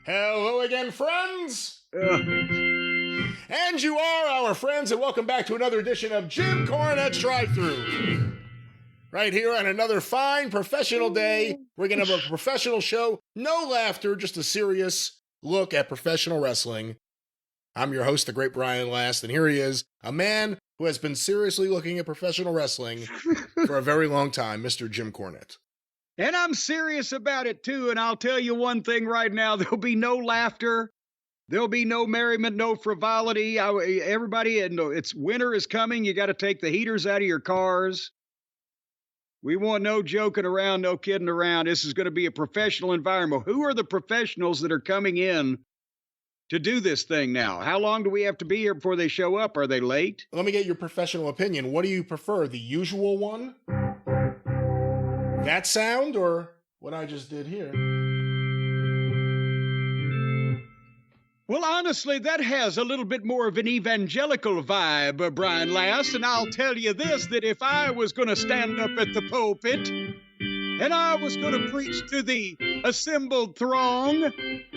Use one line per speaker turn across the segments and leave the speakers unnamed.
Hello again, friends! And you are our friends, and welcome back to another edition of Jim Cornette's Drive Thru. Right here on another fine professional day, we're going to have a professional show. No laughter, just a serious look at professional wrestling. I'm your host, the great Brian Last, and here he is, a man who has been seriously looking at professional wrestling for a very long time, Mr. Jim Cornette.
And I'm serious about it, too, and I'll tell you one thing right now. There'll be no laughter. There'll be no merriment, no frivolity. Everybody, it's winter is coming. You got to take the heaters out of your cars. We want no joking around, no kidding around. This is going to be a professional environment. Who are the professionals that are coming in to do this thing now? How long do we have to be here before they show up? Are they late?
Let me get your professional opinion. What do you prefer, the usual one? That sound, or what I just did here?
Well, honestly, that has a little bit more of an evangelical vibe, Brian Last, and I'll tell you this, that if I was going to stand up at the pulpit and I was going to preach to the assembled throng,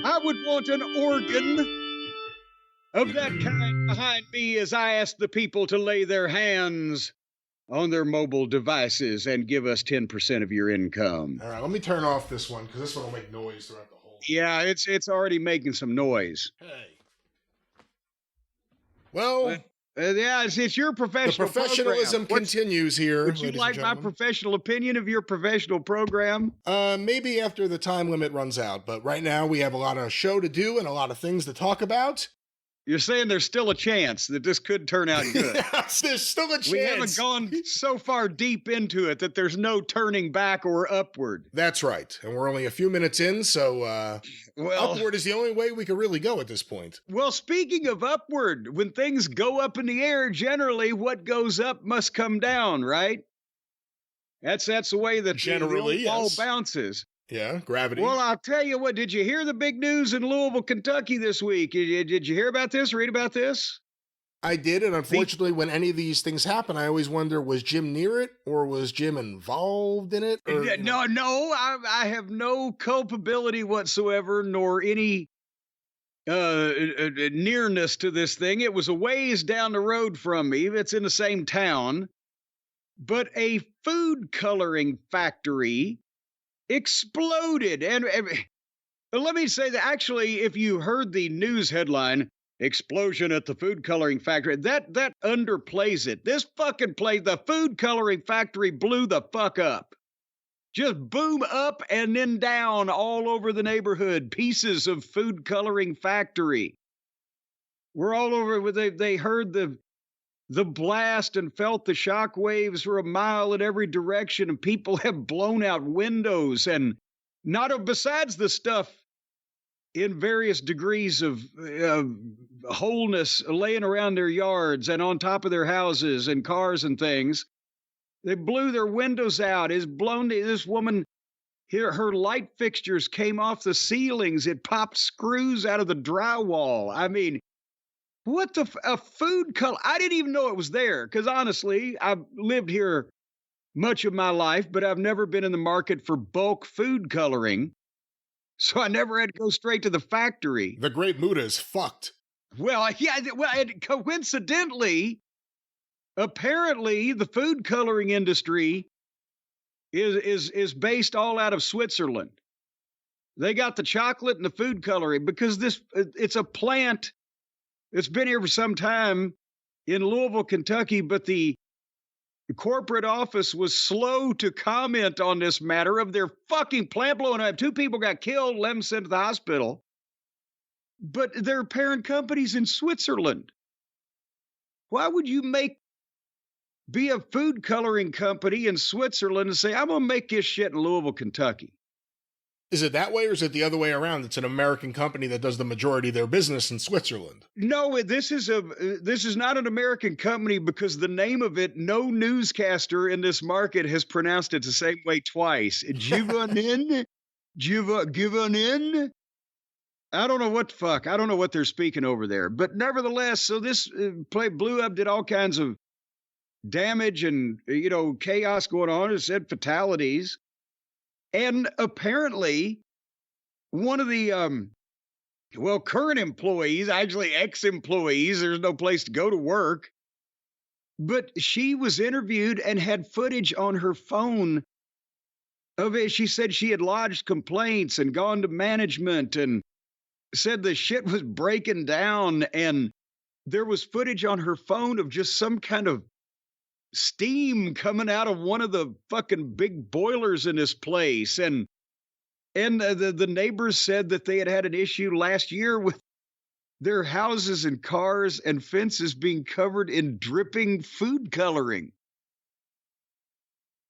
I would want an organ of that kind behind me as I ask the people to lay their hands on their mobile devices and give us 10% of your income.
All right, let me turn off this one, because this one will make noise throughout the whole show.
Yeah, it's already making some noise.
Hey. Well,
yeah, it's your professional
the professionalism continues here.
Would you like my professional opinion of your professional program?
Maybe after the time limit runs out, but right now we have a lot of show to do and a lot of things to talk about.
You're saying there's still a chance that this could turn out good.
Yes, there's still a chance.
We haven't gone so far deep into it that there's no turning back or upward.
That's right. And we're only a few minutes in, so upward is the only way we could really go at this point.
Well, speaking of upward, when things go up in the air, generally what goes up must come down, right? That's the way that the ball bounces.
Yeah, gravity.
Well, I'll tell you what, did you hear the big news in Louisville, Kentucky this week? Did you hear about this, read about this?
I did, and unfortunately, when any of these things happen, I always wonder, was Jim near it, or was Jim involved in it? Or,
No, I have no culpability whatsoever, nor any nearness to this thing. It was a ways down the road from me. It's in the same town. But a food coloring factory exploded. And let me say that actually, if you heard the news headline, explosion at the food coloring factory, that underplays it. This fucking the food coloring factory blew the fuck up. Just boom up and then down all over the neighborhood. Pieces of food coloring factory. We're all over. They heard the blast and felt the shock waves for a mile in every direction, and people have blown out windows, and besides the stuff in various degrees of wholeness laying around their yards and on top of their houses and cars and things. They blew their windows out. This woman, her light fixtures came off the ceilings. It popped screws out of the drywall. I mean, what a food color? I didn't even know it was there, because honestly, I've lived here much of my life, but I've never been in the market for bulk food coloring, so I never had to go straight to the factory.
The Great Muta is fucked.
Well, yeah. Coincidentally, apparently, the food coloring industry is based all out of Switzerland. They got the chocolate and the food coloring because it's a plant. It's been here for some time in Louisville, Kentucky, but the corporate office was slow to comment on this matter of their fucking plant blowing up. 2 people got killed, 11 sent to the hospital. But their parent company's in Switzerland. Why would you be a food coloring company in Switzerland and say, I'm going to make this shit in Louisville, Kentucky?
Is it that way, or is it the other way around? It's an American company that does the majority of their business in Switzerland.
No, this is not an American company, because the name of it, no newscaster in this market has pronounced it the same way twice. Givanin? I don't know what the fuck. I don't know what they're speaking over there. But nevertheless, so this blew up, did all kinds of damage and, chaos going on. It said fatalities. And apparently, one of the well, current employees, actually ex-employees, there's no place to go to work. But she was interviewed and had footage on her phone of it. She said she had lodged complaints and gone to management and said the shit was breaking down. And there was footage on her phone of just some kind of steam coming out of one of the fucking big boilers in this place. And the neighbors said that they had an issue last year with their houses and cars and fences being covered in dripping food coloring.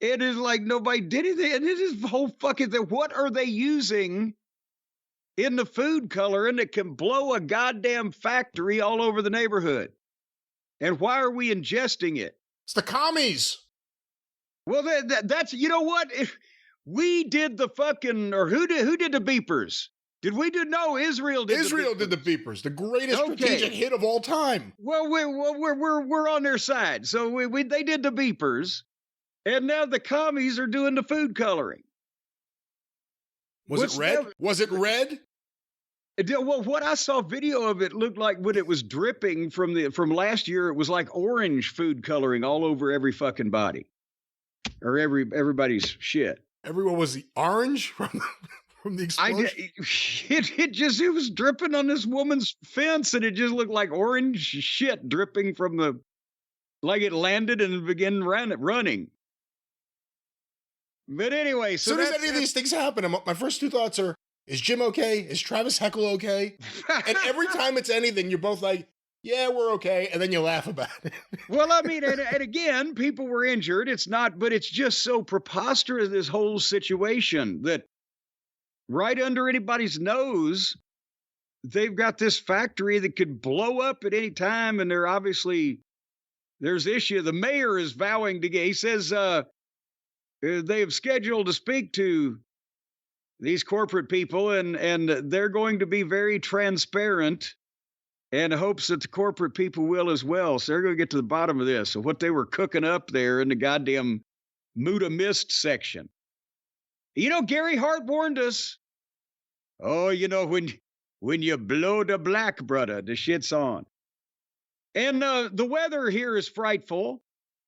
It is like nobody did anything. And it is the whole fucking thing. What are they using in the food coloring that can blow a goddamn factory all over the neighborhood? And why are we ingesting it?
It's the commies.
Well, that's, you know what? If we did the fucking, or who did the beepers? Did we do? No, Israel did.
Israel did the beepers, the greatest strategic hit of all time.
Well, we're on their side. So they did the beepers, and now the commies are doing the food coloring.
Was it red? Was it red?
Well, what I saw video of it looked like when it was dripping from last year. It was like orange food coloring all over every fucking body, or everybody's shit.
Everywhere was the orange from the explosion.
It was dripping on this woman's fence, and it just looked like orange shit dripping from like it landed and began running. But anyway, so
as soon as any of these things happen, my first two thoughts are, is Jim okay? Is Travis Heckle okay? And every time it's anything, you're both like, yeah, we're okay. And then you laugh about it.
Well, I mean, and again, people were injured. It's not, but it's just so preposterous, this whole situation, that right under anybody's nose, they've got this factory that could blow up at any time. And there's issue. The mayor is vowing to he says they have scheduled to speak to these corporate people, and they're going to be very transparent, and hopes that the corporate people will as well. So they're going to get to the bottom of this, of what they were cooking up there in the goddamn Muda Mist section. You know, Gary Hart warned us. Oh, you know, when you blow the black, brother, the shit's on. And the weather here is frightful.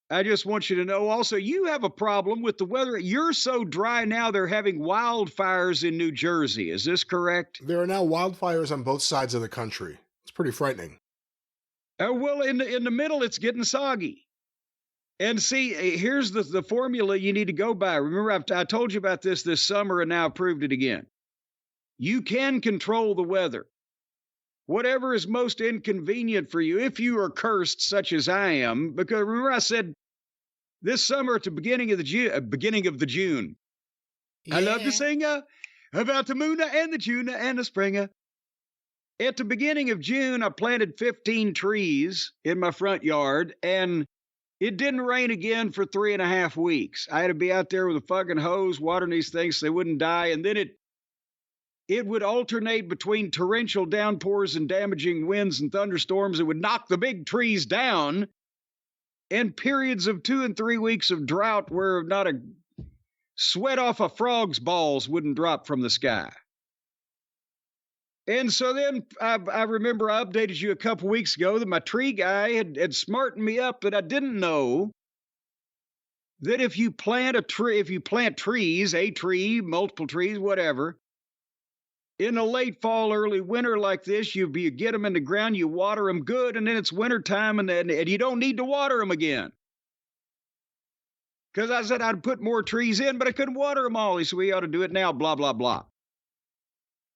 I just want you to know also, you have a problem with the weather. You're so dry now, they're having wildfires in New Jersey. Is this correct?
There are now wildfires on both sides of the country. It's pretty frightening.
Well, in the middle, it's getting soggy. And see, here's the formula you need to go by. Remember, I told you about this summer, and now I've proved it again. You can control the weather. Whatever is most inconvenient for you, if you are cursed such as I am, because remember I said this summer at the beginning of the June, yeah. I love to sing about the moon and the June and the spring. At the beginning of June, I planted 15 trees in my front yard, and it didn't rain again for 3.5 weeks. I had to be out there with a fucking hose watering these things so they wouldn't die, and then it would alternate between torrential downpours and damaging winds and thunderstorms that would knock the big trees down, and periods of 2 and 3 weeks of drought where not a sweat off a frog's balls wouldn't drop from the sky. And so then I remember I updated you a couple weeks ago that my tree guy had smartened me up that I didn't know that if you plant trees, a tree, multiple trees, whatever, in a late fall, early winter like this, you get them in the ground, you water them good, and then it's wintertime, and you don't need to water them again. Because I said I'd put more trees in, but I couldn't water them all. He said, we ought to do it now, blah, blah, blah.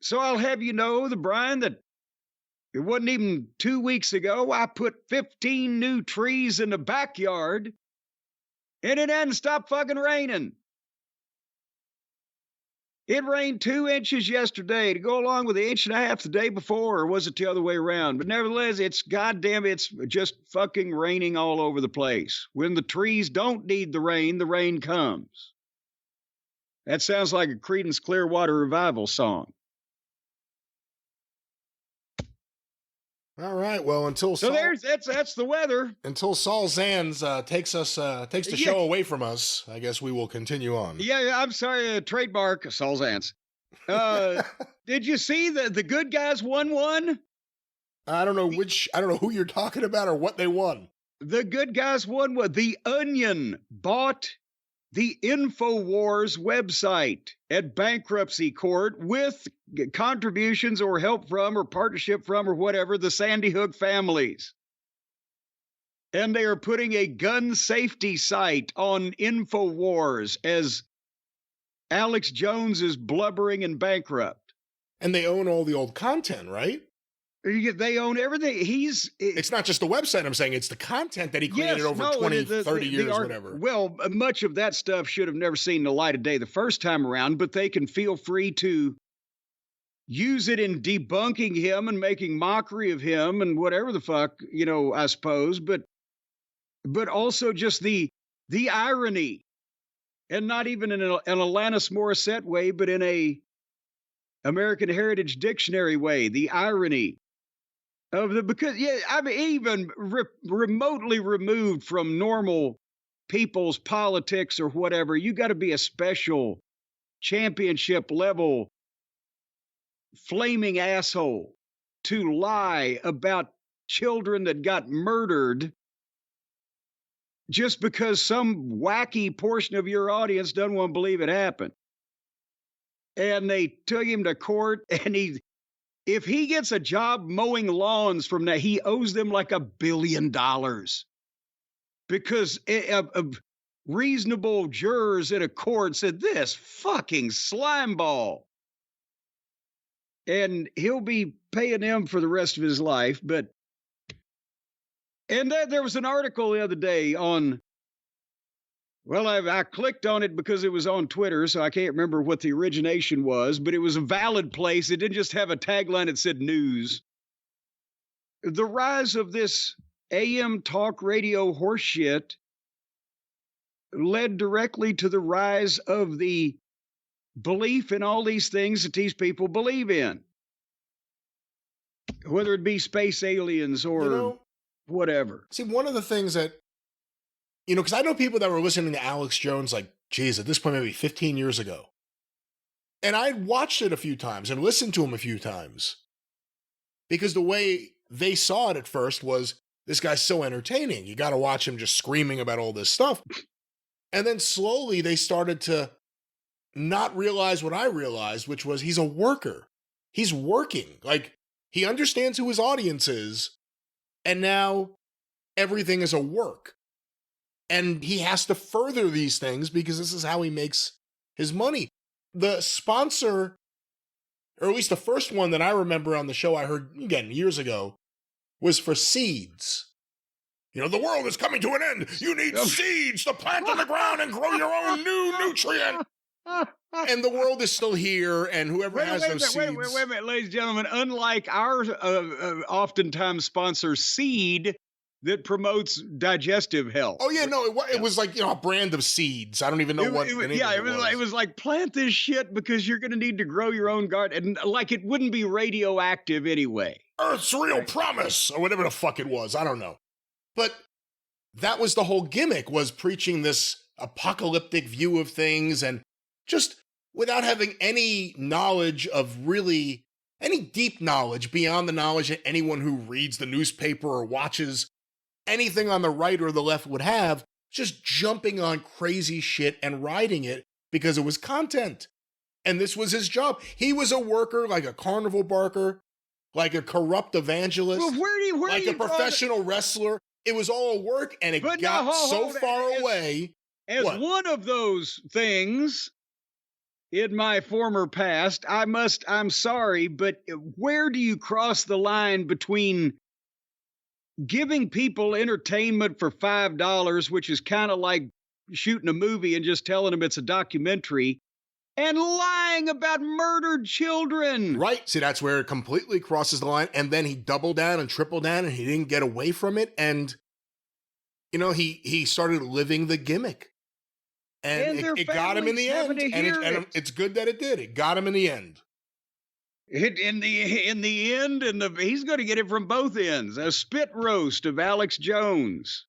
So I'll have you know, Brian, that it wasn't even 2 weeks ago, I put 15 new trees in the backyard, and it hadn't stopped fucking raining. It rained 2 inches yesterday to go along with the 1.5 inches the day before, or was it the other way around? But nevertheless, it's just fucking raining all over the place. When the trees don't need the rain comes. That sounds like a Creedence Clearwater Revival song.
All right. Well, that's
the weather.
Until Saul Zanz takes the show away from us, I guess we will continue on.
Yeah, I'm sorry. Trademark Saul Zanz. Did you see the good guys won one?
I don't know who you're talking about or what they won.
The good guys won one. The Onion bought the Infowars website at bankruptcy court with contributions or help from or partnership from or whatever the Sandy Hook families. And they are putting a gun safety site on Infowars as Alex Jones is blubbering and bankrupt.
And they own all the old content, right?
They own everything.
It's not just the website, I'm saying. It's the content that he created over 20, 30 years, whatever.
Well, much of that stuff should have never seen the light of day the first time around, but they can feel free to use it in debunking him and making mockery of him and whatever the fuck, I suppose. But also just the irony, and not even in an Alanis Morissette way, but in a American Heritage Dictionary way, the irony of even remotely removed from normal people's politics or whatever, you got to be a special championship level flaming asshole to lie about children that got murdered just because some wacky portion of your audience doesn't want to believe it happened. And they took him to court, and if he gets a job mowing lawns from that, he owes them like $1 billion because reasonable jurors in a court said, this fucking slimeball. And he'll be paying them for the rest of his life. And there was an article the other day on, well, I clicked on it because it was on Twitter, so I can't remember what the origination was, but it was a valid place. It didn't just have a tagline that said news. The rise of this AM talk radio horseshit led directly to the rise of the belief in all these things that these people believe in. Whether it be space aliens or whatever.
See, one of the things that, because I know people that were listening to Alex Jones, like, geez, at this point, maybe 15 years ago. And I watched it a few times and listened to him a few times because the way they saw it at first was, this guy's so entertaining. You got to watch him just screaming about all this stuff. And then slowly they started to not realize what I realized, which was he's a worker. He's working. Like, he understands who his audience is. And now everything is a work. And he has to further these things because this is how he makes his money. The sponsor, or at least the first one that I remember on the show I heard, again, years ago, was for seeds. The world is coming to an end. You need seeds to plant in the ground and grow your own new nutrient. And the world is still here, and whoever has those seeds.
Wait a minute, ladies and gentlemen. Unlike our oftentimes sponsor Seed, that promotes digestive health.
Oh yeah, no, it was like a brand of seeds. I don't even know what.
It was like plant this shit because you're going to need to grow your own garden, and like it wouldn't be radioactive anyway.
Earth's real promise, or whatever the fuck it was. I don't know, but that was the whole gimmick, was preaching this apocalyptic view of things, and just without having any knowledge of really any deep knowledge beyond the knowledge that anyone who reads the newspaper or watches anything on the right or the left would have, just jumping on crazy shit and riding it because it was content. And this was his job. He was a worker, like a carnival barker, like a corrupt evangelist, like a professional wrestler. It was all work, and it got so far away.
As one of those things in my former past, I'm sorry, but where do you cross the line between giving people entertainment for $5, which is kind of like shooting a movie and just telling them it's a documentary, and lying about murdered children?
Right. See, that's where it completely crosses the line. And then he doubled down and tripled down, and he didn't get away from it. And, he started living the gimmick. And it got him in the end. And it's good that it did. It got him in the end.
In the end, he's going to get it from both ends. A spit roast of Alex Jones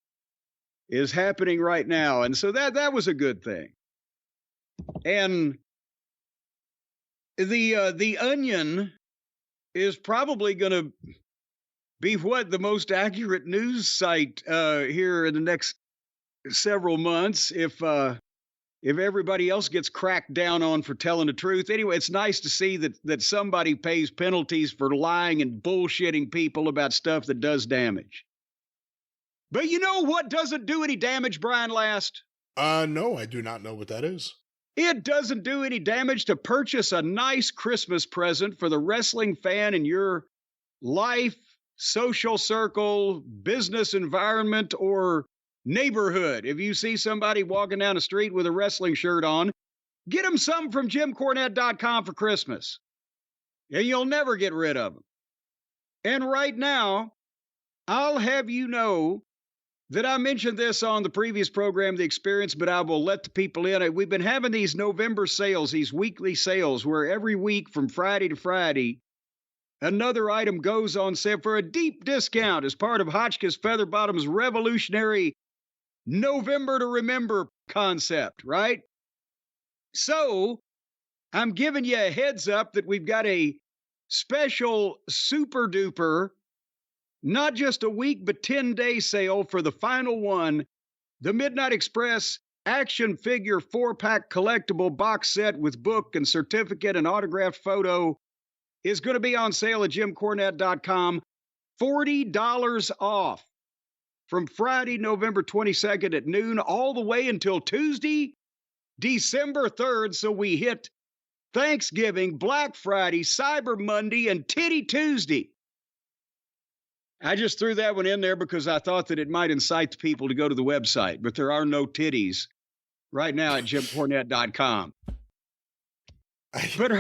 is happening right now, and so that was a good thing. And the Onion is probably going to be the most accurate news site here in the next several months if everybody else gets cracked down on for telling the truth. Anyway, it's nice to see that somebody pays penalties for lying and bullshitting people about stuff that does damage. But you know what doesn't do any damage, Brian Last?
No, I do not know what that is.
It doesn't do any damage to purchase a nice Christmas present for the wrestling fan in your life, social circle, business environment, or neighborhood. If you see somebody walking down the street with a wrestling shirt on, get them some from JimCornette.com for Christmas. And you'll never get rid of them. And right now, I'll have you know that I mentioned this on the previous program, The Experience, but I will let the people in. We've been having these November sales, these weekly sales, where every week from Friday to Friday, another item goes on sale for a deep discount as part of Hotchkiss Featherbottom's revolutionary November to Remember concept, right? So I'm giving you a heads up that we've got a special super duper, not just a week, but 10-day sale for the final one, the Midnight Express action figure 4-pack collectible box set with book and certificate and autographed photo is going to be on sale at JimCornette.com, $40 off from Friday, November 22nd at noon all the way until Tuesday, December 3rd. So we hit Thanksgiving, Black Friday, Cyber Monday, and Titty Tuesday. I just threw that one in there because I thought that it might incite people to go to the website, but there are no titties right now at JimCornette.com. But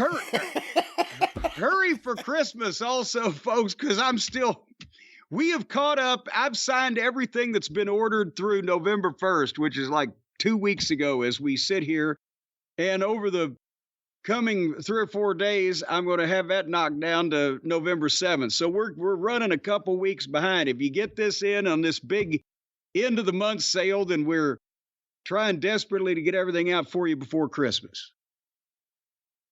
hurry for Christmas also, folks, because we have caught up. I've signed everything that's been ordered through November 1st, which is like 2 weeks ago as we sit here. And over the coming 3 or 4 days, I'm going to have that knocked down to November 7th. So we're running a couple weeks behind. If you get this in on this big end of the month sale, then we're trying desperately to get everything out for you before Christmas.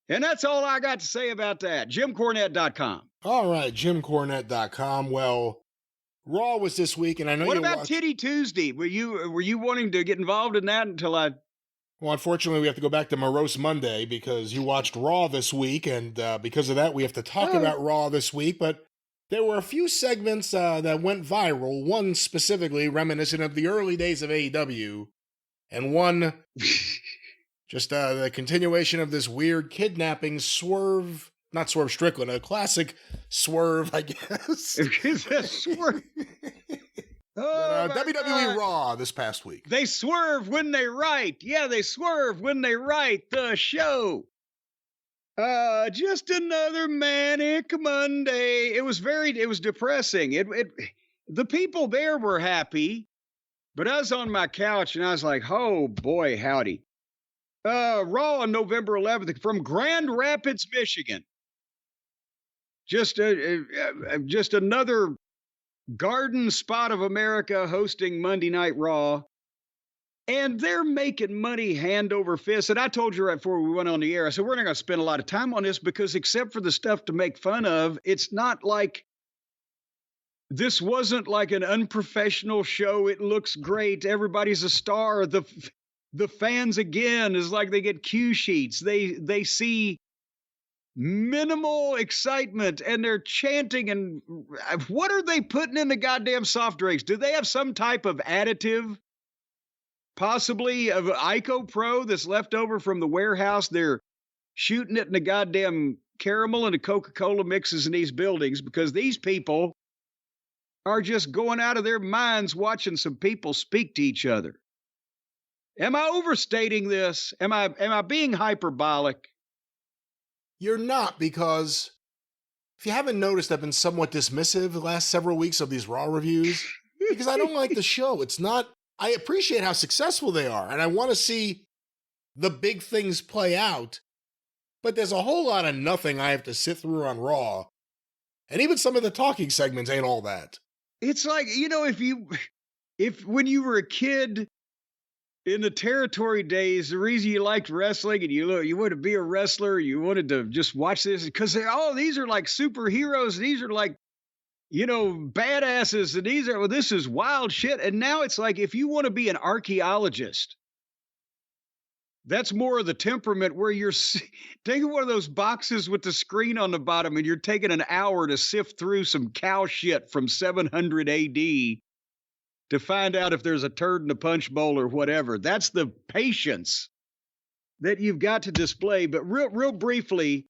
And that's all I got to say about that. JimCornette.com.
All right, JimCornette.com. Well, Raw was this week, and I know
what about Titty Tuesday? Were you wanting to get involved in that until I...
Well, unfortunately, we have to go back to Morose Monday because you watched Raw this week, and because of that, we have to talk about Raw this week. But there were a few segments that went viral, one specifically reminiscent of the early days of AEW, and one just the continuation of this weird kidnapping Swerve, not Swerve Strickland, a classic Swerve, I guess.
Swerve.
WWE Raw this past week.
They swerve when they write. Yeah, they swerve when they write the show. Just another manic Monday. It was depressing. The people there were happy, but I was on my couch and I was like, oh boy, howdy. Raw on November 11th from Grand Rapids, Michigan. Just another Garden Spot of America hosting Monday Night Raw. And they're making money hand over fist. And I told you right before we went on the air, I said, we're not going to spend a lot of time on this because except for the stuff to make fun of, it's not like this wasn't like an unprofessional show. It looks great. Everybody's a star. The fans, again, is like they get cue sheets. They see minimal excitement and they're chanting. And what are they putting in the goddamn soft drinks? Do they have some type of additive? Possibly of Ico Pro that's left over from the warehouse. They're shooting it in the goddamn caramel and the Coca-Cola mixes in these buildings because these people are just going out of their minds watching some people speak to each other. Am I overstating this? Am I being hyperbolic?
You're not, because if you haven't noticed, I've been somewhat dismissive the last several weeks of these Raw reviews because I don't like the show. It's not. I appreciate how successful they are, and I want to see the big things play out, but there's a whole lot of nothing I have to sit through on Raw, and even some of the talking segments ain't all that.
It's like, if when you were a kid in the territory days, the reason you liked wrestling and you wanted to be a wrestler, you wanted to just watch this because these are like superheroes. These are like, badasses. And this is wild shit. And now it's like, if you want to be an archaeologist, that's more of the temperament where you're taking one of those boxes with the screen on the bottom and you're taking an hour to sift through some cow shit from 700 AD to find out if there's a turd in the punch bowl or whatever. That's the patience that you've got to display. But real briefly,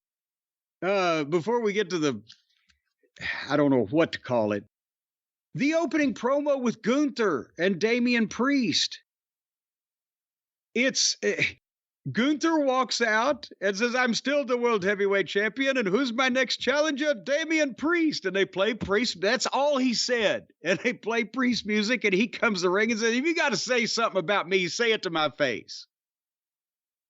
before we get to I don't know what to call it, the opening promo with Gunther and Damian Priest. It's Gunther walks out and says, "I'm still the world heavyweight champion. And who's my next challenger? Damian Priest." And they play Priest. That's all he said. And they play Priest music. And he comes to the ring and says, "If you got to say something about me, say it to my face."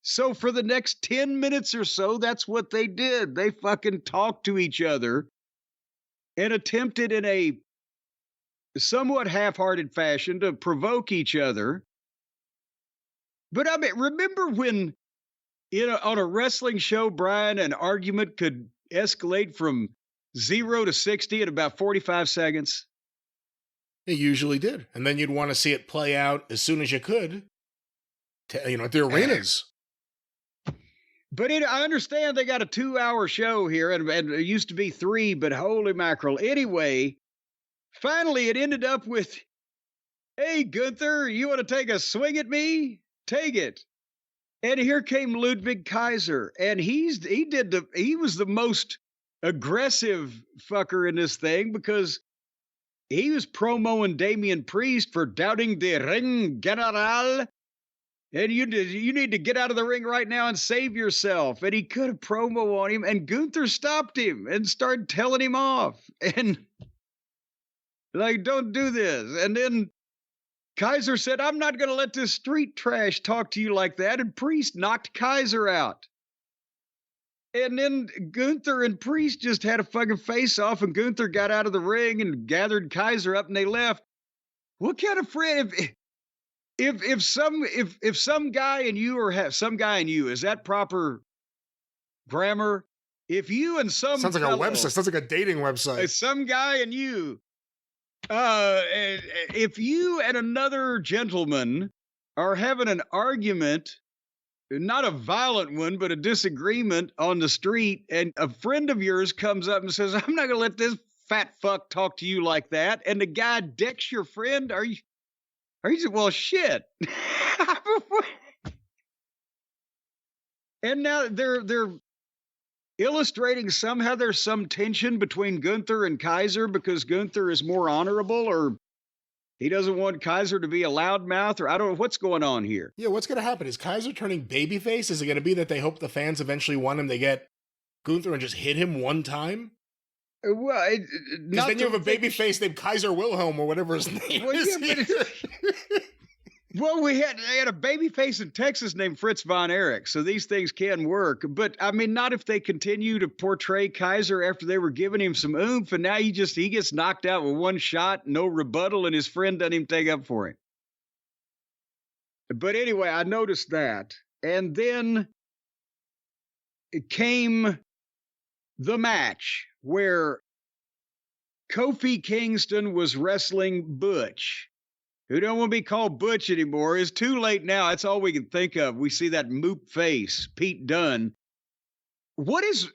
So for the next 10 minutes or so, that's what they did. They fucking talked to each other and attempted in a somewhat half-hearted fashion to provoke each other. But I mean, remember when, on a wrestling show, Brian, an argument could escalate from 0 to 60 in about 45 seconds?
It usually did. And then you'd want to see it play out as soon as you could, at the arenas.
But I understand they got a 2-hour show here, and it used to be 3, but holy mackerel. Anyway, finally it ended up with, "Hey, Gunther, you want to take a swing at me? Take it." And here came Ludwig Kaiser, and he was the most aggressive fucker in this thing because he was promoing Damian Priest for doubting the ring general. And you need to get out of the ring right now and save yourself. And he could have promo on him, and Gunther stopped him and started telling him off. And like, "Don't do this." And then Kaiser said, "I'm not going to let this street trash talk to you like that." And Priest knocked Kaiser out. And then Gunther and Priest just had a fucking face off, and Gunther got out of the ring and gathered Kaiser up, and they left. What kind of friend? If some guy and you some guy and you, is that proper grammar? If you and some
sounds like a website, sounds like a dating website.
Some guy and you, if you and another gentleman are having an argument, not a violent one, but a disagreement on the street, and a friend of yours comes up and says, "I'm not going to let this fat fuck talk to you like that," and the guy decks your friend, are you well, shit. And now they're illustrating somehow there's some tension between Gunther and Kaiser because Gunther is more honorable, or he doesn't want Kaiser to be a loudmouth, or I don't know what's going on here.
Yeah, what's going to happen? Is Kaiser turning babyface? Is it going to be that they hope the fans eventually want him to get Gunther and just hit him one time?
Well,
because then you have a babyface named Kaiser Wilhelm or whatever his name is.
Well, they had a babyface in Texas named Fritz von Erich, so these things can work. But I mean, not if they continue to portray Kaiser after they were giving him some oomph, and now he gets knocked out with one shot, no rebuttal, and his friend doesn't even take up for him. But anyway, I noticed that, and then it came the match where Kofi Kingston was wrestling Butch, who don't want to be called Butch anymore. It's too late now. That's all we can think of. We see that moop face, Pete Dunne. What is...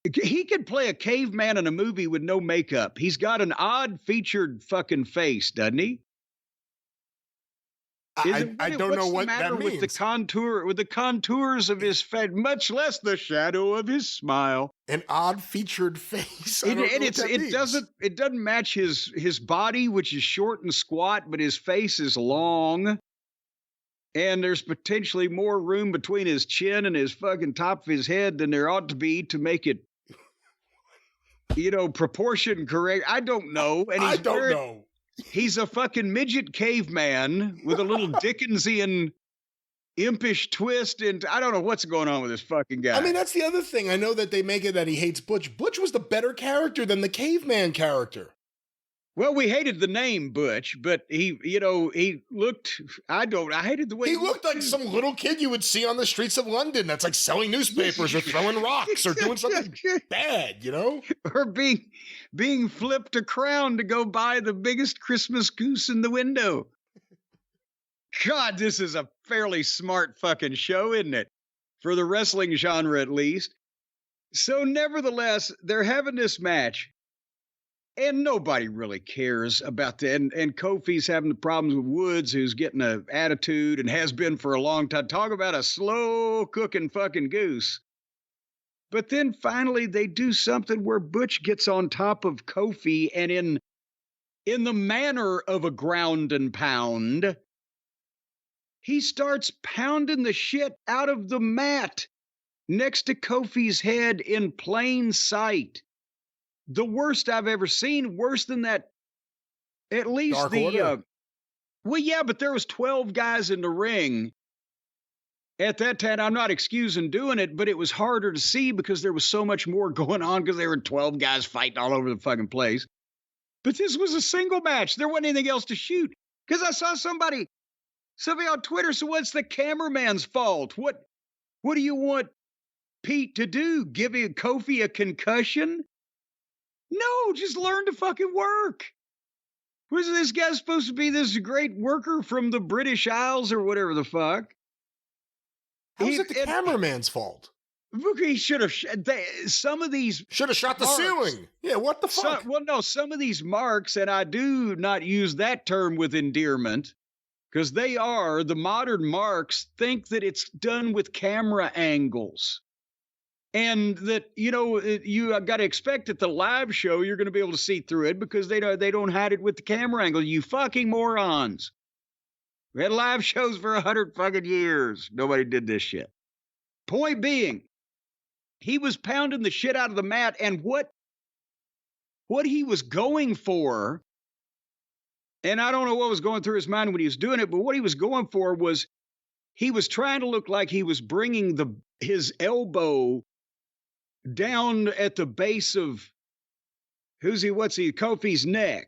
he could play a caveman in a movie with no makeup. He's got an odd featured fucking face, doesn't he?
I don't know what that means.
With the contours of his face, much less the shadow of his smile.
An odd featured face.
It doesn't match his body, which is short and squat, but his face is long. And there's potentially more room between his chin and his fucking top of his head than there ought to be to make it, proportion correct. I don't know. And I don't know. He's a fucking midget caveman with a little Dickensian impish twist, and I don't know what's going on with this fucking guy.
I mean, that's the other thing. I know that they make it that he hates Butch. Butch was the better character than the caveman character.
Well, we hated the name Butch, but he looked, I hated the way
He looked like some little kid you would see on the streets of London that's like selling newspapers or throwing rocks or doing something bad, you know?
Or being flipped a crown to go buy the biggest Christmas goose in the window. God, this is a fairly smart fucking show, isn't it? For the wrestling genre, at least. So, nevertheless, they're having this match. And nobody really cares about that. And Kofi's having the problems with Woods, who's getting an attitude and has been for a long time. Talk about a slow cooking fucking goose. But then finally they do something where Butch gets on top of Kofi, and in the manner of a ground and pound, he starts pounding the shit out of the mat next to Kofi's head in plain sight. The worst I've ever seen, worse than that. At least
Dark Order.
Well, yeah, but there was 12 guys in the ring at that time. I'm not excusing doing it, but it was harder to see because there was so much more going on because there were 12 guys fighting all over the fucking place. But this was a single match. There wasn't anything else to shoot. Because I saw somebody on Twitter, so what's the cameraman's fault? What do you want Pete to do? Give Kofi a concussion? No, just learn to fucking work. Was this guy supposed to be this great worker from the British Isles or whatever the fuck?
How's it the cameraman's fault?
He should have. Some of these
should have shot the ceiling. Yeah, what the fuck?
Some of these marks, and I do not use that term with endearment, because the modern marks think that it's done with camera angles. And that, you got to expect at the live show, you're going to be able to see through it because they don't hide it with the camera angle. You fucking morons. We had live shows for 100 fucking years. Nobody did this shit. Point being, he was pounding the shit out of the mat, and what he was going for, and I don't know what was going through his mind when he was doing it, but what he was going for was he was trying to look like he was bringing his elbow down at the base of Kofi's neck.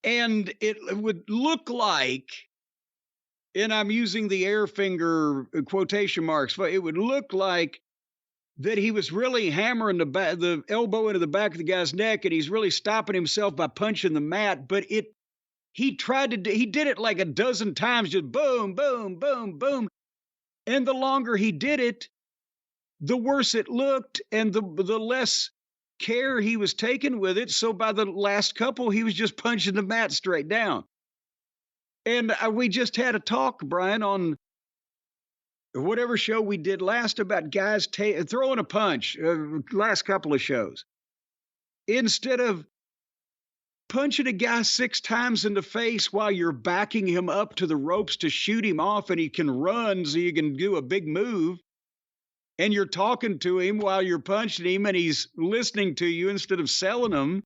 And it would look like, and I'm using the air finger quotation marks, but it would look like that he was really hammering the elbow into the back of the guy's neck, and he's really stopping himself by punching the mat. But he did it like a dozen times, just boom, boom, boom, boom. And the longer he did it, the worse it looked, and the less care he was taking with it. So by the last couple, he was just punching the mat straight down. And we just had a talk, Brian, on whatever show we did last about guys throwing a punch, last couple of shows. Instead of punching a guy 6 times in the face while you're backing him up to the ropes to shoot him off and he can run so you can do a big move, and you're talking to him while you're punching him and he's listening to you instead of selling him,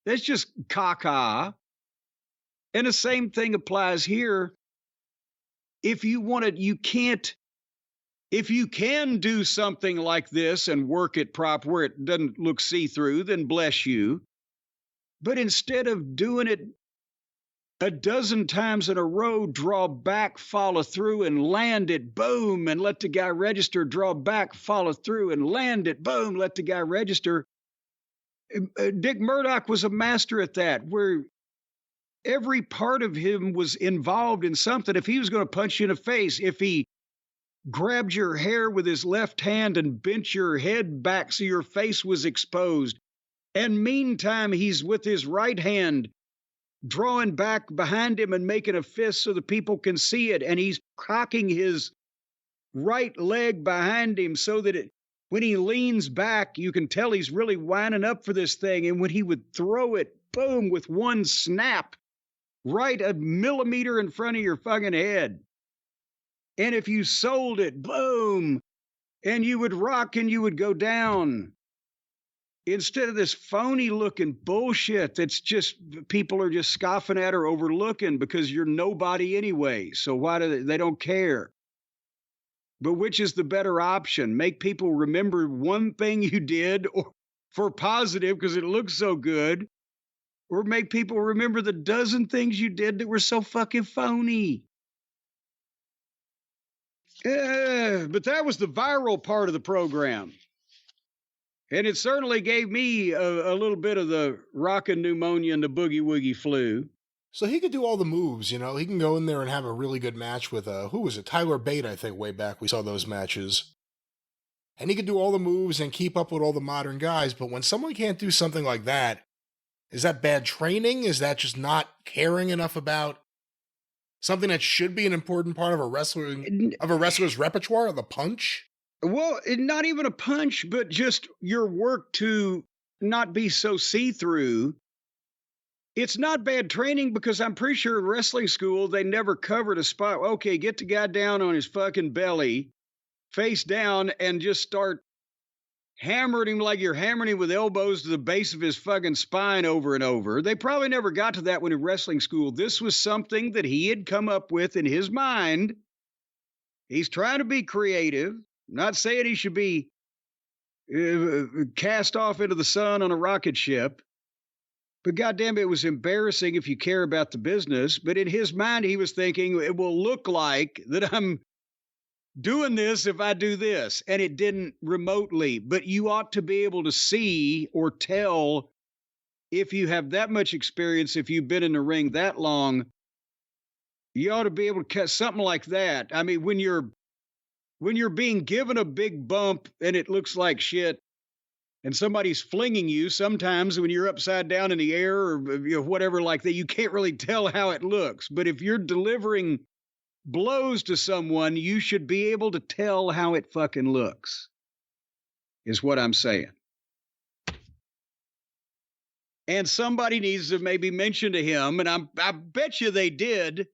that's just caca. And the same thing applies here. If you can do something like this and work it proper where it doesn't look see-through, then bless you. But instead of doing it a dozen times in a row, draw back, follow through, and land it, boom, and let the guy register, draw back, follow through, and land it, boom, let the guy register. Dick Murdoch was a master at that, where every part of him was involved in something. If he was going to punch you in the face, if he grabbed your hair with his left hand and bent your head back so your face was exposed, and meantime, he's with his right hand drawing back behind him and making a fist so the people can see it, and he's cocking his right leg behind him so that when he leans back, you can tell he's really winding up for this thing. And when he would throw it, boom, with one snap, right a millimeter in front of your fucking head. And if you sold it, boom, and you would rock and you would go down. Instead of this phony looking bullshit that's just people are just scoffing at or overlooking because you're nobody anyway. So why do they don't care? But which is the better option? Make people remember one thing you did or for positive because it looks so good, or make people remember the dozen things you did that were so fucking phony. But that was the viral part of the program. And it certainly gave me a little bit of the rockin' pneumonia and the boogie woogie flu.
So he could do all the moves, you know. He can go in there and have a really good match with, who was it? Tyler Bate, I think, way back. We saw those matches. And he could do all the moves and keep up with all the modern guys. But when someone can't do something like that, is that bad training? Is that just not caring enough about something that should be an important part of a wrestler's repertoire, the punch?
Well, not even a punch, but just your work to not be so see-through. It's not bad training because I'm pretty sure in wrestling school, they never covered a spot. Okay, get the guy down on his fucking belly, face down, and just start hammering him like you're hammering him with elbows to the base of his fucking spine over and over. They probably never got to that when in wrestling school. This was something that he had come up with in his mind. He's trying to be creative. Not saying he should be cast off into the sun on a rocket ship. But goddamn, it was embarrassing if you care about the business. But in his mind, he was thinking, it will look like that I'm doing this if I do this. And it didn't remotely. But you ought to be able to see or tell if you have that much experience, if you've been in the ring that long, you ought to be able to cut something like that. I mean, when you're being given a big bump and it looks like shit, and somebody's flinging you, sometimes when you're upside down in the air or whatever like that, you can't really tell how it looks. But if you're delivering blows to someone, you should be able to tell how it fucking looks, is what I'm saying. And somebody needs to maybe mention to him, and I bet you they did,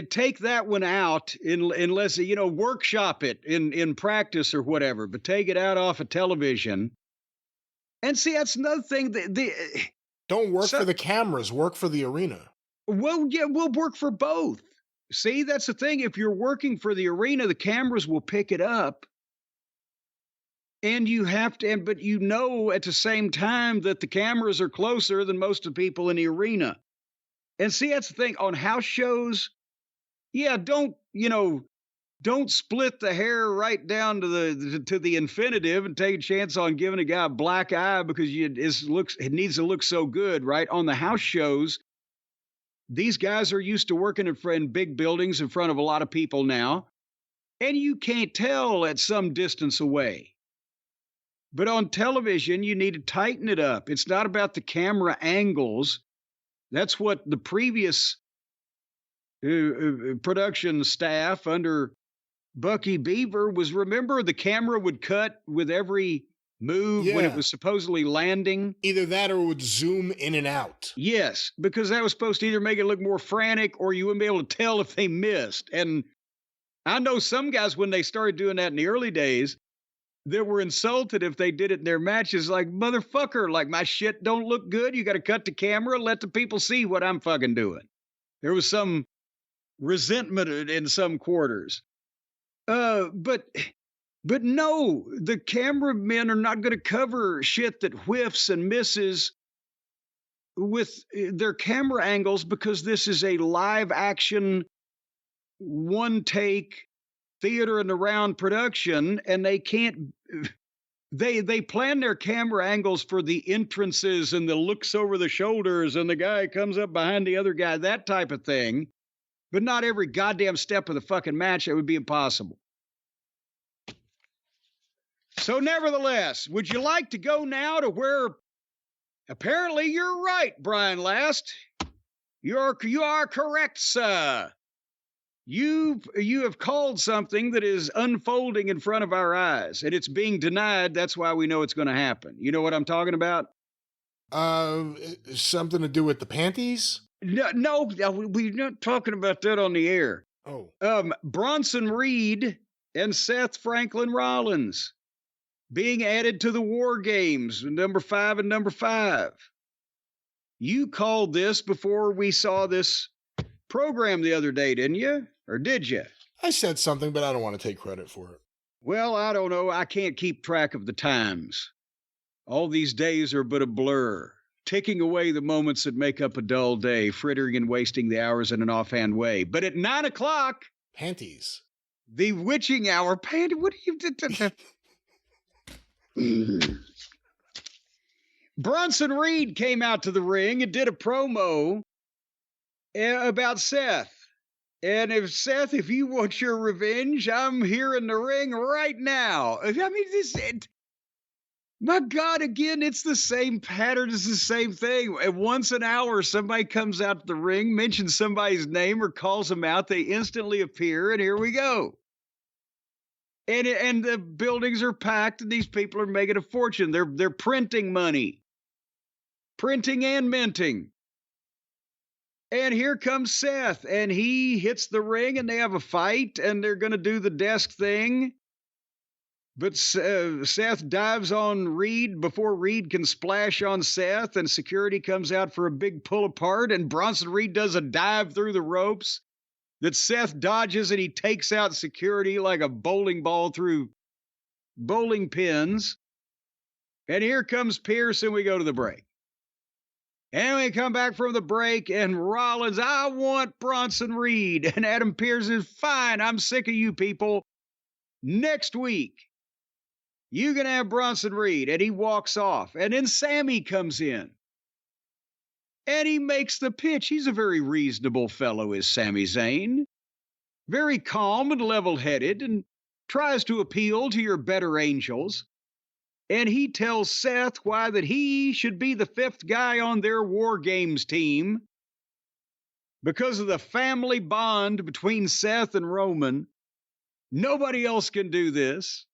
take that one out unless, workshop it in practice or whatever, but take it out off of television. And see, that's another thing.
Don't work for the cameras, work for the arena.
Well, yeah, we'll work for both. See, that's the thing. If you're working for the arena, the cameras will pick it up. And you have to, but at the same time that the cameras are closer than most of the people in the arena. And see, that's the thing on house shows. Yeah, don't split the hair right down to the infinitive and take a chance on giving a guy a black eye because it needs to look so good, right? On the house shows, these guys are used to working in big buildings in front of a lot of people now, and you can't tell at some distance away. But on television, you need to tighten it up. It's not about the camera angles. That's what the previous production staff under Bucky Beaver was. Remember, the camera would cut with every move when it was supposedly landing.
Either that or it would zoom in and out.
Yes, because that was supposed to either make it look more frantic or you wouldn't be able to tell if they missed. And I know some guys, when they started doing that in the early days, that were insulted if they did it in their matches. Like, motherfucker, like, my shit don't look good. You got to cut the camera, let the people see what I'm fucking doing. There was some resentment in some quarters. But no, the cameramen are not going to cover shit that whiffs and misses with their camera angles because this is a live action, one take, theater and around production, and they can't. They plan their camera angles for the entrances and the looks over the shoulders and the guy comes up behind the other guy, that type of thing. But not every goddamn step of the fucking match. It would be impossible. So nevertheless, would you like to go now to where apparently you're right, Brian Last? You are correct, sir. You have called something that is unfolding in front of our eyes, and it's being denied. That's why we know it's going to happen. You know what I'm talking about?
Something to do with the panties?
No, we're not talking about that on the air.
Oh.
Bronson Reed and Seth Franklin Rollins being added to the War Games, number 5 and number 5. You called this before we saw this program the other day, didn't you? Or did you?
I said something, but I don't want to take credit for it.
Well, I don't know. I can't keep track of the times. All these days are but a blur. ticking away the moments that make up a dull day, frittering and wasting the hours in an offhand way. But at 9 o'clock,
Panties.
the witching hour, what do you... Bronson Reed came out to the ring and did a promo about Seth. And if you want your revenge, I'm here in the ring right now. I mean, my God, again, it's the same pattern. It's the same thing. And once an hour, somebody comes out to the ring, mentions somebody's name or calls them out. They instantly appear, and here we go. And the buildings are packed, and these people are making a fortune. They're printing money. Printing and minting. And here comes Seth, and he hits the ring, and they have a fight, and they're going to do the desk thing. But Seth dives on Reed before Reed can splash on Seth, and security comes out for a big pull apart, and Bronson Reed does a dive through the ropes that Seth dodges, and he takes out security like a bowling ball through bowling pins. And here comes Pierce, and we go to the break. And we come back from the break, and Rollins, I want Bronson Reed. And Adam Pearce is, fine, I'm sick of you people. Next week, you can have Bronson Reed. And he walks off. And then Sammy comes in. And he makes the pitch. He's a very reasonable fellow, is Sami Zayn. Very calm and level-headed, and tries to appeal to your better angels. And he tells Seth why that he should be the fifth guy on their War Games team because of the family bond between Seth and Roman. Nobody else can do this.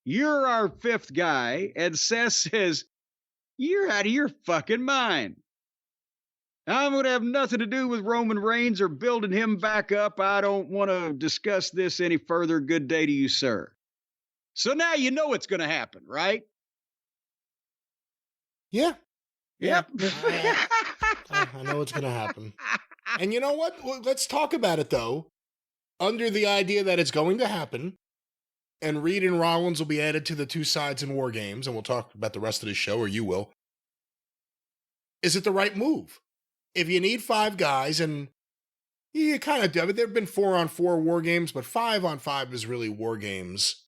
You're our fifth guy. And Seth says, you're out of your fucking mind. I'm going to have nothing to do with Roman Reigns or building him back up. I don't want to discuss this any further. Good day to you, sir. So now you know what's going to happen, right?
Yeah.
Yep.
I know what's going to happen. And you know what? Well, let's talk about it, though. Under the idea that it's going to happen, and Reed and Rollins will be added to the two sides in War Games, and we'll talk about the rest of the show, or you will. Is it the right move? If you need five guys, and you kind of do it, there have been 4-on-4 War Games, but 5-on-5 is really War Games.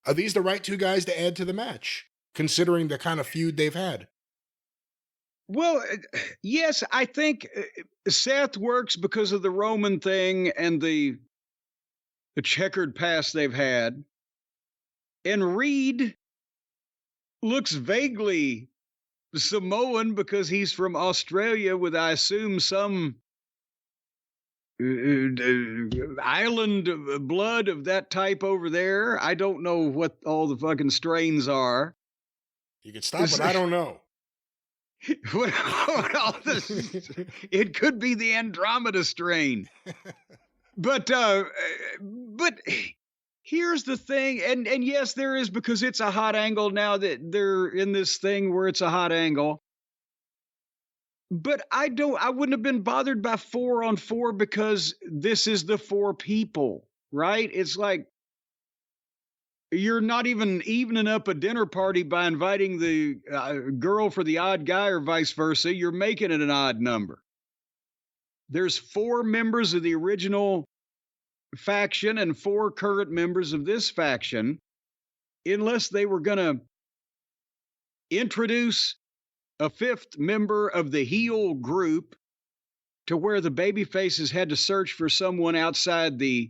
Are these the right two guys to add to the match, considering the kind of feud they've had?
Well, yes, I think Seth works because of the Roman thing and the checkered past they've had. And Reed looks vaguely Samoan because he's from Australia with, I assume, some island blood of that type over there. I don't know what all the fucking strains are.
You can stop, but I don't know.
It could be the Andromeda strain. But here's the thing, and yes, there is, because it's a hot angle now that they're in this thing where it's a hot angle. But I wouldn't have been bothered by 4-on-4 because this is the four people, right? It's like you're not even evening up a dinner party by inviting the girl for the odd guy or vice versa. You're making it an odd number. There's 4 members of the original faction and 4 current members of this faction, unless they were going to introduce a 5th member of the heel group to where the baby faces had to search for someone outside the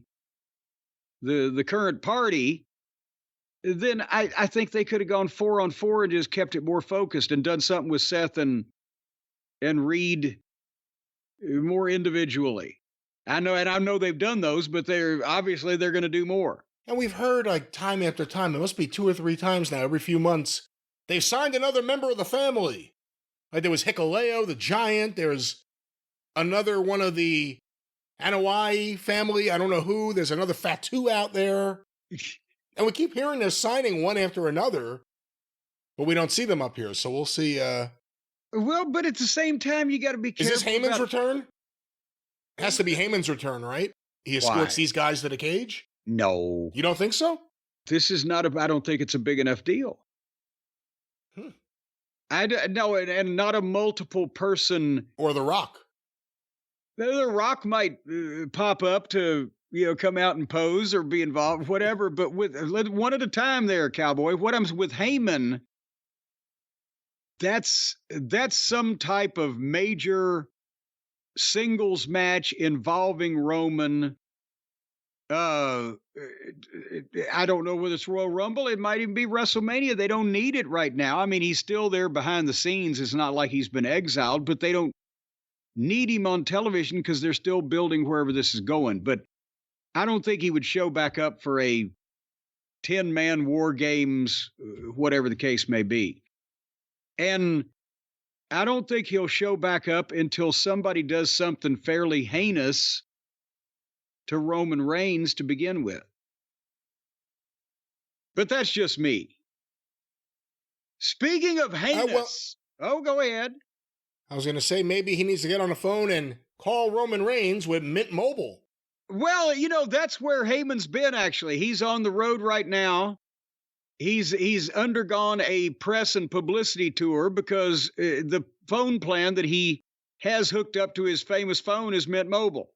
current party. Then I think they could have gone 4-on-4 and just kept it more focused and done something with Seth and Reed more individually. I know they've done those, but they're going to do more.
And we've heard, like, time after time, it must be 2 or 3 times now, every few months, they've signed another member of the family. Like, there was Hikuleo, the Giant. There's another one of the Anoa'i family. I don't know who. There's another Fatu out there. And we keep hearing they're signing one after another, but we don't see them up here. So we'll see.
Well, but at the same time, you got to be careful.
Is this Heyman's return? It has to be Heyman's return, right? He escorts these guys to the cage?
No.
You don't think so?
This is not I don't think it's a big enough deal. No, and not a multiple person.
Or The Rock.
The Rock might pop up to, come out and pose or be involved, whatever. But with one at a time there, Cowboy. What I'm with Heyman, that's some type of major singles match involving Roman. I don't know whether it's Royal Rumble. It might even be WrestleMania. They don't need it right now. I mean, he's still there behind the scenes. It's not like he's been exiled, but they don't need him on television because they're still building wherever this is going. But I don't think he would show back up for a 10-man War Games, whatever the case may be. And I don't think he'll show back up until somebody does something fairly heinous to Roman Reigns to begin with. But that's just me. Speaking of heinous, go ahead.
I was going to say maybe he needs to get on the phone and call Roman Reigns with Mint Mobile.
Well, that's where Heyman's been, actually. He's on the road right now. He's undergone a press and publicity tour because the phone plan that he has hooked up to his famous phone is Mint Mobile.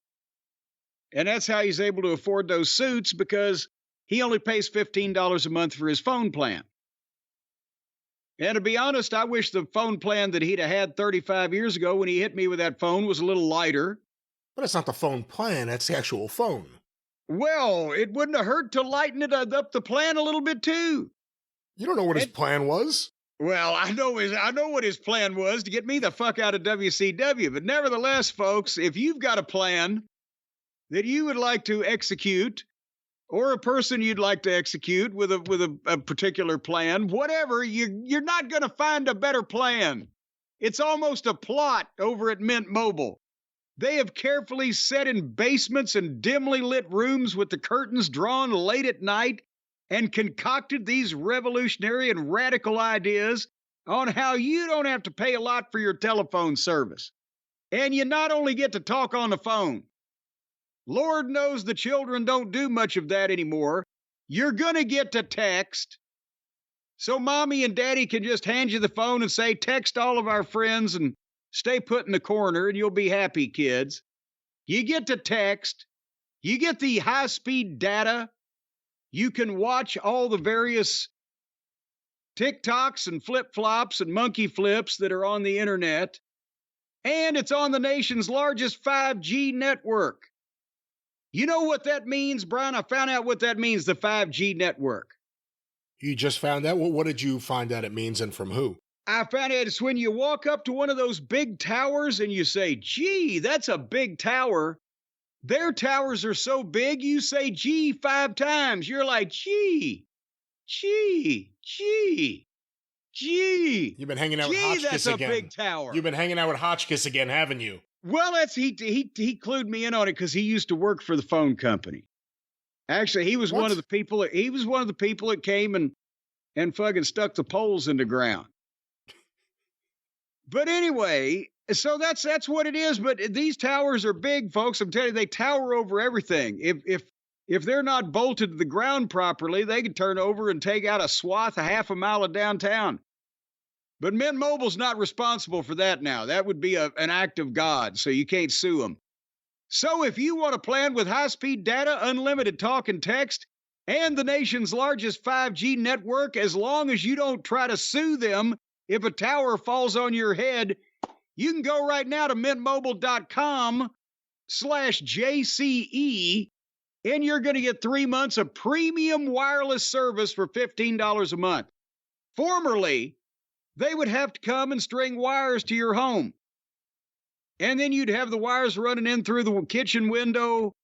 And that's how he's able to afford those suits, because he only pays $15 a month for his phone plan. And to be honest, I wish the phone plan that he'd have had 35 years ago when he hit me with that phone was a little lighter.
But it's not the phone plan, that's the actual phone.
Well, it wouldn't have hurt to lighten it up the plan a little bit too.
You don't know what his plan was?
Well, I know what his plan was, to get me the fuck out of WCW. But nevertheless, folks, if you've got a plan that you would like to execute, or a person you'd like to execute with a particular plan, whatever, you're not going to find a better plan. It's almost a plot over at Mint Mobile. They have carefully set in basements and dimly lit rooms with the curtains drawn late at night and concocted these revolutionary and radical ideas on how you don't have to pay a lot for your telephone service. And you not only get to talk on the phone. Lord knows the children don't do much of that anymore. You're going to get to text. So mommy and daddy can just hand you the phone and say, text all of our friends and stay put in the corner and you'll be happy, kids. You get to text. You get the high-speed data. You can watch all the various TikToks and flip-flops and monkey flips that are on the internet. And it's on the nation's largest 5G network. You know what that means, Brian? I found out what that means, the 5G network.
You just found out? Well, what did you find out it means and from who?
I found out it's when you walk up to one of those big towers and you say, gee, that's a big tower. Their towers are so big, you say gee 5 times. You're like, gee.
You've been hanging out with Hotchkiss
that's
again.
A big tower.
You've been hanging out with Hotchkiss again, haven't you?
Well, he clued me in on it because he used to work for the phone company. Actually, he was one of the people that came and fucking stuck the poles in the ground. But anyway, so that's what it is. But these towers are big, folks. I'm telling you, they tower over everything. If they're not bolted to the ground properly, they can turn over and take out a swath a half a mile of downtown. But Mint Mobile's not responsible for that now. That would be an act of God, so you can't sue them. So if you want a plan with high-speed data, unlimited talk and text, and the nation's largest 5G network, as long as you don't try to sue them if a tower falls on your head, you can go right now to mintmobile.com/JCE, and you're going to get 3 months of premium wireless service for $15 a month. Formerly, they would have to come and string wires to your home. And then you'd have the wires running in through the kitchen window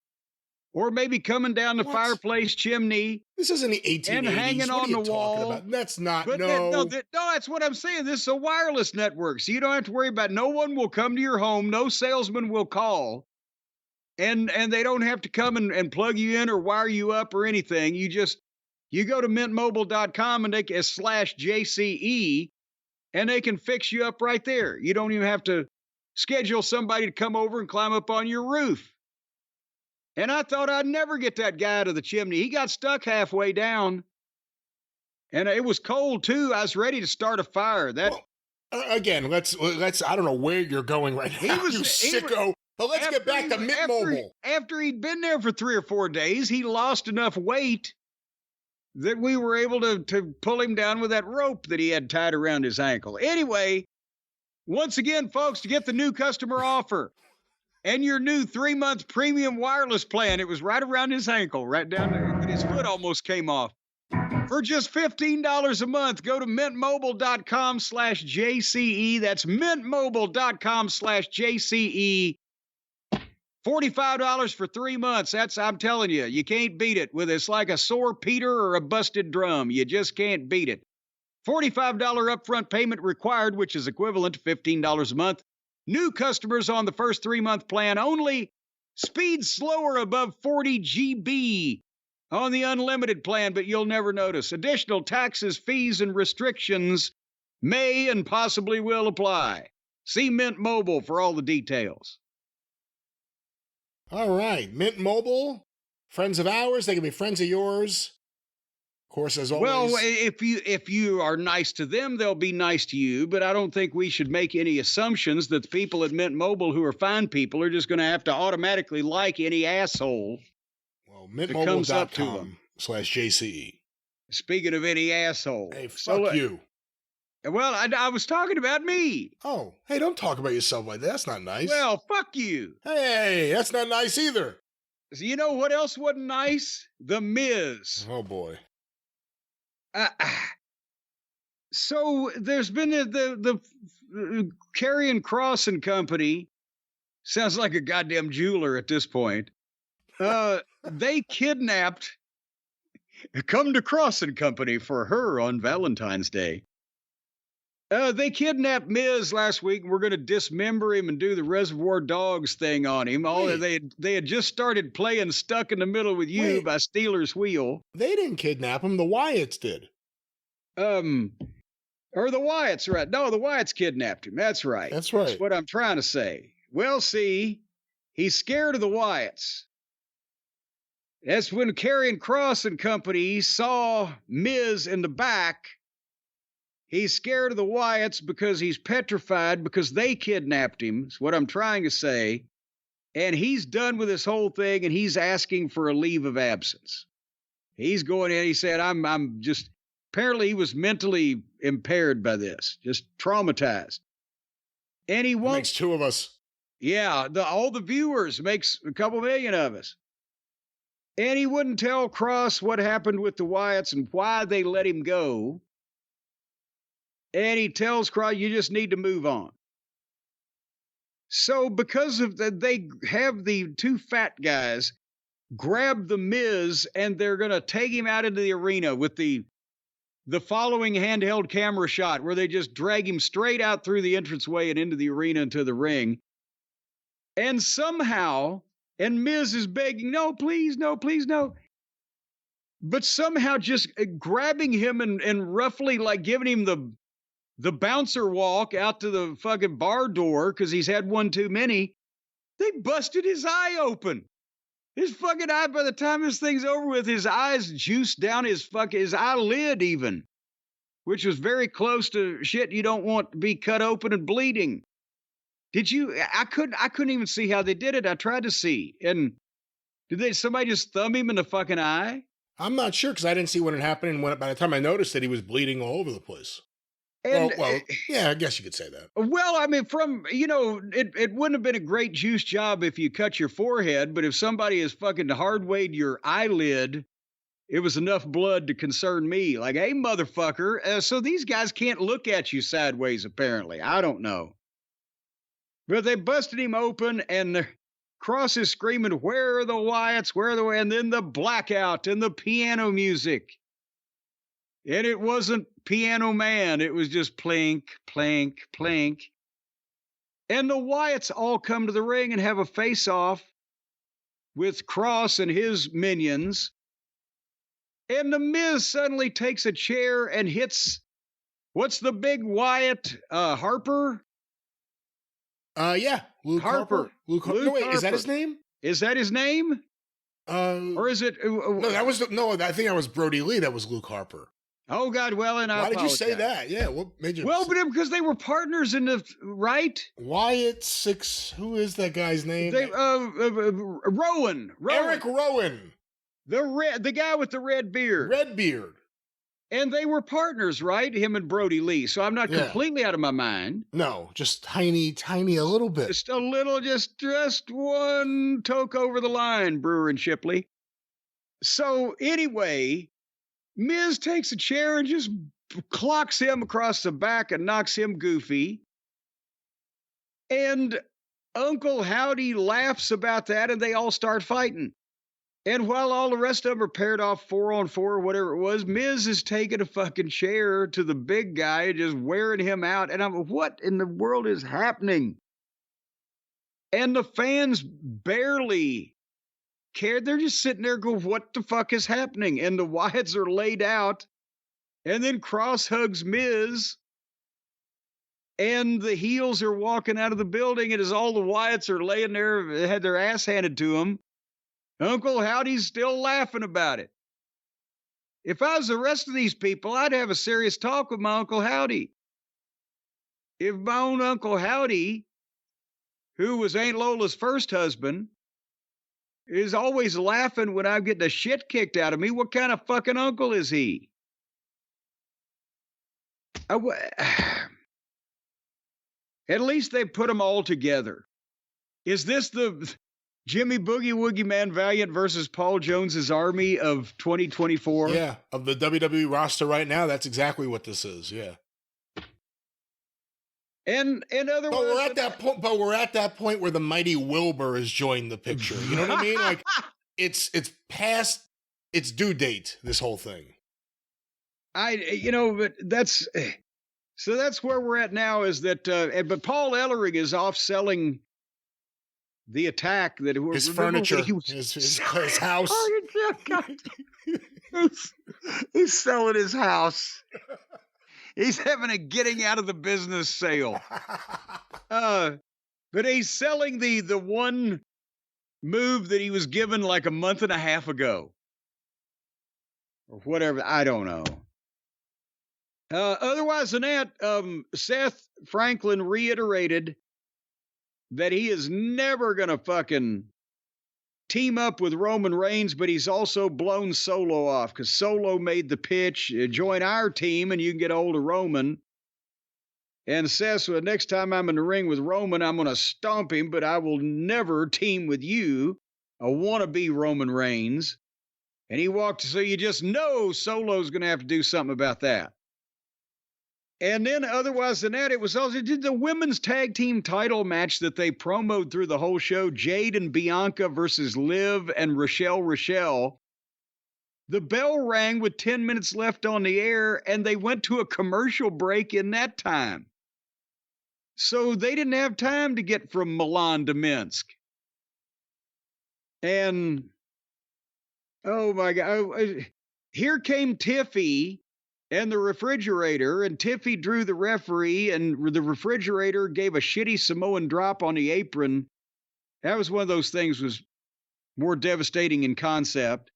or maybe coming down the fireplace chimney.
This isn't the 1880s.
And hanging on the wall.
About? That's not,
but
no.
That's what I'm saying. This is a wireless network, so you don't have to worry about no one will come to your home. No salesman will call. And they don't have to come and plug you in or wire you up or anything. You go to mintmobile.com and they can /JCE. And they can fix you up right there. You don't even have to schedule somebody to come over and climb up on your roof. And I thought I'd never get that guy out of the chimney. He got stuck halfway down. And it was cold, too. I was ready to start a fire.
Again, let's. I don't know where you're going right now, you sicko. But let's get back to Mint Mobile.
After he'd been there for 3 or 4 days, he lost enough weight that we were able to pull him down with that rope that he had tied around his ankle. Anyway, once again, folks, to get the new customer offer and your new 3-month premium wireless plan, it was right around his ankle, right down there, and his foot almost came off. For just $15 a month, go to mintmobile.com/JCE. That's mintmobile.com/JCE. $45 for 3 months. I'm telling you, you can't beat it. It's like a sore Peter or a busted drum. You just can't beat it. $45 upfront payment required, which is equivalent to $15 a month. New customers on the first 3-month plan only. Speed slower above 40 GB on the unlimited plan, but you'll never notice. Additional taxes, fees, and restrictions may and possibly will apply. See Mint Mobile for all the details.
All right, Mint Mobile, friends of ours. They can be friends of yours. Of course, as always.
Well, if you are nice to them, they'll be nice to you. But I don't think we should make any assumptions that the people at Mint Mobile who are fine people are just going to have to automatically like any asshole.
Well, mintmobile.com/JCE.
Speaking of any asshole.
Hey, fuck you.
Well, I was talking about me.
Oh, hey, don't talk about yourself like that. That's not nice.
Well, fuck you.
Hey, that's not nice either.
So you know what else wasn't nice? The Miz.
Oh, boy.
So there's been the Karrion Kross and Company. Sounds like a goddamn jeweler at this point. They kidnapped Come to Kross and Company for her on Valentine's Day. They kidnapped Miz last week, and we're going to dismember him and do the Reservoir Dogs thing on him. They had just started playing Stuck in the Middle with You by Steelers Wheel.
They didn't kidnap him. The Wyatts did.
Or the Wyatts, right? No, the Wyatts kidnapped him. That's right.
That's right.
That's what I'm trying to say. Well, see, he's scared of the Wyatts. That's when Karrion Kross and Company saw Miz in the back. He's scared of the Wyatts because he's petrified because they kidnapped him, is what I'm trying to say. And he's done with this whole thing, and he's asking for a leave of absence. He's going in, he said, I'm just, apparently he was mentally impaired by this, just traumatized. And he won't.
Makes 2 of us.
Yeah, all the viewers, makes a couple million of us. And he wouldn't tell Kross what happened with the Wyatts and why they let him go. And he tells Kross, you just need to move on. So because of that, they have the 2 fat guys grab the Miz, and they're going to take him out into the arena with the following handheld camera shot where they just drag him straight out through the entranceway and into the arena into the ring. And somehow, and Miz is begging, no, please, no, please, no. But somehow just grabbing him and roughly like giving him the bouncer walk out to the fucking bar door because he's had one too many. They busted his eye open. His fucking eye, by the time this thing's over with, his eyes juiced down his eyelid even, which was very close to shit you don't want to be cut open and bleeding. Did you? I couldn't even see how they did it. I tried to see. And did somebody just thumb him in the fucking eye?
I'm not sure because I didn't see when it happened. And by the time I noticed it, he was bleeding all over the place.
And,
well, yeah, I guess you could say that.
Well, I mean, it wouldn't have been a great juice job if you cut your forehead, but if somebody has fucking hard-weighed your eyelid, it was enough blood to concern me. Like, hey, motherfucker, so these guys can't look at you sideways, apparently. I don't know. But they busted him open, and Kross is screaming, where are the Wyatts? Where are the Wyatts? And then the blackout and the piano music. And it wasn't Piano Man. It was just plink, plink, plink. And the Wyatts all come to the ring and have a face-off with Kross and his minions. And the Miz suddenly takes a chair and hits, what's the big Wyatt? Harper?
Yeah. Luke Harper. Luke Harper. No, wait, Harper. Is that his name?
Is that his name? Or is it?
No, I think that was Brody Lee. That was Luke Harper.
Oh God, well, and I
Why did you say
apologize.
that? Yeah, what made you?
Well, but because they were partners in the right.
Wyatt Six. Who is that guy's name?
They Rowan,
Eric Rowan,
the guy with the red beard.
Redbeard.
And they were partners, right? Him and Brody Lee. So I'm not completely out of my mind.
No, just tiny a little bit.
Just a little, just one toke over the line, Brewer and Shipley. So anyway, Miz takes a chair and just clocks him across the back and knocks him goofy. And Uncle Howdy laughs about that and they all start fighting. And while all the rest of them are paired off 4-on-4 or whatever it was, Miz is taking a fucking chair to the big guy and just wearing him out. And I'm like, what in the world is happening? And the fans barely cared. They're just sitting there going, what the fuck is happening? And the Wyatts are laid out. And then Cross hugs Miz. And the heels are walking out of the building. And as all the Wyatts are laying there, had their ass handed to them, Uncle Howdy's still laughing about it. If I was the rest of these people, I'd have a serious talk with my Uncle Howdy. If my own Uncle Howdy, who was Aunt Lola's first husband, is always laughing when I'm getting the shit kicked out of me, what kind of fucking uncle is he? At least they put them all together. Is this the Jimmy Boogie Woogie Man Valiant versus Paul Jones's Army of 2024?
Yeah, of the WWE roster right now, that's exactly what this is. Yeah.
And otherwise,
but we're at that point. But we're at that point where the mighty Wilbur has joined the picture. You know what I mean? Like it's past its due date. This whole thing.
But that's where we're at now. Is that? But Paul Ellering is off selling the Attack. That
his furniture, his house.
He's selling his house. He's having a getting out of the business sale. But he's selling the one move that he was given like a month and a half ago. Or whatever. I don't know. Otherwise than that, Seth Franklin reiterated that he is never going to fucking team up with Roman Reigns, but he's also blown Solo off because Solo made the pitch, join our team and you can get hold of Roman. And Seth said, next time I'm in the ring with Roman, I'm going to stomp him, but I will never team with you. I want to be Roman Reigns. And he walked, so you just know Solo's going to have to do something about that. And then otherwise than that, it was also did the women's tag team title match that they promoted through the whole show, Jade and Bianca versus Liv and Rochelle. The bell rang with 10 minutes left on the air, and they went to a commercial break in that time. So they didn't have time to get from Milan to Minsk. And, oh my God, here came Tiffy and the refrigerator, and Tiffy drew the referee, and the refrigerator gave a shitty Samoan drop on the apron. That was one of those things was more devastating in concept.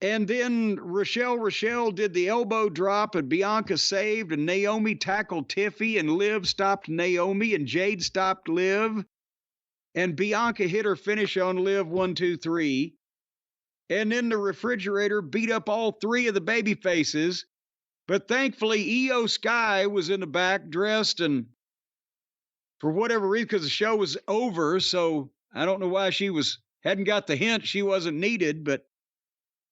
And then Rochelle did the elbow drop, and Bianca saved, and Naomi tackled Tiffy, and Liv stopped Naomi, and Jade stopped Liv. And Bianca hit her finish on Liv 1, 2, 3. And then the refrigerator beat up all three of the baby faces. But thankfully, Io Sky was in the back dressed, and for whatever reason, because the show was over, so I don't know why she hadn't got the hint she wasn't needed, but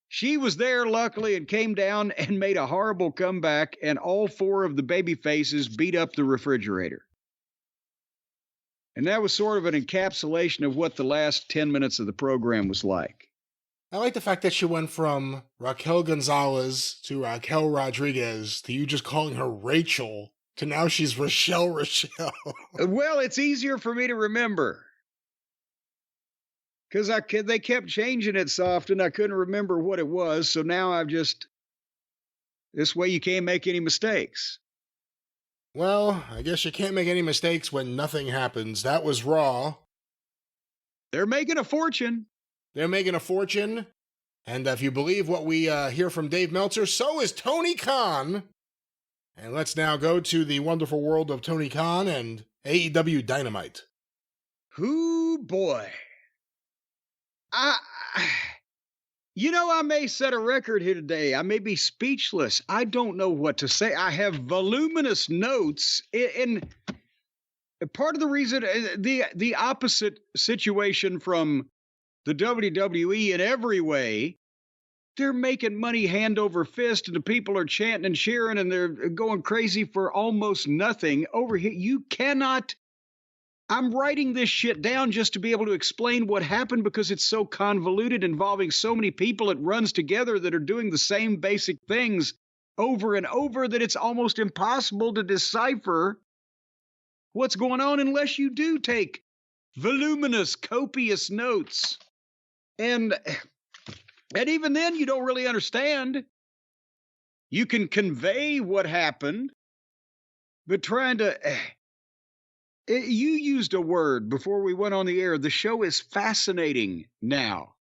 she was there luckily and came down and made a horrible comeback, and all four of the baby faces beat up the refrigerator. And that was sort of an encapsulation of what the last 10 minutes of the program was like.
I like the fact that she went from Raquel Gonzalez to Raquel Rodriguez to you just calling her Rachel to now she's Rochelle.
Well, it's easier for me to remember. Because they kept changing it so often, I couldn't remember what it was. So now this way you can't make any mistakes.
Well, I guess you can't make any mistakes when nothing happens. That was Raw.
They're making a fortune.
They're making a fortune. And if you believe what we hear from Dave Meltzer, so is Tony Khan. And let's now go to the wonderful world of Tony Khan and AEW Dynamite.
Hoo boy. I may set a record here today. I may be speechless. I don't know what to say. I have voluminous notes. And part of the reason, the opposite situation from the WWE in every way, they're making money hand over fist, and the people are chanting and cheering, and they're going crazy for almost nothing. Over here, you cannot. I'm writing this shit down just to be able to explain what happened because it's so convoluted, involving so many people. It runs together that are doing the same basic things over and over that it's almost impossible to decipher what's going on unless you do take voluminous, copious notes. And even then, you don't really understand. You can convey what happened, but trying to... You used a word before we went on the air. The show is fascinating now.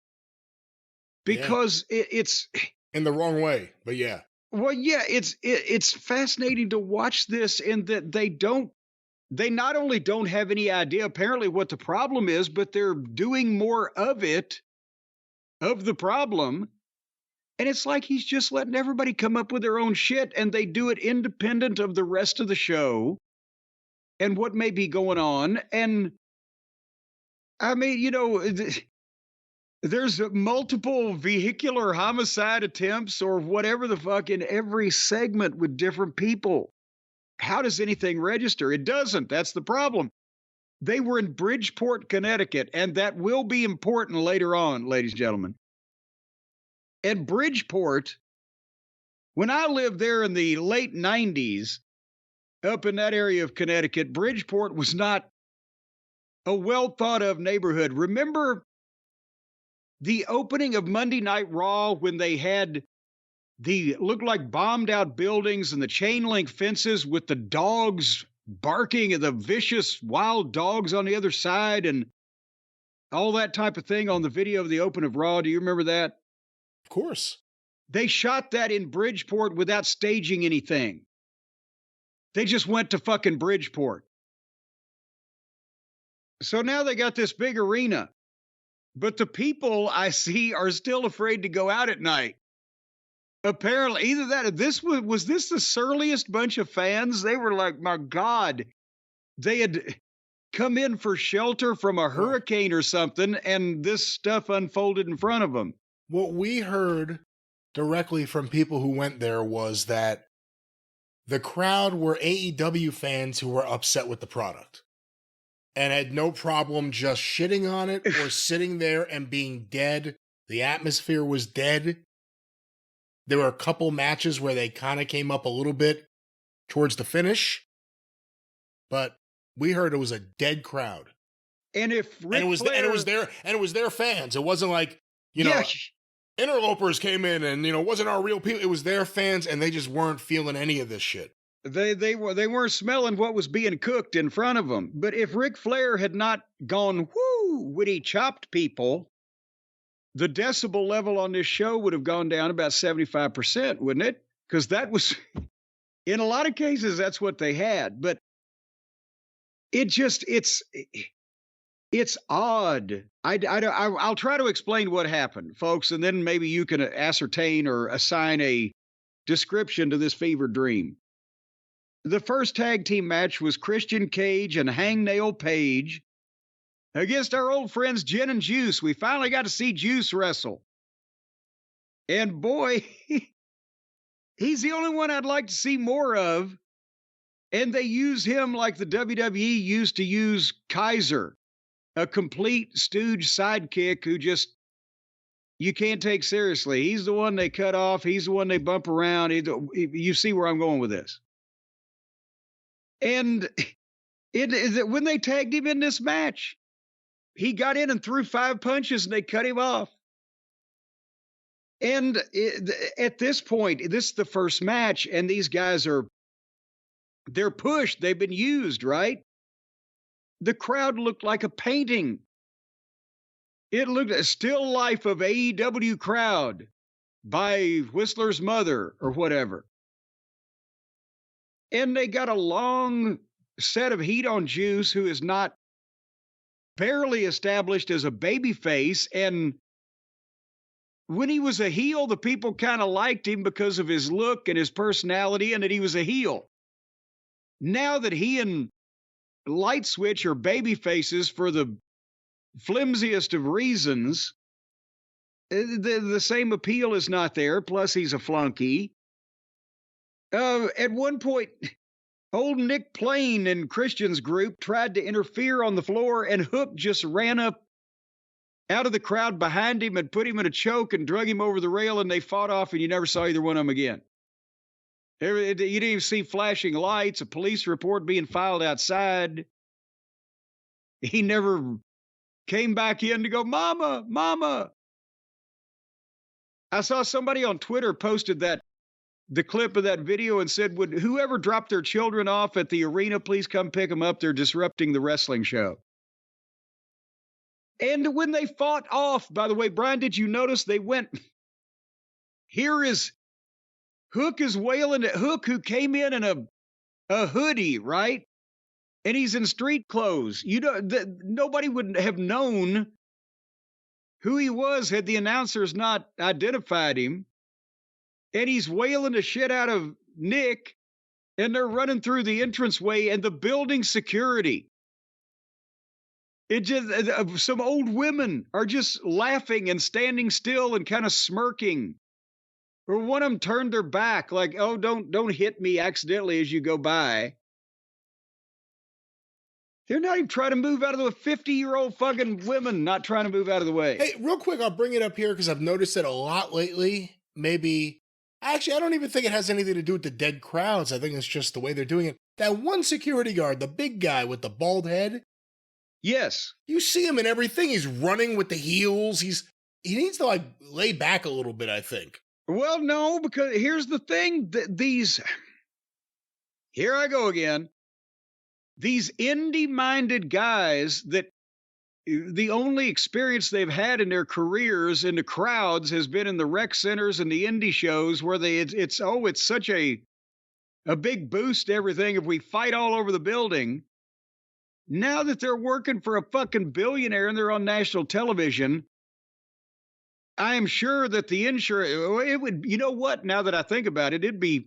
Because it's...
In the wrong way, but yeah.
Well, yeah, it's fascinating to watch this in that they not only don't have any idea apparently what the problem is, but they're doing more of it, of the problem. And it's like he's just letting everybody come up with their own shit, and they do it independent of the rest of the show and what may be going on. And I mean, there's multiple vehicular homicide attempts or whatever the fuck in every segment with different people. How does anything register? It doesn't. That's the problem. They were in Bridgeport, Connecticut, and that will be important later on, ladies and gentlemen. At Bridgeport, when I lived there in the late 90s, up in that area of Connecticut, Bridgeport was not a well-thought-of neighborhood. Remember the opening of Monday Night Raw when they had the looked like bombed out buildings and the chain link fences with the dogs barking and the vicious wild dogs on the other side and all that type of thing on the video of the open of Raw? Do you remember that?
Of course.
They shot that in Bridgeport without staging anything. They just went to fucking Bridgeport. So now they got this big arena. But the people I see are still afraid to go out at night. Apparently, either that or this was this the surliest bunch of fans? They were like, my God, they had come in for shelter from a hurricane or something, and this stuff unfolded in front of them.
What we heard directly from people who went there was that the crowd were AEW fans who were upset with the product and had no problem just shitting on it or sitting there and being dead. The atmosphere was dead. There were a couple matches where they kind of came up a little bit towards the finish, but we heard it was a dead crowd.
And if it
was their fans. It wasn't like, interlopers came in and, wasn't our real people. It was their fans, and they just weren't feeling any of this shit.
They weren't smelling what was being cooked in front of them. But if Ric Flair had not gone, whoo, when he chopped people, the decibel level on this show would have gone down about 75%, wouldn't it? Because that was, in a lot of cases, that's what they had. But it's odd. I'll try to explain what happened, folks, and then maybe you can ascertain or assign a description to this fever dream. The first tag team match was Christian Cage and Hangnail Page against our old friends Jen and Juice. We finally got to see Juice wrestle. And boy, he's the only one I'd like to see more of. And they use him like the WWE used to use Kaiser, a complete stooge sidekick who just, you can't take seriously. He's the one they cut off. He's the one they bump around. You see where I'm going with this. And when they tagged him in this match, he got in and threw 5 punches and they cut him off. And at this point, this is the first match, and these guys they're pushed. They've been used, right? The crowd looked like a painting. It looked at Still Life of AEW Crowd by Whistler's Mother or whatever. And they got a long set of heat on Juice, who is not barely established as a babyface. And when he was a heel, the people kind of liked him because of his look and his personality and that he was a heel. Now that he and Light Switch are babyfaces for the flimsiest of reasons, the same appeal is not there. Plus, he's a flunky. At one point, old Nick Plain and Christian's group tried to interfere on the floor, and Hook just ran up out of the crowd behind him and put him in a choke and drug him over the rail, and they fought off, and you never saw either one of them again. You didn't even see flashing lights, a police report being filed outside. He never came back in to go, "Mama, Mama." I saw somebody on Twitter posted the clip of that video and said, "Would whoever dropped their children off at the arena please come pick them up? They're disrupting the wrestling show." And when they fought off, by the way, Brian, did you notice they went, here is Hook is wailing at Hook, who came in a hoodie, right? And he's in street clothes. Nobody would have known who he was had the announcers not identified him. And he's wailing the shit out of Nick, and they're running through the entranceway, and the building security, some old women are just laughing and standing still and kind of smirking. Or one of them turned their back like, "Oh, don't hit me accidentally as you go by." They're not even trying to move out of the 50-year-old fucking women not trying to move out of the way.
Hey, real quick, I'll bring it up here because I've noticed it a lot lately. Maybe, actually, I don't even think it has anything to do with the dead crowds. I think it's just the way they're doing it. That one security guard, the big guy with the bald head.
Yes.
You see him in everything. He's running with the heels. He needs to lay back a little bit, I think.
Well, no, because here's the thing. Here I go again. These indie-minded guys that the only experience they've had in their careers in the crowds has been in the rec centers and the indie shows where it's such a big boost to everything if we fight all over the building. Now that they're working for a fucking billionaire and they're on national television, I am sure that the insurance, it would, you know what, now that I think about it, it'd be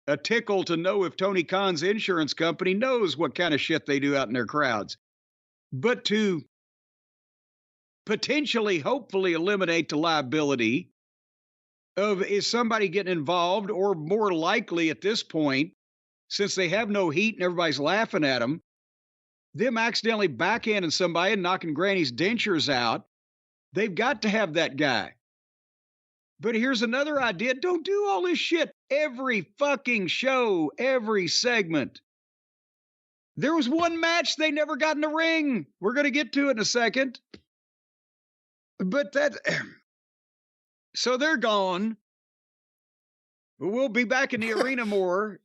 a tickle to know if Tony Khan's insurance company knows what kind of shit they do out in their crowds. But to potentially, hopefully eliminate the liability of is somebody getting involved, or more likely at this point, since they have no heat and everybody's laughing at them accidentally backhanding somebody and knocking Granny's dentures out. They've got to have that guy. But here's another idea. Don't do all this shit every fucking show, every segment. There was one match they never got in the ring. We're going to get to it in a second. But so they're gone. We'll be back in the arena more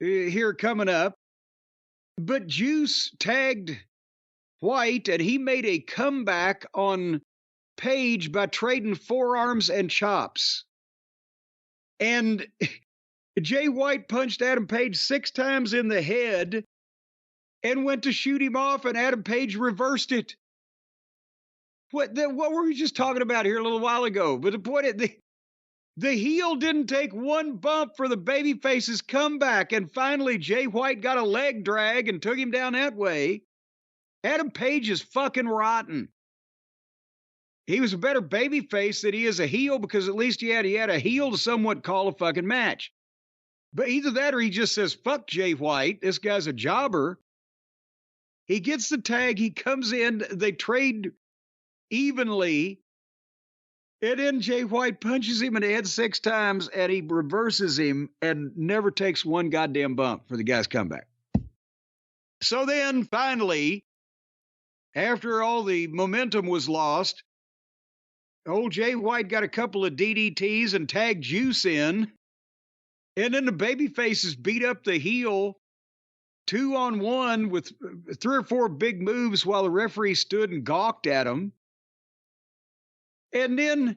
here coming up. But Juice tagged White, and he made a comeback on Page by trading forearms and chops. And Jay White punched Adam Page 6 times in the head and went to shoot him off, and Adam Page reversed it. What were we just talking about here a little while ago? But the point is, the heel didn't take one bump for the babyface's comeback, and finally Jay White got a leg drag and took him down that way. Adam Page is fucking rotten. He was a better babyface than he is a heel, because at least he had a heel to somewhat call a fucking match. But either that or he just says, "Fuck Jay White. This guy's a jobber." He gets the tag. He comes in. They trade evenly. And then Jay White punches him in the head 6 times, and he reverses him and never takes one goddamn bump for the guy's comeback. So then finally, after all the momentum was lost, old Jay White got a couple of DDTs and tagged Juice in. And then the babyfaces beat up the heel 2-on-1 with 3 or 4 big moves while the referee stood and gawked at him. And then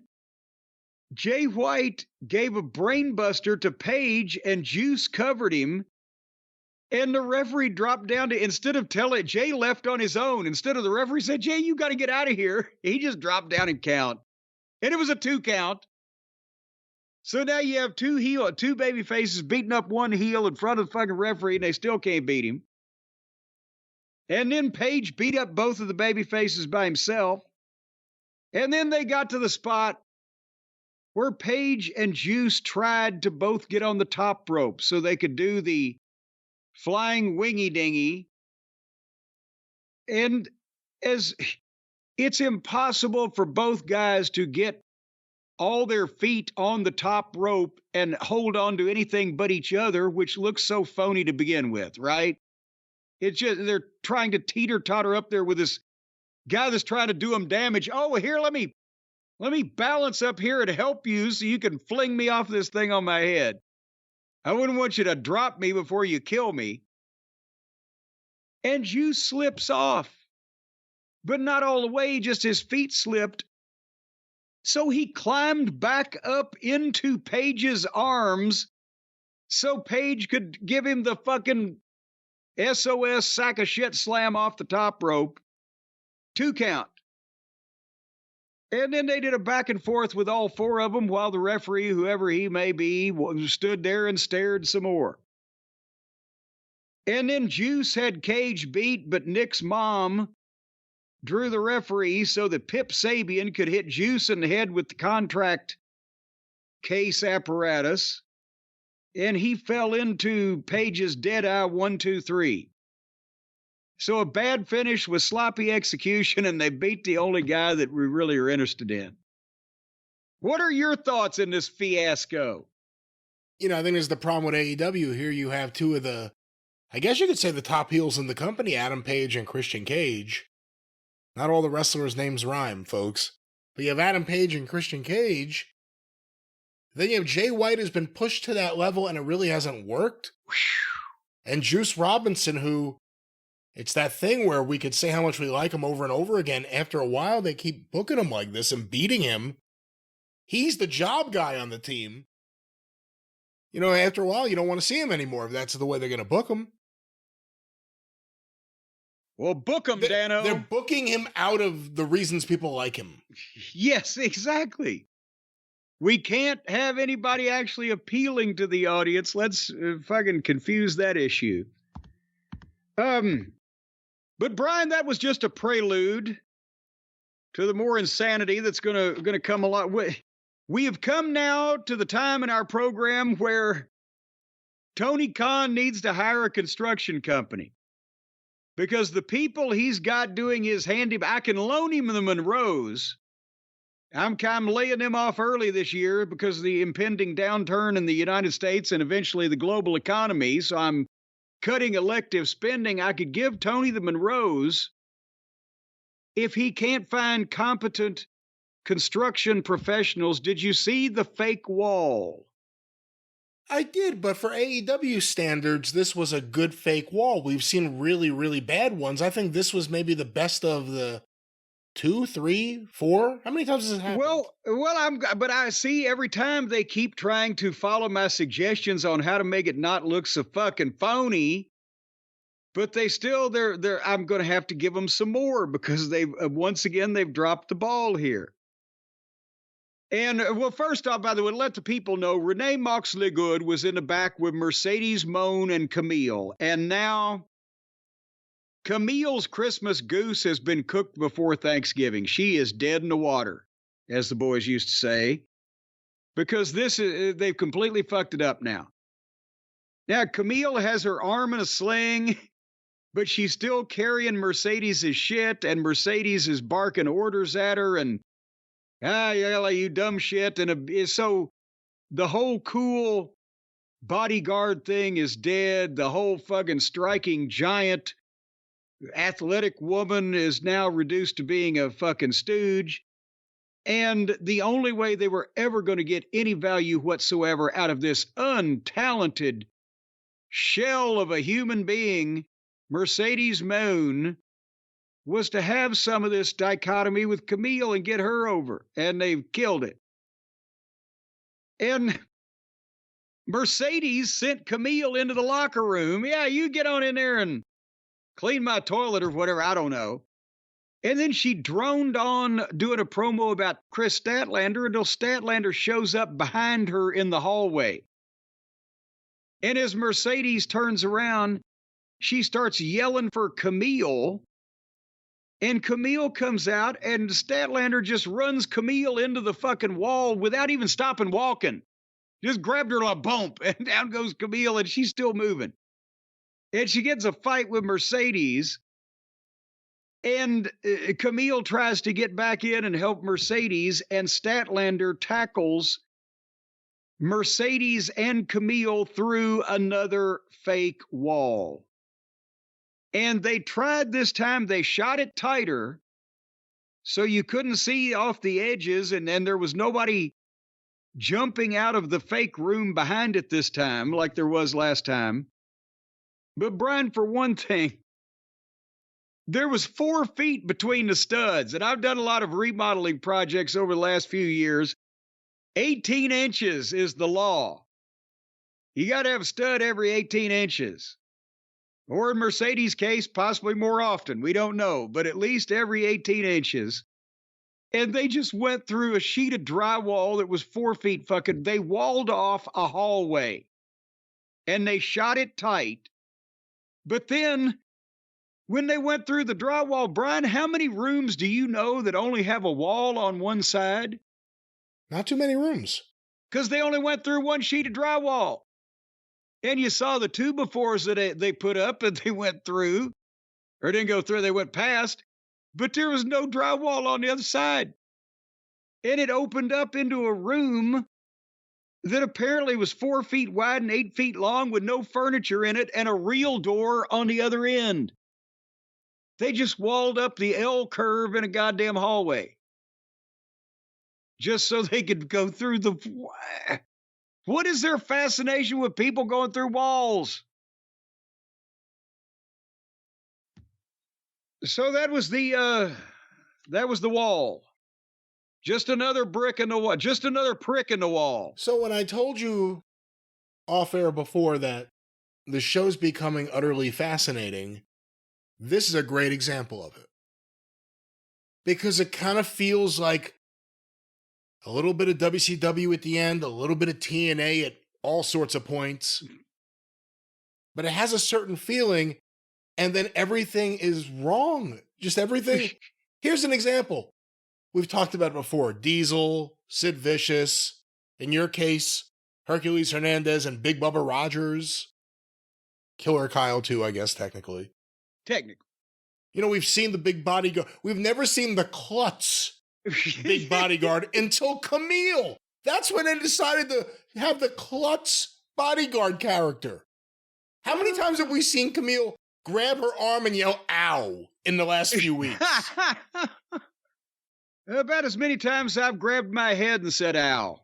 Jay White gave a brainbuster to Page and Juice covered him. And the referee dropped down to, instead of telling, Jay left on his own. Instead of the referee said, Jay, you got to get out of here. He just dropped down and count. And it was a 2 count. So now you have 2 baby faces beating up 1 heel in front of the fucking referee, and they still can't beat him. And then Page beat up both of the baby faces by himself. And then they got to the spot where Page and Juice tried to both get on the top rope so they could do the flying wingy dingy. And as it's impossible for both guys to get all their feet on the top rope and hold on to anything but each other, which looks so phony to begin with, right? It's just, they're trying to teeter-totter up there with this guy that's trying to do them damage. Oh, here, let me balance up here and help you so you can fling me off this thing on my head. I wouldn't want you to drop me before you kill me. And Juice slips off, but not all the way, just his feet slipped. So he climbed back up into Page's arms so Page could give him the fucking SOS sack of shit slam off the top rope. 2 count. And then they did a back and forth with all 4 of them while the referee, whoever he may be, stood there and stared some more. And then Juice had Cage beat, but Nick's mom drew the referee so that Pip Sabian could hit Juice in the head with the contract case apparatus. And he fell into Page's dead eye 1, 2, 3. So a bad finish with sloppy execution, and they beat the only guy that we really are interested in. What are your thoughts in this fiasco?
You know, I think there's the problem with AEW. Here you have 2 of the, I guess you could say, the top heels in the company, Adam Page and Christian Cage. Not all the wrestlers' names rhyme, folks. But you have Adam Page and Christian Cage. Then you have Jay White, who's been pushed to that level, and it really hasn't worked. And Juice Robinson, who, it's that thing where we could say how much we like him over and over again. After a while, they keep booking him like this and beating him. He's the job guy on the team. You know, after a while, you don't want to see him anymore if that's the way they're going to book him.
Well, book him, Dano.
They're booking him out of the reasons people like him.
Yes, exactly. We can't have anybody actually appealing to the audience. Let's fucking confuse that issue. But Brian, that was just a prelude to the more insanity that's gonna come a lot. We have come now to the time in our program where Tony Khan needs to hire a construction company. Because the people he's got doing his handy, I can loan him the Monroes. I'm kind of laying them off early this year because of the impending downturn in the United States and eventually the global economy. So I'm cutting elective spending. I could give Tony the Monroes if he can't find competent construction professionals. Did you see the fake wall?
I did, but for AEW standards, this was a good fake wall. We've seen really, really bad ones. I think this was maybe the best of the 2, 3, 4. How many times has it happened?
But I see every time they keep trying to follow my suggestions on how to make it not look so fucking phony. But they're I'm going to have to give them some more because once again, they've dropped the ball here. And, well, first off, by the way, let the people know, Renee Moxley Good was in the back with Mercedes Moan and Camille. And now Camille's Christmas goose has been cooked before Thanksgiving. She is dead in the water, as the boys used to say, because they've completely fucked it up now. Now, Camille has her arm in a sling, but she's still carrying Mercedes' shit, and Mercedes is barking orders at her, and yeah, you dumb shit. And so the whole cool bodyguard thing is dead. The whole fucking striking giant athletic woman is now reduced to being a fucking stooge. And the only way they were ever going to get any value whatsoever out of this untalented shell of a human being, Mercedes Moon, was to have some of this dichotomy with Camille and get her over, and they've killed it. And Mercedes sent Camille into the locker room. Yeah, you get on in there and clean my toilet or whatever, I don't know. And then she droned on doing a promo about Chris Statlander until Statlander shows up behind her in the hallway. And as Mercedes turns around, she starts yelling for Camille. And Camille comes out, and Statlander just runs Camille into the fucking wall without even stopping walking. Just grabbed her like a bump, and down goes Camille, and she's still moving. And she gets a fight with Mercedes, and Camille tries to get back in and help Mercedes, and Statlander tackles Mercedes and Camille through another fake wall. And they tried this time, they shot it tighter, so you couldn't see off the edges, and there was nobody jumping out of the fake room behind it this time, like there was last time. But Brian, for one thing, there was 4 feet between the studs, and I've done a lot of remodeling projects over the last few years. 18 inches is the law. You got to have a stud every 18 inches. Or in Mercedes' case, possibly more often. We don't know, but at least every 18 inches. And they just went through a sheet of drywall that was 4 feet fucking. They walled off a hallway. And they shot it tight. But then, when they went through the drywall, Brian, how many rooms do you know that only have a wall on one side?
Not too many rooms.
Because they only went through one sheet of drywall. And you saw the 2x4s that they put up and they went through, or didn't go through, they went past, but there was no drywall on the other side. And it opened up into a room that apparently was 4 feet wide and 8 feet long with no furniture in it and a real door on the other end. They just walled up the L curve in a goddamn hallway. Just so they could go through the... What is their fascination with people going through walls? So that was the wall. Just another brick in the wall. Just another prick in the wall.
So when I told you off air before that the show's becoming utterly fascinating, this is a great example of it. Because it kind of feels like a little bit of WCW at the end, a little bit of TNA at all sorts of points. But it has a certain feeling, and then everything is wrong. Just everything. Here's an example. We've talked about it before. Diesel, Sid Vicious, in your case, Hercules Hernandez and Big Bubba Rogers. Killer Kyle too, I guess, technically.
Technically.
You know, we've seen the big bodyguard. We've never seen the Klutz big bodyguard until Camille. That's when they decided to have the Klutz bodyguard character. How many times have we seen Camille grab her arm and yell, ow, in the last few weeks?
About as many times I've grabbed my head and said, ow.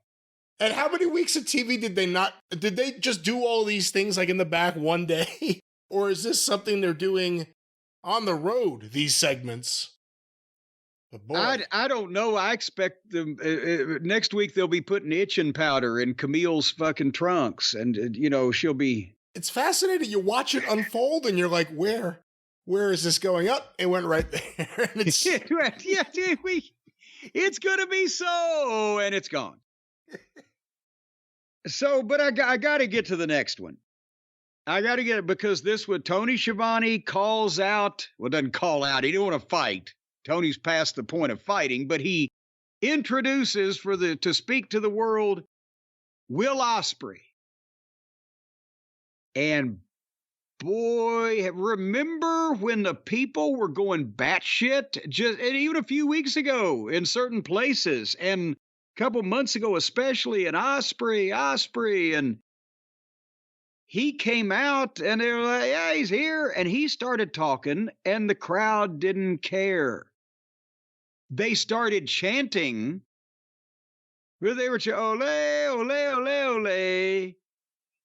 And how many weeks of TV did they just do all these things like in the back one day? Or is this something they're doing on the road, these segments?
I don't know. I expect them next week they'll be putting itching powder in Camille's fucking trunks, and she'll be.
It's fascinating. You watch it unfold, and you're like, where is this going up? It went right there. And it's
it's gonna be so, and it's gone. So, but I got to get to the next one. I got to get it because this one, Tony Schiavone calls out. Well, doesn't call out. He didn't want to fight. Tony's past the point of fighting, but he introduces to speak to the world, Will Osprey. And boy, remember when the people were going batshit and even a few weeks ago in certain places and a couple months ago, especially in Osprey, and he came out and they were like, yeah, he's here. And he started talking and the crowd didn't care. They started chanting. They were chanting, ole, ole, ole, ole.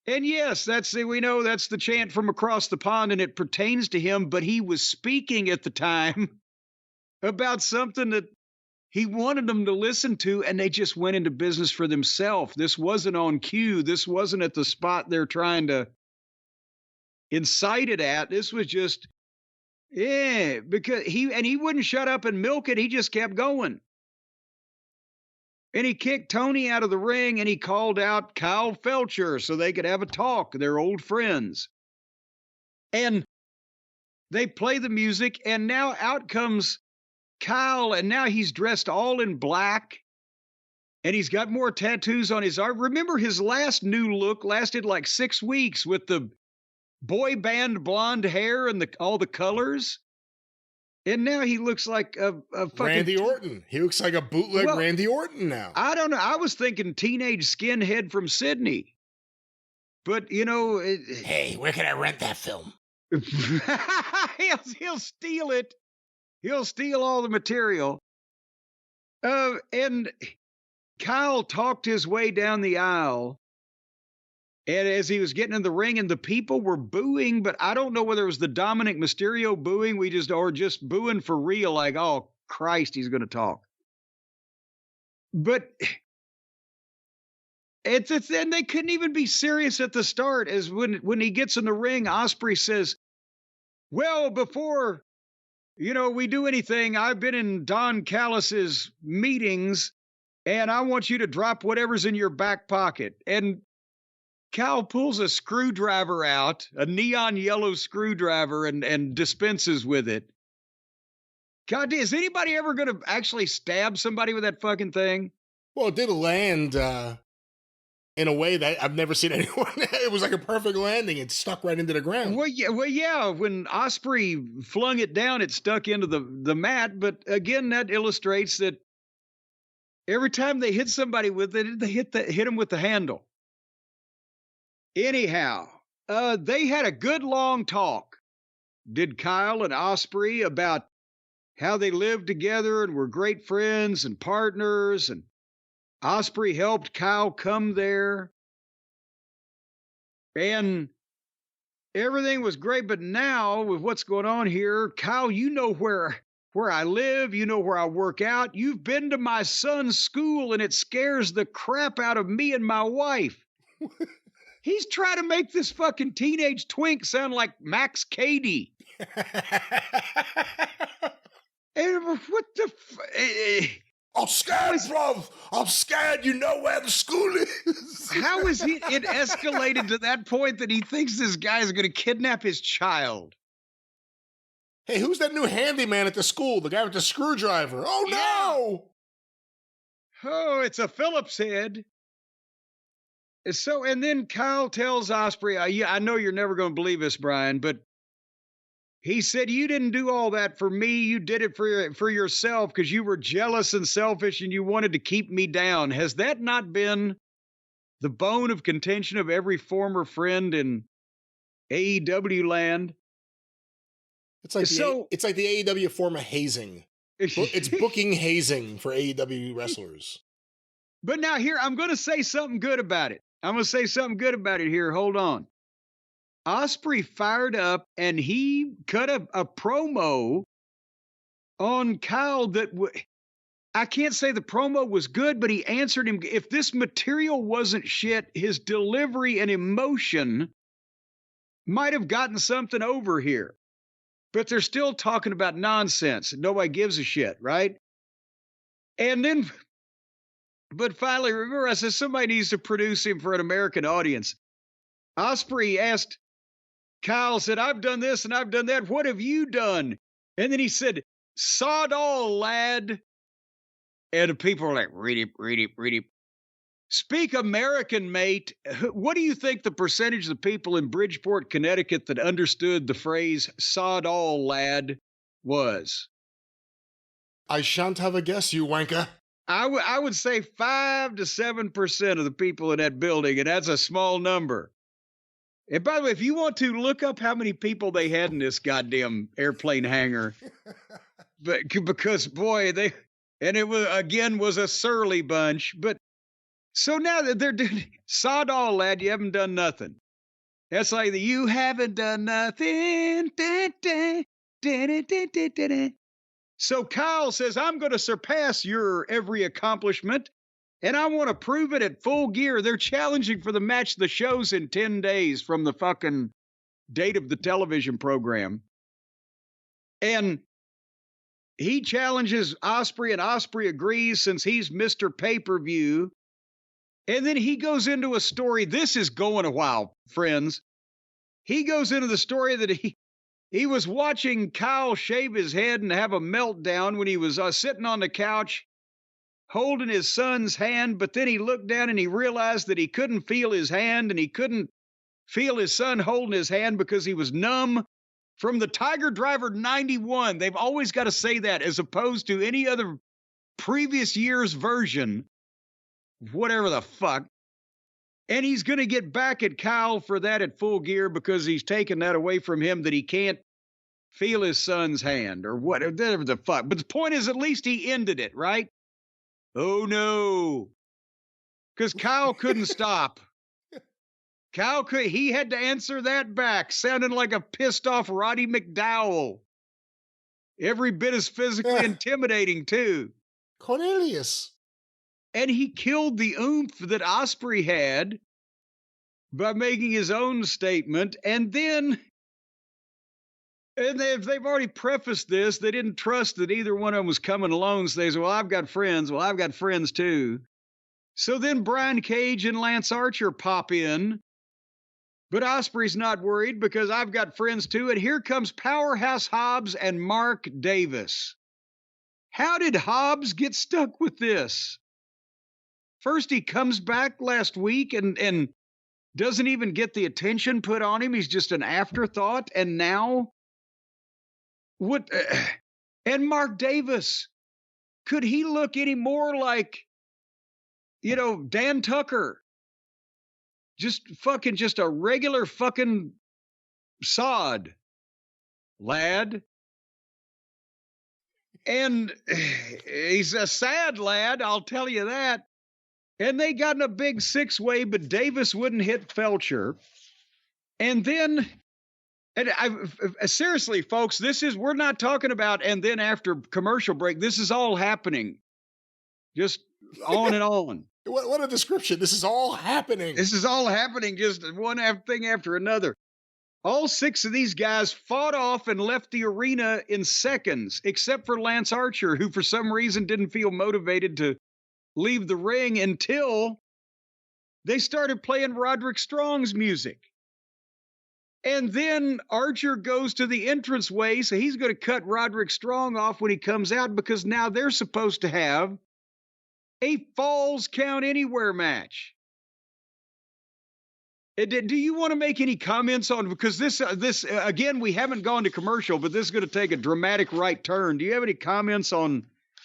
And yes, we know that's the chant from across the pond and it pertains to him, but he was speaking at the time about something that he wanted them to listen to, and they just went into business for themselves. This wasn't on cue. This wasn't at the spot they're trying to incite it at. This was just, because he wouldn't shut up and milk it. He just kept going. And he kicked Tony out of the ring, and he called out Kyle Fletcher so they could have a talk. They're old friends. And they play the music, and now out comes Kyle, and now he's dressed all in black, and he's got more tattoos on his arm. Remember, his last new look lasted like 6 weeks with the boy band blonde hair and all the colors. And now he looks like a fucking
Randy Orton. He looks like a bootleg Randy Orton now.
I don't know. I was thinking teenage skinhead from Sydney. But,
hey, where can I rent that film?
He'll steal it. He'll steal all the material. And Kyle talked his way down the aisle. And as he was getting in the ring, and the people were booing, but I don't know whether it was the Dominic Mysterio booing, or just booing for real, like, oh, Christ, he's going to talk. But and they couldn't even be serious at the start, as when he gets in the ring, Osprey says, well, before, we do anything, I've been in Don Callis's meetings, and I want you to drop whatever's in your back pocket. And Cal pulls a screwdriver out, a neon yellow screwdriver, and dispenses with it. God, is anybody ever going to actually stab somebody with that fucking thing?
Well, it did land in a way that I've never seen anyone. It was like a perfect landing. It stuck right into the ground.
Well, yeah. When Osprey flung it down, it stuck into the mat. But again, that illustrates that every time they hit somebody with it, they hit him with the handle. Anyhow, they had a good long talk, did Kyle and Osprey, about how they lived together and were great friends and partners, and Osprey helped Kyle come there, and everything was great. But now, with what's going on here, Kyle, you know where I live, you know where I work out, you've been to my son's school, and it scares the crap out of me and my wife. He's trying to make this fucking teenage twink sound like Max Cady. And what the
I'm scared, bruv. I'm scared. You know where the school is.
How is it escalated to that point that he thinks this guy is going to kidnap his child?
Hey, who's that new handyman at the school? The guy with the screwdriver. Oh, no.
Oh, it's a Phillips head. So, and then Kyle tells Osprey, I know you're never going to believe this, Brian, but he said, you didn't do all that for me. You did it for yourself because you were jealous and selfish and you wanted to keep me down. Has that not been the bone of contention of every former friend in AEW land?
It's like the AEW form of hazing. It's booking hazing for AEW wrestlers.
But now here, I'm going to say something good about it. Here. Hold on. Osprey fired up and he cut a promo on Kyle that I can't say the promo was good, but he answered him. If this material wasn't shit, his delivery and emotion might have gotten something over here. But they're still talking about nonsense. Nobody gives a shit, right? And then, but finally, remember, I said somebody needs to produce him for an American audience. Osprey asked, Kyle said, I've done this and I've done that. What have you done? And then he said, sod all, lad. And the people are like, read it. Speak American, mate. What do you think the percentage of the people in Bridgeport, Connecticut that understood the phrase sod all, lad was?
I shan't have a guess, you wanker.
I would say 5 to 7% of the people in that building, and that's a small number. And by the way, if you want to look up how many people they had in this goddamn airplane hangar, because boy, it was a surly bunch. But So now that they're doing sod all, lad, you haven't done nothing. That's like the you haven't done nothing. Da, da, da, da, da, da, da, da. So Kyle says, I'm going to surpass your every accomplishment, and I want to prove it at Full Gear. They're challenging for the match of the shows in 10 days from the fucking date of the television program. And he challenges Osprey, and Osprey agrees since he's Mr. Pay-Per-View. And then he goes into a story. This is going a while, friends. He goes into the story that he was watching Kyle shave his head and have a meltdown when he was sitting on the couch holding his son's hand. But then he looked down and he realized that he couldn't feel his hand and he couldn't feel his son holding his hand because he was numb from the Tiger Driver 91. They've always got to say that as opposed to any other previous year's version. Whatever the fuck. And he's going to get back at Kyle for that at Full Gear because he's taken that away from him that he can't feel his son's hand or whatever the fuck. But the point is, at least he ended it, right? Oh, no. Because Kyle couldn't stop. He had to answer that back, sounding like a pissed off Roddy McDowell. Every bit as physically intimidating, too.
Cornelius.
And he killed the oomph that Osprey had by making his own statement. And then, if they've already prefaced this, they didn't trust that either one of them was coming alone. So they said, well, I've got friends. Well, I've got friends too. So then Brian Cage and Lance Archer pop in. But Osprey's not worried because I've got friends too. And here comes Powerhouse Hobbs and Mark Davis. How did Hobbs get stuck with this? First, he comes back last week and doesn't even get the attention put on him. He's just an afterthought. And now, what? And Mark Davis, could he look any more like, Dan Tucker? Just a regular fucking sod, lad. And he's a sad lad, I'll tell you that. And they got in a big six-way, but Davis wouldn't hit Fletcher. And then, seriously, folks, we're not talking about, and then after commercial break, this is all happening. Just on and on.
What a description. This is all happening.
This is all happening, just one thing after another. All 6 of these guys fought off and left the arena in seconds, except for Lance Archer, who for some reason didn't feel motivated to leave the ring until they started playing Roderick Strong's music. And then Archer goes to the entranceway, so he's going to cut Roderick Strong off when he comes out because now they're supposed to have a Falls Count Anywhere match. Do you want to make any comments on, because this again, we haven't gone to commercial, but this is going to take a dramatic right turn. Do you have any comments on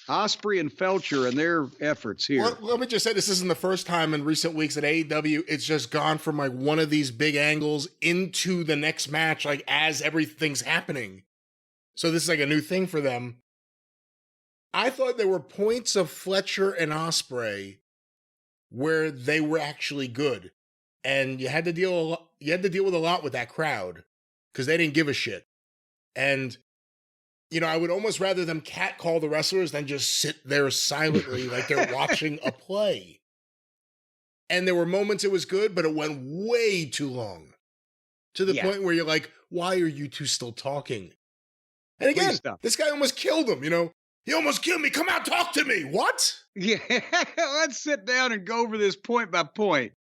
Osprey and Fletcher and their efforts here?
Well, let me just say, this isn't the first time in recent weeks at AEW, it's just gone from like one of these big angles into the next match, like as everything's happening. So this is like a new thing for them. I thought there were points of Fletcher and Osprey where they were actually good. And you had to deal with a lot with that crowd because they didn't give a shit. And I would almost rather them catcall the wrestlers than just sit there silently like they're watching a play. And there were moments it was good, but it went way too long. To the point where you're like, why are you two still talking? And again, this guy almost killed him, He almost killed me. Come out, talk to me. What?
Yeah, let's sit down and go over this point by point.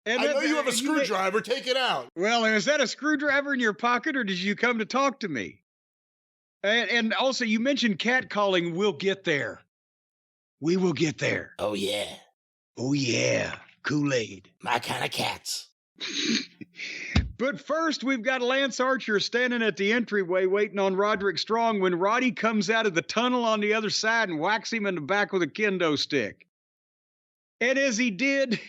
And
I know you have a screwdriver. Take it out.
Well, is that a screwdriver in your pocket, or did you come to talk to me? And also, you mentioned catcalling. We'll get there. We will get there.
Oh, yeah.
Oh, yeah. Kool-Aid.
My kind of cats.
But first, we've got Lance Archer standing at the entryway waiting on Roderick Strong when Roddy comes out of the tunnel on the other side and whacks him in the back with a kendo stick. And as he did,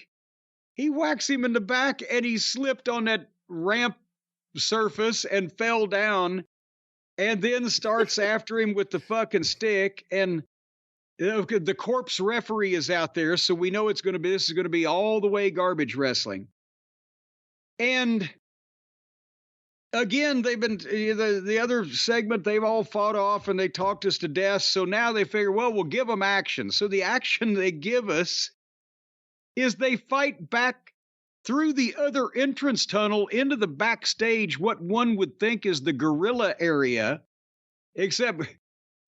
he whacks him in the back and he slipped on that ramp surface and fell down and then starts after him with the fucking stick. And The corpse referee is out there, so we know this is going to be all the way garbage wrestling. And again, they've been the other segment, they've all fought off and they talked us to death. So now they figure, well, we'll give them action. So the action they give us is they fight back through the other entrance tunnel into the backstage, what one would think is the gorilla area, except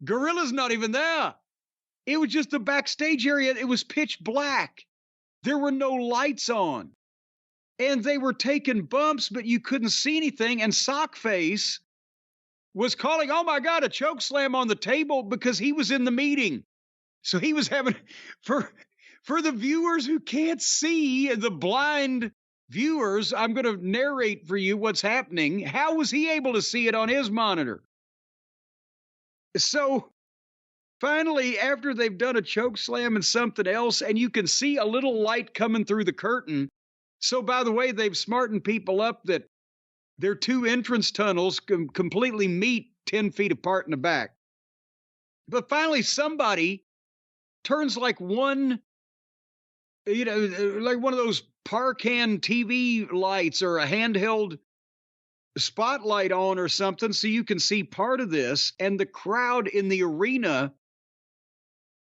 Gorilla's not even there. It was just the backstage area. It was pitch black. There were no lights on. And they were taking bumps, but you couldn't see anything. And Sockface was calling, oh my God, a choke slam on the table because he was in the meeting. So he was having, for the viewers who can't see, the blind viewers, I'm going to narrate for you what's happening. How was he able to see it on his monitor? So finally, after they've done a choke slam and something else, and you can see a little light coming through the curtain. So, by the way, they've smartened people up that their two entrance tunnels completely meet 10 feet apart in the back. But finally, somebody turns like one, like one of those Parcan TV lights or a handheld spotlight on or something so you can see part of this. And the crowd in the arena,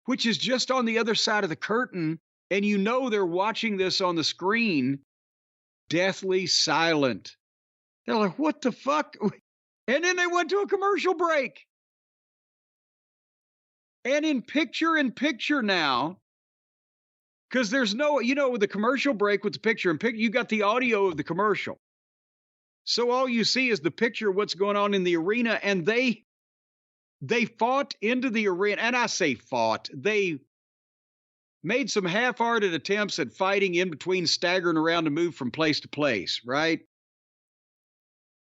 which is just on the other side of the curtain, and you know they're watching this on the screen, deathly silent. They're like, what the fuck? And then they went to a commercial break. And in picture now, because there's no, with the commercial break with the picture in picture, you got the audio of the commercial. So all you see is the picture of what's going on in the arena, and they fought into the arena, and I say fought, they made some half-hearted attempts at fighting in between, staggering around to move from place to place, right?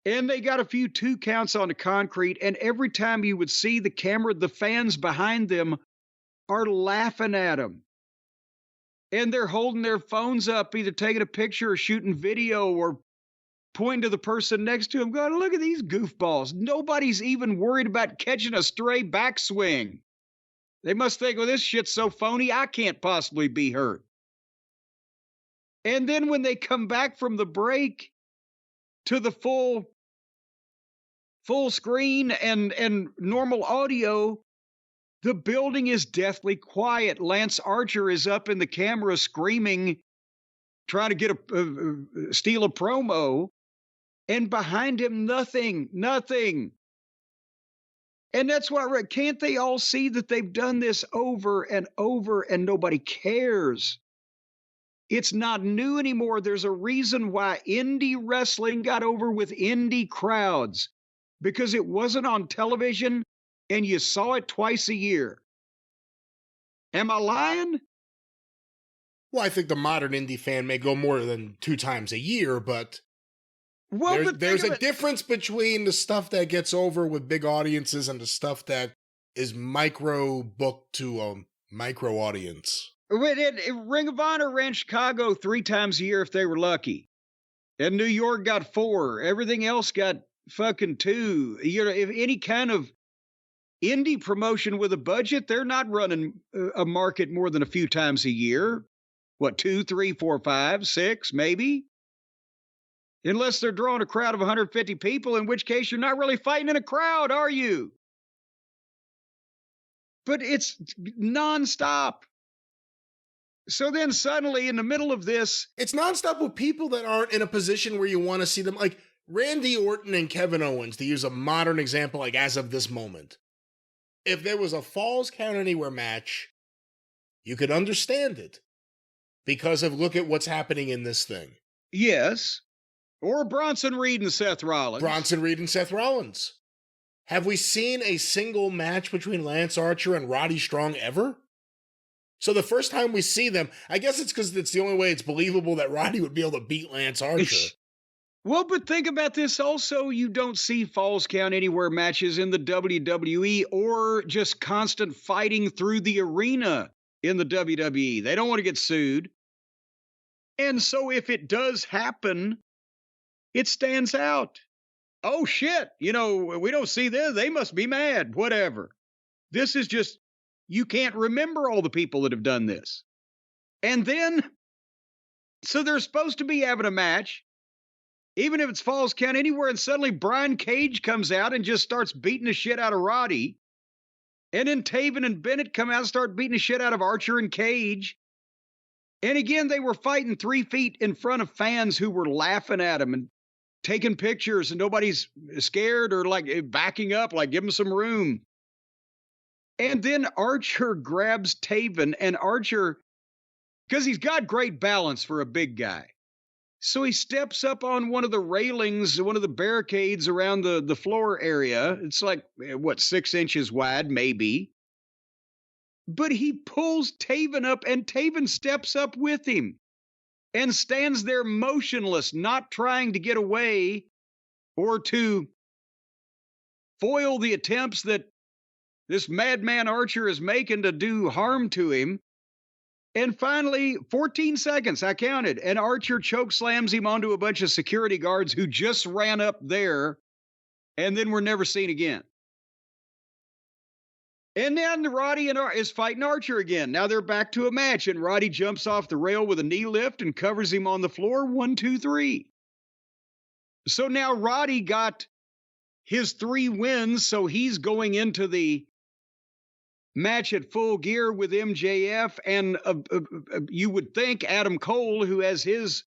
And they got a few 2 counts on the concrete, and every time you would see the camera, the fans behind them are laughing at them. And they're holding their phones up, either taking a picture or shooting video or pointing to the person next to them, going, look at these goofballs. Nobody's even worried about catching a stray backswing. They must think, well, this shit's so phony, I can't possibly be hurt. And then when they come back from the break to the full screen and normal audio, the building is deathly quiet. Lance Archer is up in the camera screaming, trying to get steal a promo. And behind him, nothing. And that's why, can't they all see that they've done this over and over and nobody cares? It's not new anymore. There's a reason why indie wrestling got over with indie crowds, because it wasn't on television and you saw it twice a year. Am I lying?
Well, I think the modern indie fan may go more than 2 times a year, but there's a difference between the stuff that gets over with big audiences and the stuff that is micro booked to a micro audience.
Ring of Honor ran Chicago 3 times a year if they were lucky. And New York got 4. Everything else got fucking 2. If any kind of indie promotion with a budget, they're not running a market more than a few times a year. What, 2, 3, 4, 5, 6, maybe? Unless they're drawing a crowd of 150 people, in which case you're not really fighting in a crowd, are you? But it's nonstop. So then suddenly in the middle of this...
It's nonstop with people that aren't in a position where you want to see them. Like Randy Orton and Kevin Owens, to use a modern example, like as of this moment. If there was a Falls Count Anywhere match, you could understand it. Because of look at what's happening in this thing.
Yes. Or Bronson Reed and Seth Rollins. Have we seen a single match between Lance Archer and Roddy Strong ever? So the first time we see them, I guess it's because it's the only way it's believable that Roddy would be able to beat Lance Archer. Well, but think about this also. You don't see Falls Count Anywhere matches in the WWE or just constant fighting through the arena in the WWE. They don't want to get sued. And so if it does happen, it stands out. Oh, shit. We don't see this. They must be mad. Whatever. This is just You can't remember all the people that have done this. And then, so they're supposed to be having a match, even if it's Falls Count Anywhere, and suddenly Brian Cage comes out and just starts beating the shit out of Roddy. And then Taven and Bennett come out and start beating the shit out of Archer and Cage. And again, they were fighting 3 feet in front of fans who were laughing at them and taking pictures, and nobody's scared or like backing up, like give them some room. And then Archer grabs Taven, and Archer, because he's got great balance for a big guy. So he steps up on one of the railings, one of the barricades around the floor area. It's like, 6 inches wide, maybe. But he pulls Taven up, and Taven steps up with him and stands there motionless, not trying to get away or to foil the attempts that this madman Archer is making to do harm to him. And finally, 14 seconds, I counted, and Archer chokeslams him onto a bunch of security guards who just ran up there and then were never seen again. And then Roddy is fighting Archer again. Now they're back to a match, and Roddy jumps off the rail with a knee lift and covers him on the floor. 1, 2, 3. So now Roddy got his 3 wins, so he's going into the match at Full Gear with MJF, and you would think Adam Cole, who has his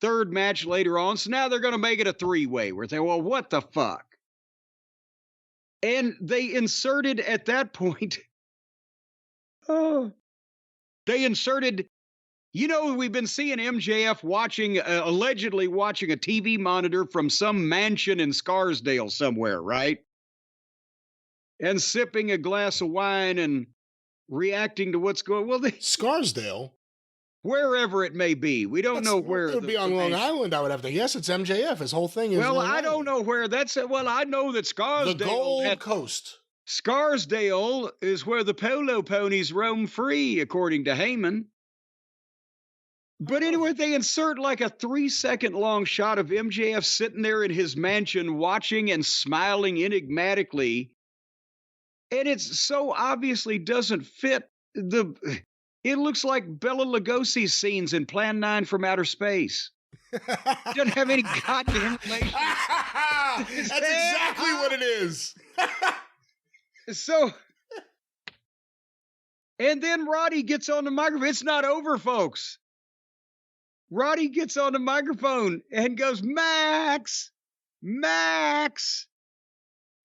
3rd match later on. So now they're going to make it a 3-way. We're thinking, well, what the fuck? And they inserted at that point, they inserted, we've been seeing MJF allegedly watching a TV monitor from some mansion in Scarsdale somewhere, right? And sipping a glass of wine and reacting to what's going on. Well,
Scarsdale?
Wherever it may be. We don't know where.
It would be on Long Island, I would have to guess. It's MJF. His whole thing is
Well,
Long
I
Island.
don't know where that's at. Well, I know that Scarsdale.
The Gold Coast.
Scarsdale is where the polo ponies roam free, according to Heyman. But anyway, they insert like a 3-second long shot of MJF sitting there in his mansion watching and smiling enigmatically. And it so obviously doesn't fit it looks like Bela Lugosi's scenes in Plan 9 from Outer Space. Doesn't have any goddamn relation.
That's exactly what it is.
So, and then Roddy gets on the microphone. It's not over, folks. Roddy gets on the microphone and goes, Max,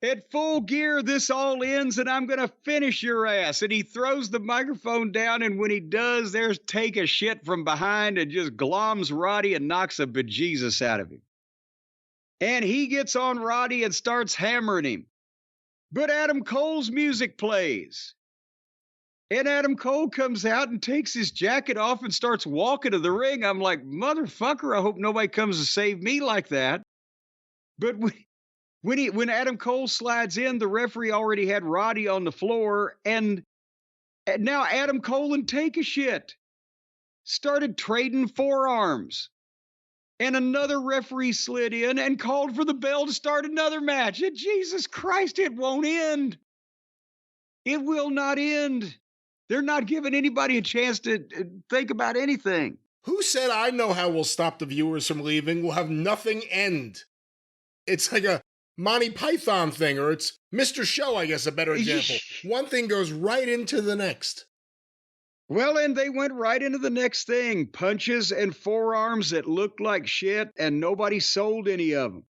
at Full Gear, this all ends, and I'm going to finish your ass. And he throws the microphone down, and when he does, there's Take a Shit from behind and just gloms Roddy and knocks a bejesus out of him. And he gets on Roddy and starts hammering him. But Adam Cole's music plays. And Adam Cole comes out and takes his jacket off and starts walking to the ring. I'm like, motherfucker, I hope nobody comes to save me like that. But when Adam Cole slides in, the referee already had Roddy on the floor, and now Adam Cole and Take a Shit started trading forearms. And another referee slid in and called for the bell to start another match. And Jesus Christ, it won't end. It will not end. They're not giving anybody a chance to think about anything.
Who said, I know how we'll stop the viewers from leaving? We'll have nothing end. It's like a Monty Python thing, or it's Mr. Show, I guess, a better example. One thing goes right into the next.
Well, and they went right into the next thing. Punches and forearms that looked like shit, and nobody sold any of them.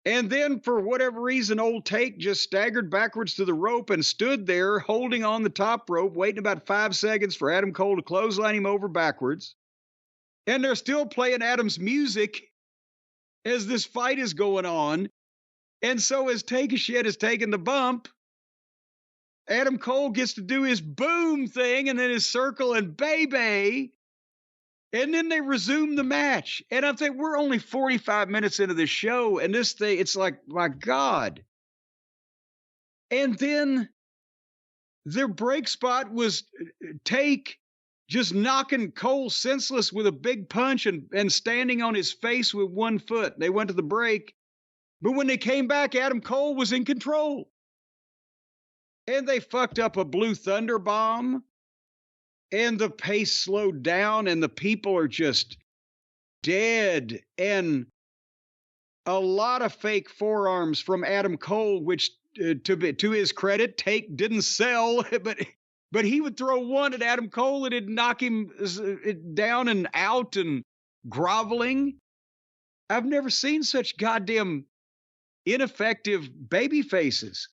And then, for whatever reason, old Take just staggered backwards to the rope and stood there holding on the top rope, waiting about 5 seconds for Adam Cole to clothesline him over backwards. And they're still playing Adam's music as this fight is going on. And so as Take a Shit is taking the bump, Adam Cole gets to do his boom thing and then his circle and baby. And then they resume the match. And I think we're only 45 minutes into this show. And this thing, it's like, my God. And then their break spot was Take just knocking Cole senseless with a big punch and standing on his face with 1 foot. They went to the break. But when they came back, Adam Cole was in control. and they fucked up a blue thunder bomb, and the pace slowed down, and the people are just dead, and a lot of fake forearms from Adam Cole, which to his credit, Take didn't sell, but he would throw one at Adam Cole and it'd knock him down and out and groveling. I've never seen such goddamn ineffective baby faces.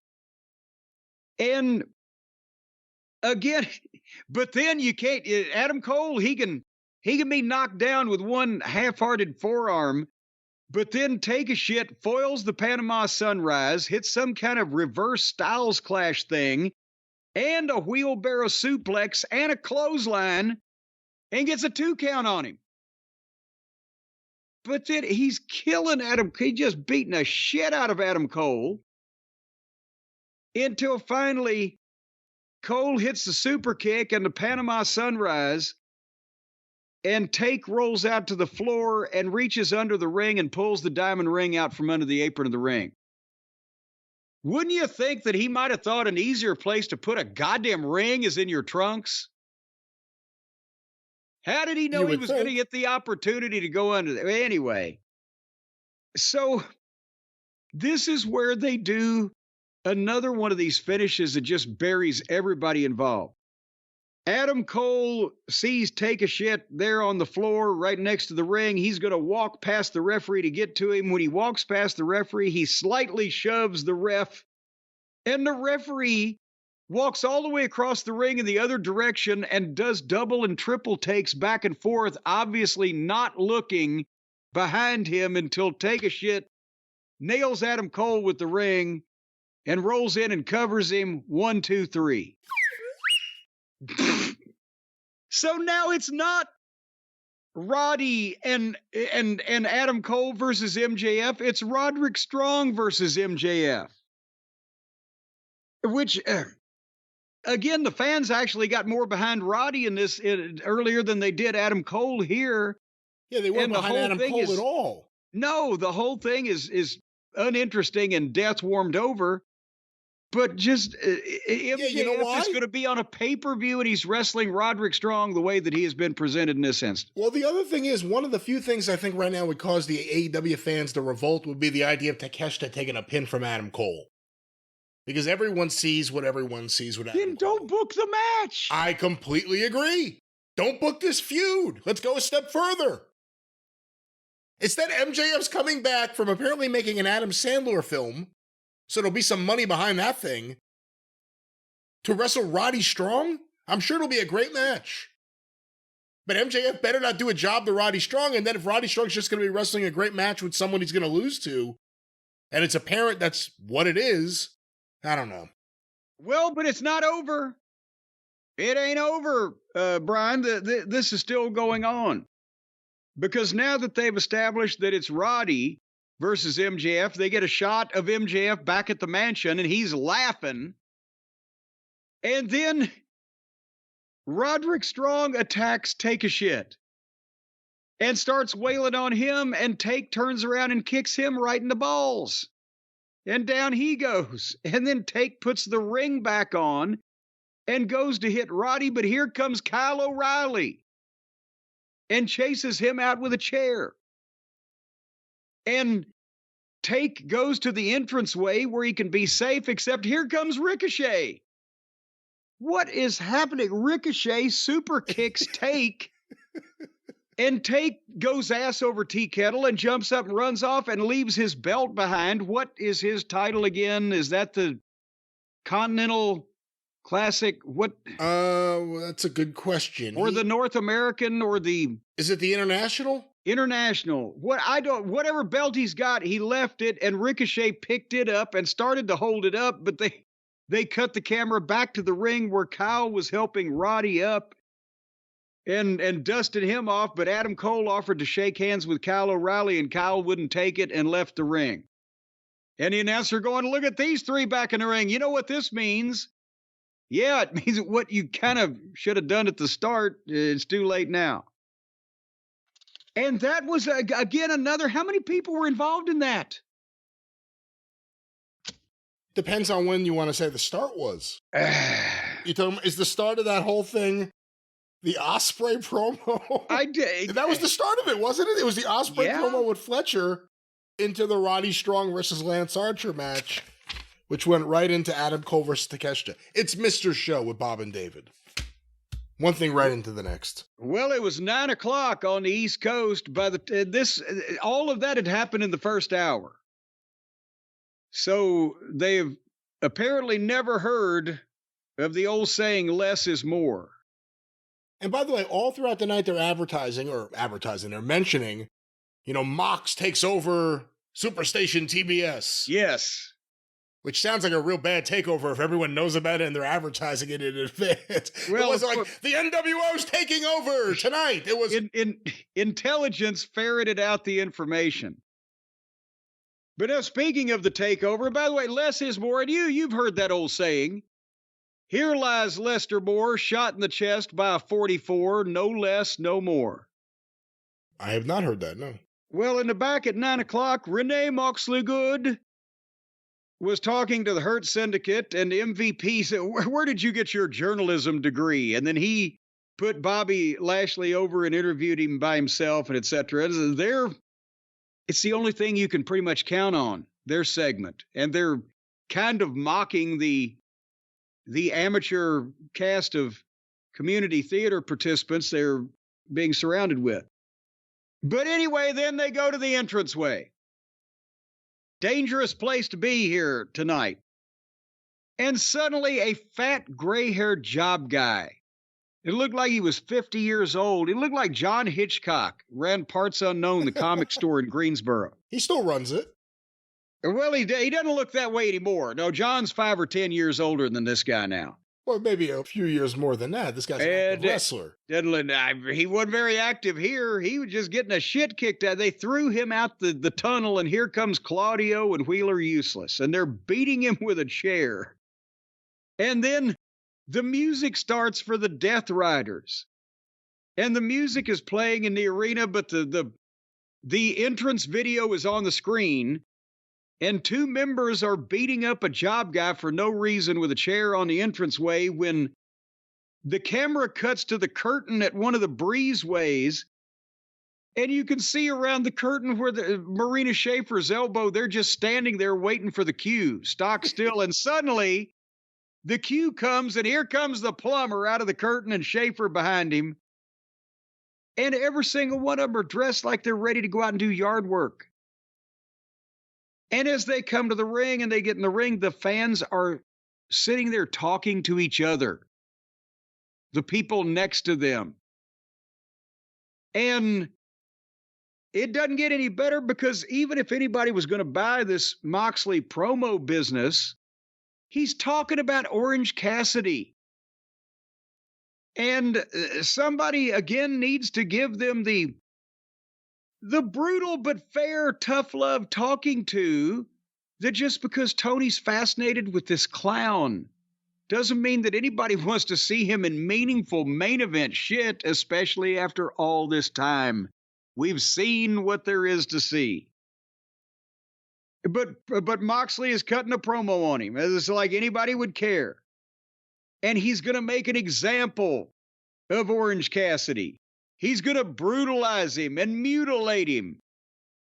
And again, but then you can't, Adam Cole, he can be knocked down with one half-hearted forearm, but then take a shit, foils the Panama Sunrise, hits some kind of reverse Styles Clash thing, and a wheelbarrow suplex and a clothesline, and gets a 2 count on him. But then he's killing Adam. He just beating the shit out of Adam Cole until finally Cole hits the super kick and the Panama Sunrise, and Take rolls out to the floor and reaches under the ring and pulls the diamond ring out from under the apron of the ring. Wouldn't you think that he might have thought an easier place to put a goddamn ring is in your trunks? How did he know he was going to get the opportunity to go under there? Anyway, so this is where they do another one of these finishes that just buries everybody involved. Adam Cole sees Take a shit there on the floor right next to the ring. He's going to walk past the referee to get to him. When he walks past the referee, he slightly shoves the ref, and the referee walks all the way across the ring in the other direction and does double and triple takes back and forth, obviously not looking behind him until Take a shit nails Adam Cole with the ring and rolls in and covers him 1, 2, 3. So now it's not Roddy and Adam Cole versus MJF. It's Roderick Strong versus MJF. Which, again, the fans actually got more behind Roddy in this earlier than they did Adam Cole here.
Yeah, they weren't behind Adam Cole at all.
No, the whole thing is uninteresting and death warmed over. But just MJF is going to be on a pay-per-view and he's wrestling Roderick Strong the way that he has been presented in this instance.
Well, the other thing is, one of the few things I think right now would cause the AEW fans to revolt would be the idea of Takeshita taking a pin from Adam Cole. Because everyone sees what everyone sees with Adam Cole.
Then don't book the match.
I completely agree. Don't book this feud. Let's go a step further. Instead, MJF's coming back from apparently making an Adam Sandler film, so there'll be some money behind that thing, to wrestle Roddy Strong. I'm sure it'll be a great match. But MJF better not do a job to Roddy Strong, and then if Roddy Strong's just going to be wrestling a great match with someone he's going to lose to, and it's apparent that's what it is, I don't know.
Well, but it's not over. It ain't over, Brian. This is still going on. Because now that they've established that it's Roddy versus MJF, they get a shot of MJF back at the mansion, and he's laughing. And then Roderick Strong attacks Take a Shit and starts wailing on him, and Take turns around and kicks him right in the balls. And down he goes. And then Take puts the ring back on and goes to hit Roddy, but here comes Kyle O'Reilly and chases him out with a chair. And Take goes to the entranceway where he can be safe, except here comes Ricochet. What is happening? Ricochet super kicks Take, and Take goes ass over tea kettle and jumps up and runs off and leaves his belt behind. What is his title again? Is that the Continental Classic? What?
That's a good question.
Or the North American, or the...
Is it the International?
International. Whatever belt he's got, he left it, and Ricochet picked it up and started to hold it up, but they cut the camera back to the ring where Kyle was helping Roddy up and dusted him off, but Adam Cole offered to shake hands with Kyle O'Reilly, and Kyle wouldn't take it and left the ring. And the announcer going, look at these three back in the ring. You know what this means? Yeah, it means what you kind of should have done at the start. It's too late now. And that was, again, another, how many people were involved in that?
Depends on when you want to say the start was. You talking, is the start of that whole thing the Osprey promo?
I did.
That was the start of it, wasn't it? It was the Osprey promo with Fletcher into the Roddy Strong versus Lance Archer match, which went right into Adam Cole versus Takeshita. It's Mr. Show with Bob and David. One thing right into the next.
Well, it was 9 o'clock on the East Coast. By the all of that had happened in the first hour. So they've apparently never heard of the old saying, less is more.
And by the way, all throughout the night, they're mentioning, Mox takes over Superstation TBS.
Yes.
Which sounds like a real bad takeover if everyone knows about it and they're advertising it in advance.
Well,
it wasn't like, the NWO's taking over tonight. It was...
Intelligence ferreted out the information. But now, speaking of the takeover, by the way, less is more. And you've heard that old saying. Here lies Lester Moore, shot in the chest by a 44, no less, no more.
I have not heard that, no.
Well, in the back at 9 o'clock, Renee Moxley Good was talking to the Hurt Syndicate, and MVP said, where did you get your journalism degree? And then he put Bobby Lashley over and interviewed him by himself, and et cetera. It's the only thing you can pretty much count on, their segment. And they're kind of mocking the amateur cast of community theater participants they're being surrounded with. But anyway, then they go to the entranceway. Dangerous place to be here tonight. And suddenly a fat gray-haired job guy. It looked like he was 50 years old. He looked like John Hitchcock, ran Parts Unknown, the comic store in Greensboro.
He still runs it.
Well, he doesn't look that way anymore. No, John's 5 or 10 years older than this guy now.
Well, maybe a few years more than that. This guy's an active wrestler.
He wasn't very active here. He was just getting a shit kicked out. They threw him out the tunnel, and here comes Claudio and Wheeler Useless, and they're beating him with a chair. And then the music starts for the Death Riders. And the music is playing in the arena, but the entrance video is on the screen. And 2 members are beating up a job guy for no reason with a chair on the entranceway when the camera cuts to the curtain at one of the breezeways. And you can see around the curtain where the Marina Schaefer's elbow, they're just standing there waiting for the cue, stock still. And suddenly the cue comes, and here comes the plumber out of the curtain and Schaefer behind him. And every single one of them are dressed like they're ready to go out and do yard work. And as they come to the ring and they get in the ring, the fans are sitting there talking to each other. The people next to them. And it doesn't get any better, because even if anybody was going to buy this Moxley promo business, he's talking about Orange Cassidy. And somebody, again, needs to give them the brutal but fair, tough love talking to, that just because Tony's fascinated with this clown doesn't mean that anybody wants to see him in meaningful main event shit, especially after all this time. We've seen what there is to see. But Moxley is cutting a promo on him, as it's like anybody would care. And he's going to make an example of Orange Cassidy. He's going to brutalize him and mutilate him.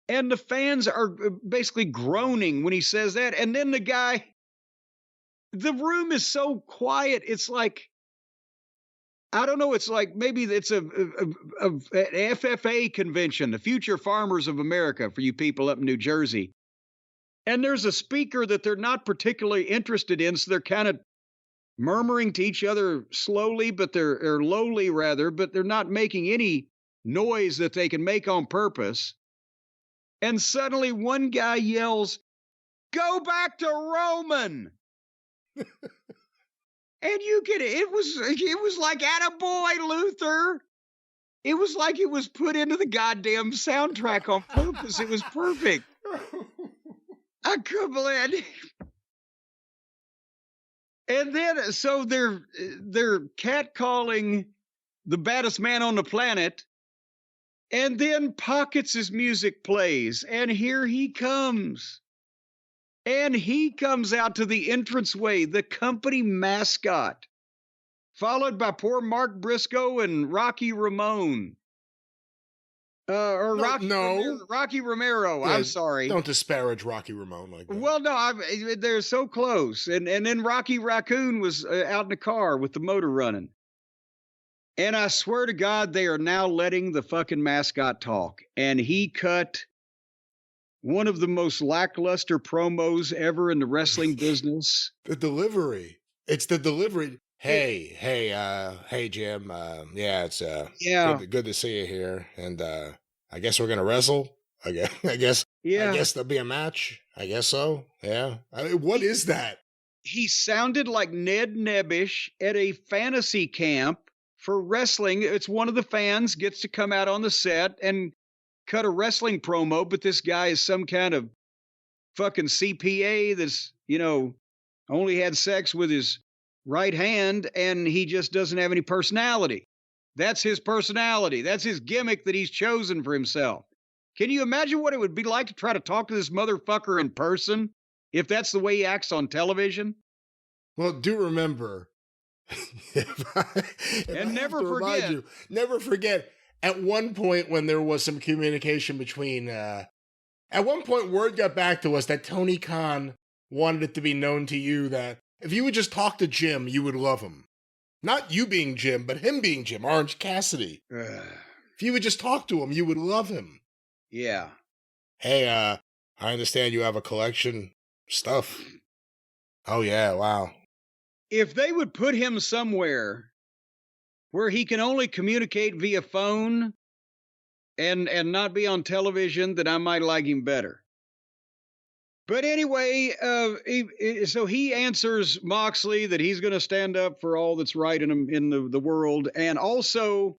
And the fans are basically groaning when he says that. And then the room is so quiet. It's like, I don't know, it's like maybe it's an FFA convention, the Future Farmers of America, for you people up in New Jersey. And there's a speaker that they're not particularly interested in, so they're kind of murmuring to each other slowly, or lowly rather, but they're not making any noise that they can make on purpose. And suddenly one guy yells, "Go back to Roman!" And it was like, attaboy, Luther. It was like it was put into the goddamn soundtrack on purpose. It was perfect. I couldn't believe it. And then, so they're catcalling the baddest man on the planet. And then Pockets' music plays. And here he comes. And he comes out to the entranceway, the company mascot, followed by poor Mark Briscoe and Rocky Ramone. Rocky Romero.
Yeah,
I'm sorry.
Don't disparage Rocky Ramone like that.
Well, no, they're so close. And then Rocky Raccoon was out in the car with the motor running. And I swear to God, they are now letting the fucking mascot talk. And he cut one of the most lackluster promos ever in the wrestling business.
The delivery. It's the delivery. Hey, Jim. Yeah, it's good to see you here. And I guess we're gonna wrestle. I guess there'll be a match. I guess so. Yeah. I mean, what is that?
He sounded like Ned Nebbish at a fantasy camp for wrestling. It's one of the fans gets to come out on the set and cut a wrestling promo, but this guy is some kind of fucking CPA that's, only had sex with his right hand, and he just doesn't have any personality. That's his personality. That's his gimmick that he's chosen for himself. Can you imagine what it would be like to try to talk to this motherfucker in person if that's the way he acts on television?
Well, do remember, never forget, at one point when there was some communication between, at one point word got back to us that Tony Khan wanted it to be known to you that if you would just talk to Jim, you would love him. Not you being Jim, but him being Jim, Orange Cassidy. If you would just talk to him, you would love him.
Yeah.
Hey, I understand you have a collection of stuff. Oh, yeah, wow.
If they would put him somewhere where he can only communicate via phone and not be on television, then I might like him better. But anyway, so he answers Moxley that he's going to stand up for all that's right in the world, and also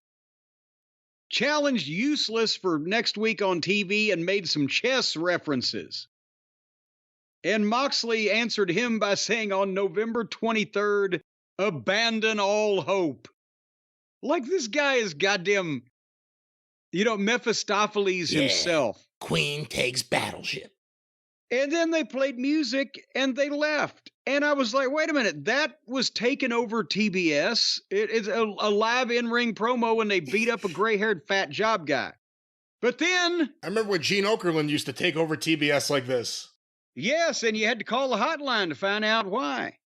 challenged Useless for next week on TV and made some chess references. And Moxley answered him by saying on November 23rd, abandon all hope. Like this guy is goddamn, Mephistopheles himself.
Queen takes battleship.
And then they played music and they left. And I was like, wait a minute, that was taken over TBS. It's a live in-ring promo when they beat up a gray-haired fat job guy. But then...
I remember when Gene Okerlund used to take over TBS like this.
Yes, and you had to call the hotline to find out why.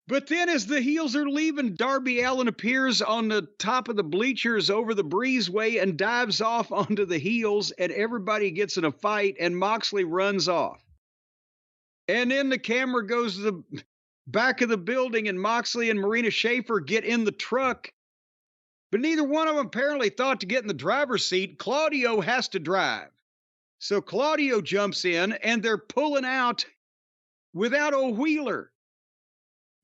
But then as the heels are leaving, Darby Allin appears on the top of the bleachers over the breezeway and dives off onto the heels, and everybody gets in a fight, and Moxley runs off. And then the camera goes to the back of the building, and Moxley and Marina Shafir get in the truck. But neither one of them apparently thought to get in the driver's seat. Claudio has to drive. So Claudio jumps in, and they're pulling out without a wheeler.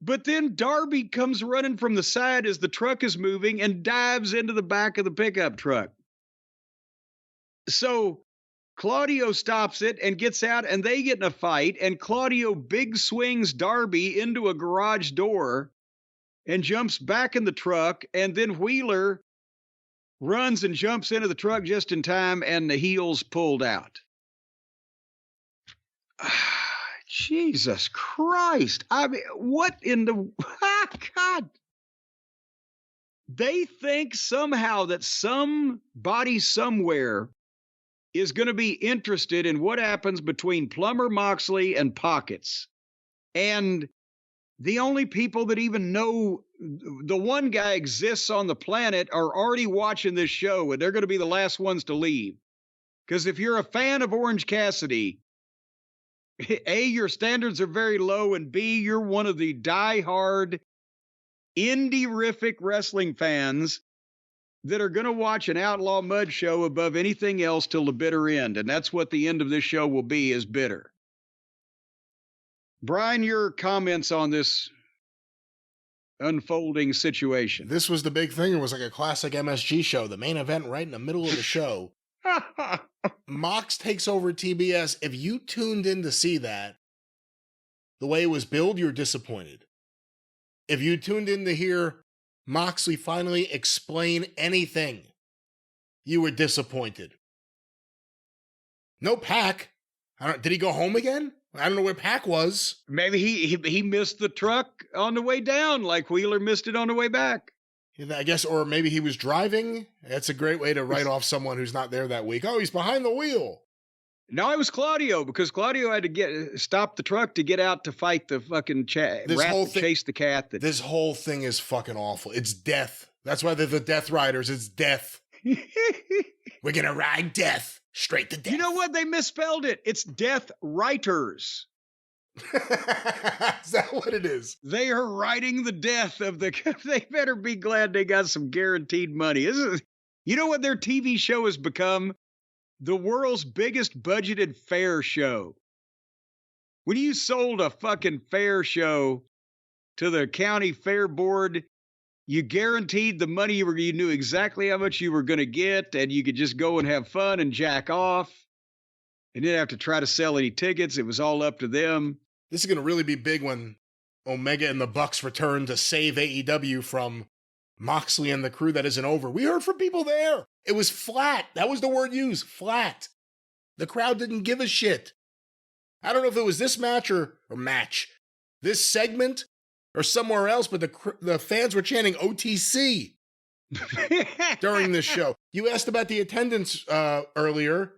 But then Darby comes running from the side as the truck is moving and dives into the back of the pickup truck. So Claudio stops it and gets out, and they get in a fight, and Claudio big swings Darby into a garage door and jumps back in the truck, and then Wheeler runs and jumps into the truck just in time, and the heels pulled out. Jesus Christ. I mean, what in the... God. They think somehow that somebody somewhere is going to be interested in what happens between Plumber Moxley and Pockets. And the only people that even know the one guy exists on the planet are already watching this show, and they're going to be the last ones to leave. Because if you're a fan of Orange Cassidy, A, your standards are very low, and B, you're one of the diehard, indie-rific wrestling fans that are going to watch an Outlaw Mud show above anything else till the bitter end, and that's what the end of this show will be, is bitter. Brian, your comments on this unfolding situation.
This was the big thing. It was like a classic MSG show, the main event right in the middle of the show. Mox takes over TBS. If you tuned in to see that, the way it was billed, you're disappointed. If you tuned in to hear Moxley finally explain anything, you were disappointed. No Pac. Did he go home again? I don't know where Pac was.
Maybe he missed the truck on the way down, like Wheeler missed it on the way back.
I guess, or maybe he was driving. That's a great way to write off someone who's not there that week. Oh, he's behind the wheel.
No, it was Claudio, because Claudio had to stop the truck to get out to fight the fucking rat that chased the cat.
This whole thing is fucking awful. It's death. That's why they're the Death Riders. It's death. We're going to ride death straight to death.
You know what? They misspelled it. It's Death Writers.
Is that what it is?
They are writing the death of the... They better be glad they got some guaranteed money. You know what their TV show has become? The world's biggest budgeted fair show. When you sold a fucking fair show to the county fair board, you guaranteed the money you knew exactly how much you were going to get, and you could just go and have fun and jack off. And didn't have to try to sell any tickets. It was all up to them.
This is going to really be big when Omega and the Bucks return to save AEW from Moxley and the crew that isn't over. We heard from people there. It was flat. That was the word used. Flat. The crowd didn't give a shit. I don't know if it was this match or this segment or somewhere else, but the fans were chanting OTC during this show. You asked about the attendance earlier.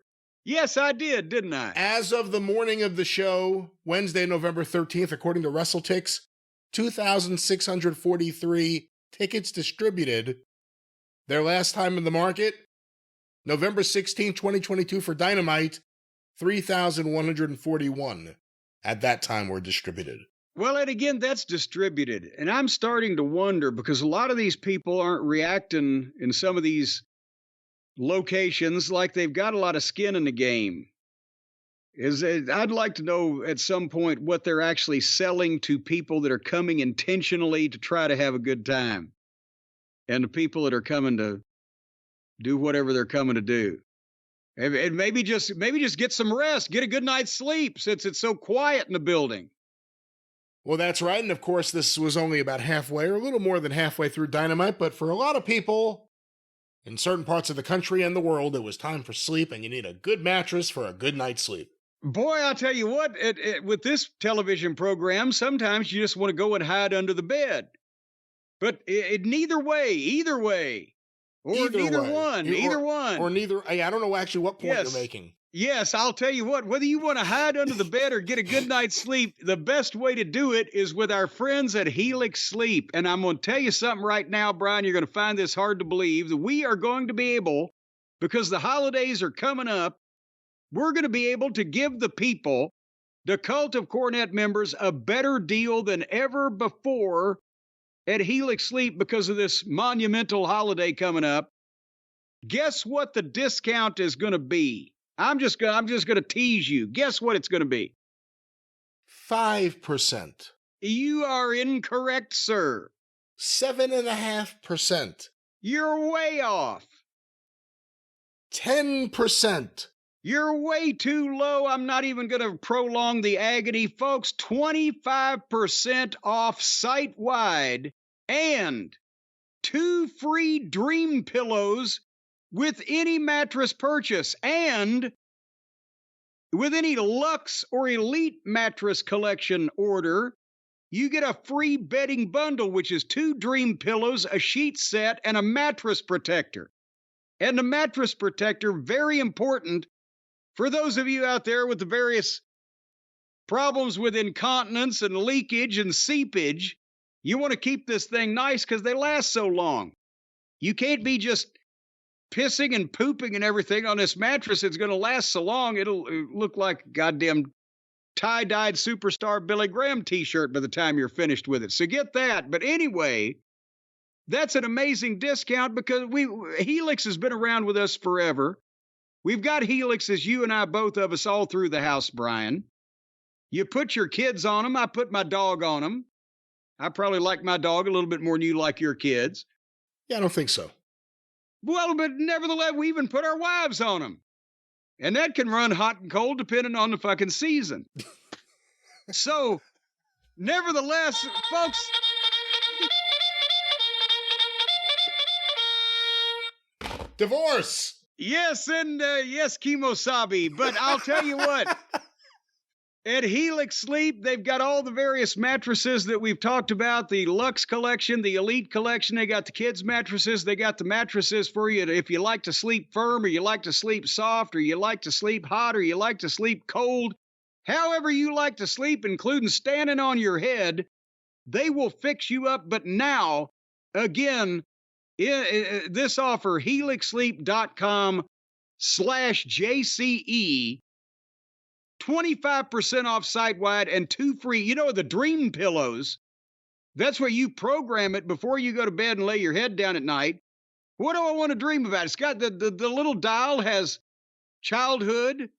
Yes, I did, didn't I?
As of the morning of the show, Wednesday, November 13th, according to WrestleTix, 2,643 tickets distributed. Their last time in the market, November 16th, 2022 for Dynamite, 3,141 at that time were distributed.
Well, and again, that's distributed. And I'm starting to wonder, because a lot of these people aren't reacting in some of these locations like they've got a lot of skin in the game. I'd like to know at some point what they're actually selling to people that are coming intentionally to try to have a good time, and the people that are coming to do whatever they're coming to do. And maybe just get some rest, get a good night's sleep, since it's so quiet in the building.
Well, that's right. And of course, this was only about halfway or a little more than halfway through Dynamite. But for a lot of people in certain parts of the country and the world, it was time for sleep, and you need a good mattress for a good night's sleep.
Boy, I'll tell you what, with this television program, sometimes you just want to go and hide under the bed. But either way, or neither one.
Or neither. I don't know actually what point you're making.
Yes, I'll tell you what, whether you want to hide under the bed or get a good night's sleep, the best way to do it is with our friends at Helix Sleep. And I'm going to tell you something right now, Brian, you're going to find this hard to believe, that we are going to be able, because the holidays are coming up, we're going to be able to give the people, the Cult of Cornette members, a better deal than ever before at Helix Sleep because of this monumental holiday coming up. Guess what the discount is going to be? I'm just going to tease you. Guess what it's going to be?
5%.
You are incorrect, sir.
7.5%.
You're way off.
10%.
You're way too low. I'm not even going to prolong the agony, folks. 25% off site-wide, and 2 free dream pillows with any mattress purchase, and with any Luxe or Elite mattress collection order, you get a free bedding bundle, which is 2 dream pillows, a sheet set, and a mattress protector. And the mattress protector, very important for those of you out there with the various problems with incontinence and leakage and seepage. You want to keep this thing nice because they last so long. You can't be just pissing and pooping and everything on this mattress. It's going to last so long, it'll look like a goddamn tie-dyed superstar Billy Graham t-shirt by the time you're finished with it. So get that. But anyway, that's an amazing discount because Helix has been around with us forever. We've got Helixes, you and I, both of us, all through the house, Brian. You put your kids on them. I put my dog on them. I probably like my dog a little bit more than you like your kids.
Yeah, I don't think so.
Well, but nevertheless, we even put our wives on them. And that can run hot and cold depending on the fucking season. So, nevertheless, folks...
Divorce!
Yes, and yes, Kimosabi. But I'll tell you what. At Helix Sleep, they've got all the various mattresses that we've talked about, the Luxe Collection, the Elite Collection. They got the kids' mattresses. They got the mattresses for you if you like to sleep firm, or you like to sleep soft, or you like to sleep hot, or you like to sleep cold. However you like to sleep, including standing on your head, they will fix you up. But now, again, this offer, helixsleep.com/JCE, 25% off site-wide and 2 free. You know, the dream pillows, that's where you program it before you go to bed and lay your head down at night. What do I want to dream about? It's got the little dial has childhood,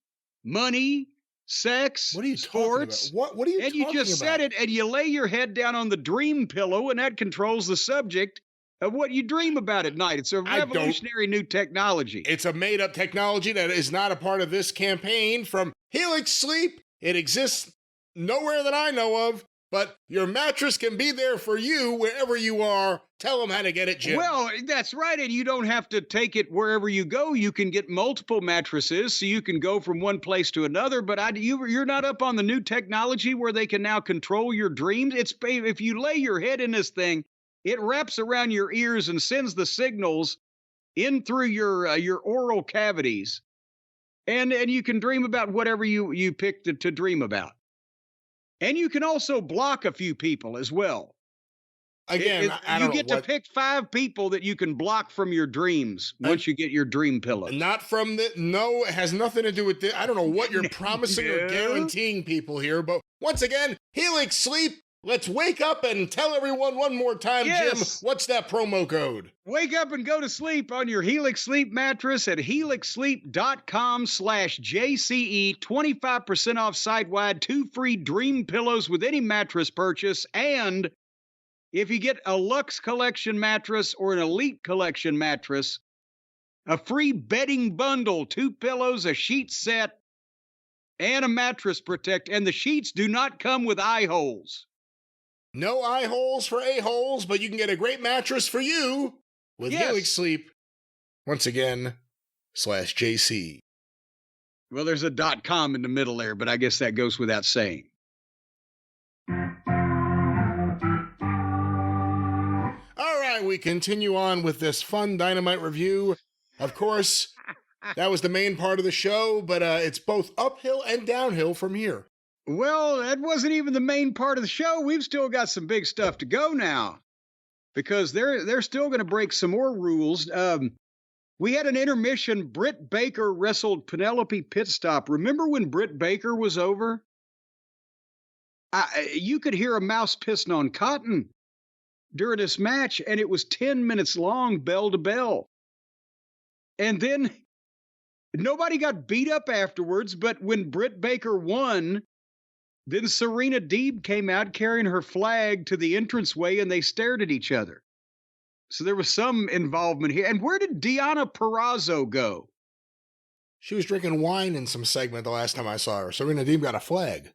money, sex,
What are you
sports.
talking about? What are you talking about?
And you just set it and you lay your head down on the dream pillow, and that controls the subject of what you dream about at night. It's a revolutionary new technology.
It's a made-up technology that is not a part of this campaign from Helix Sleep. It exists nowhere that I know of, but your mattress can be there for you wherever you are. Tell them how to get it, Jim.
Well, that's right, and you don't have to take it wherever you go. You can get multiple mattresses, so you can go from one place to another, but you're not up on the new technology where they can now control your dreams. If you lay your head in this thing, it wraps around your ears and sends the signals in through your oral cavities. And you can dream about whatever you pick to dream about. And you can also block a few people as well.
Again, I don't know.
You get to pick 5 people that you can block from your dreams once you get your dream pillow.
Not from no, it has nothing to do with this. I don't know what you're promising or guaranteeing people here, but once again, Helix Sleep. Let's wake up and tell everyone one more time, Jim, what's that promo code?
Wake up and go to sleep on your Helix Sleep mattress at helixsleep.com/JCE. 25% off site-wide, 2 free dream pillows with any mattress purchase. And if you get a Luxe Collection mattress or an Elite Collection mattress, a free bedding bundle, 2 pillows, a sheet set, and a mattress protect. And the sheets do not come with eye holes.
No eye holes for a-holes, but you can get a great mattress for you with Helix Sleep. Once again, /JC.
Well, there's a .com in the middle there, but I guess that goes without saying.
All right, we continue on with this fun Dynamite review. Of course, that was the main part of the show, but it's both uphill and downhill from here.
Well, that wasn't even the main part of the show. We've still got some big stuff to go now, because they're still going to break some more rules. We had an intermission. Britt Baker wrestled Penelope Pitstop. Remember when Britt Baker was over? You could hear a mouse pissing on cotton during this match, and it was 10 minutes long, bell to bell. And then nobody got beat up afterwards, but when Britt Baker won, then Serena Deeb came out carrying her flag to the entranceway, and they stared at each other. So there was some involvement here. And where did Deonna Purrazzo go?
She was drinking wine in some segment the last time I saw her. Serena Deeb got a flag.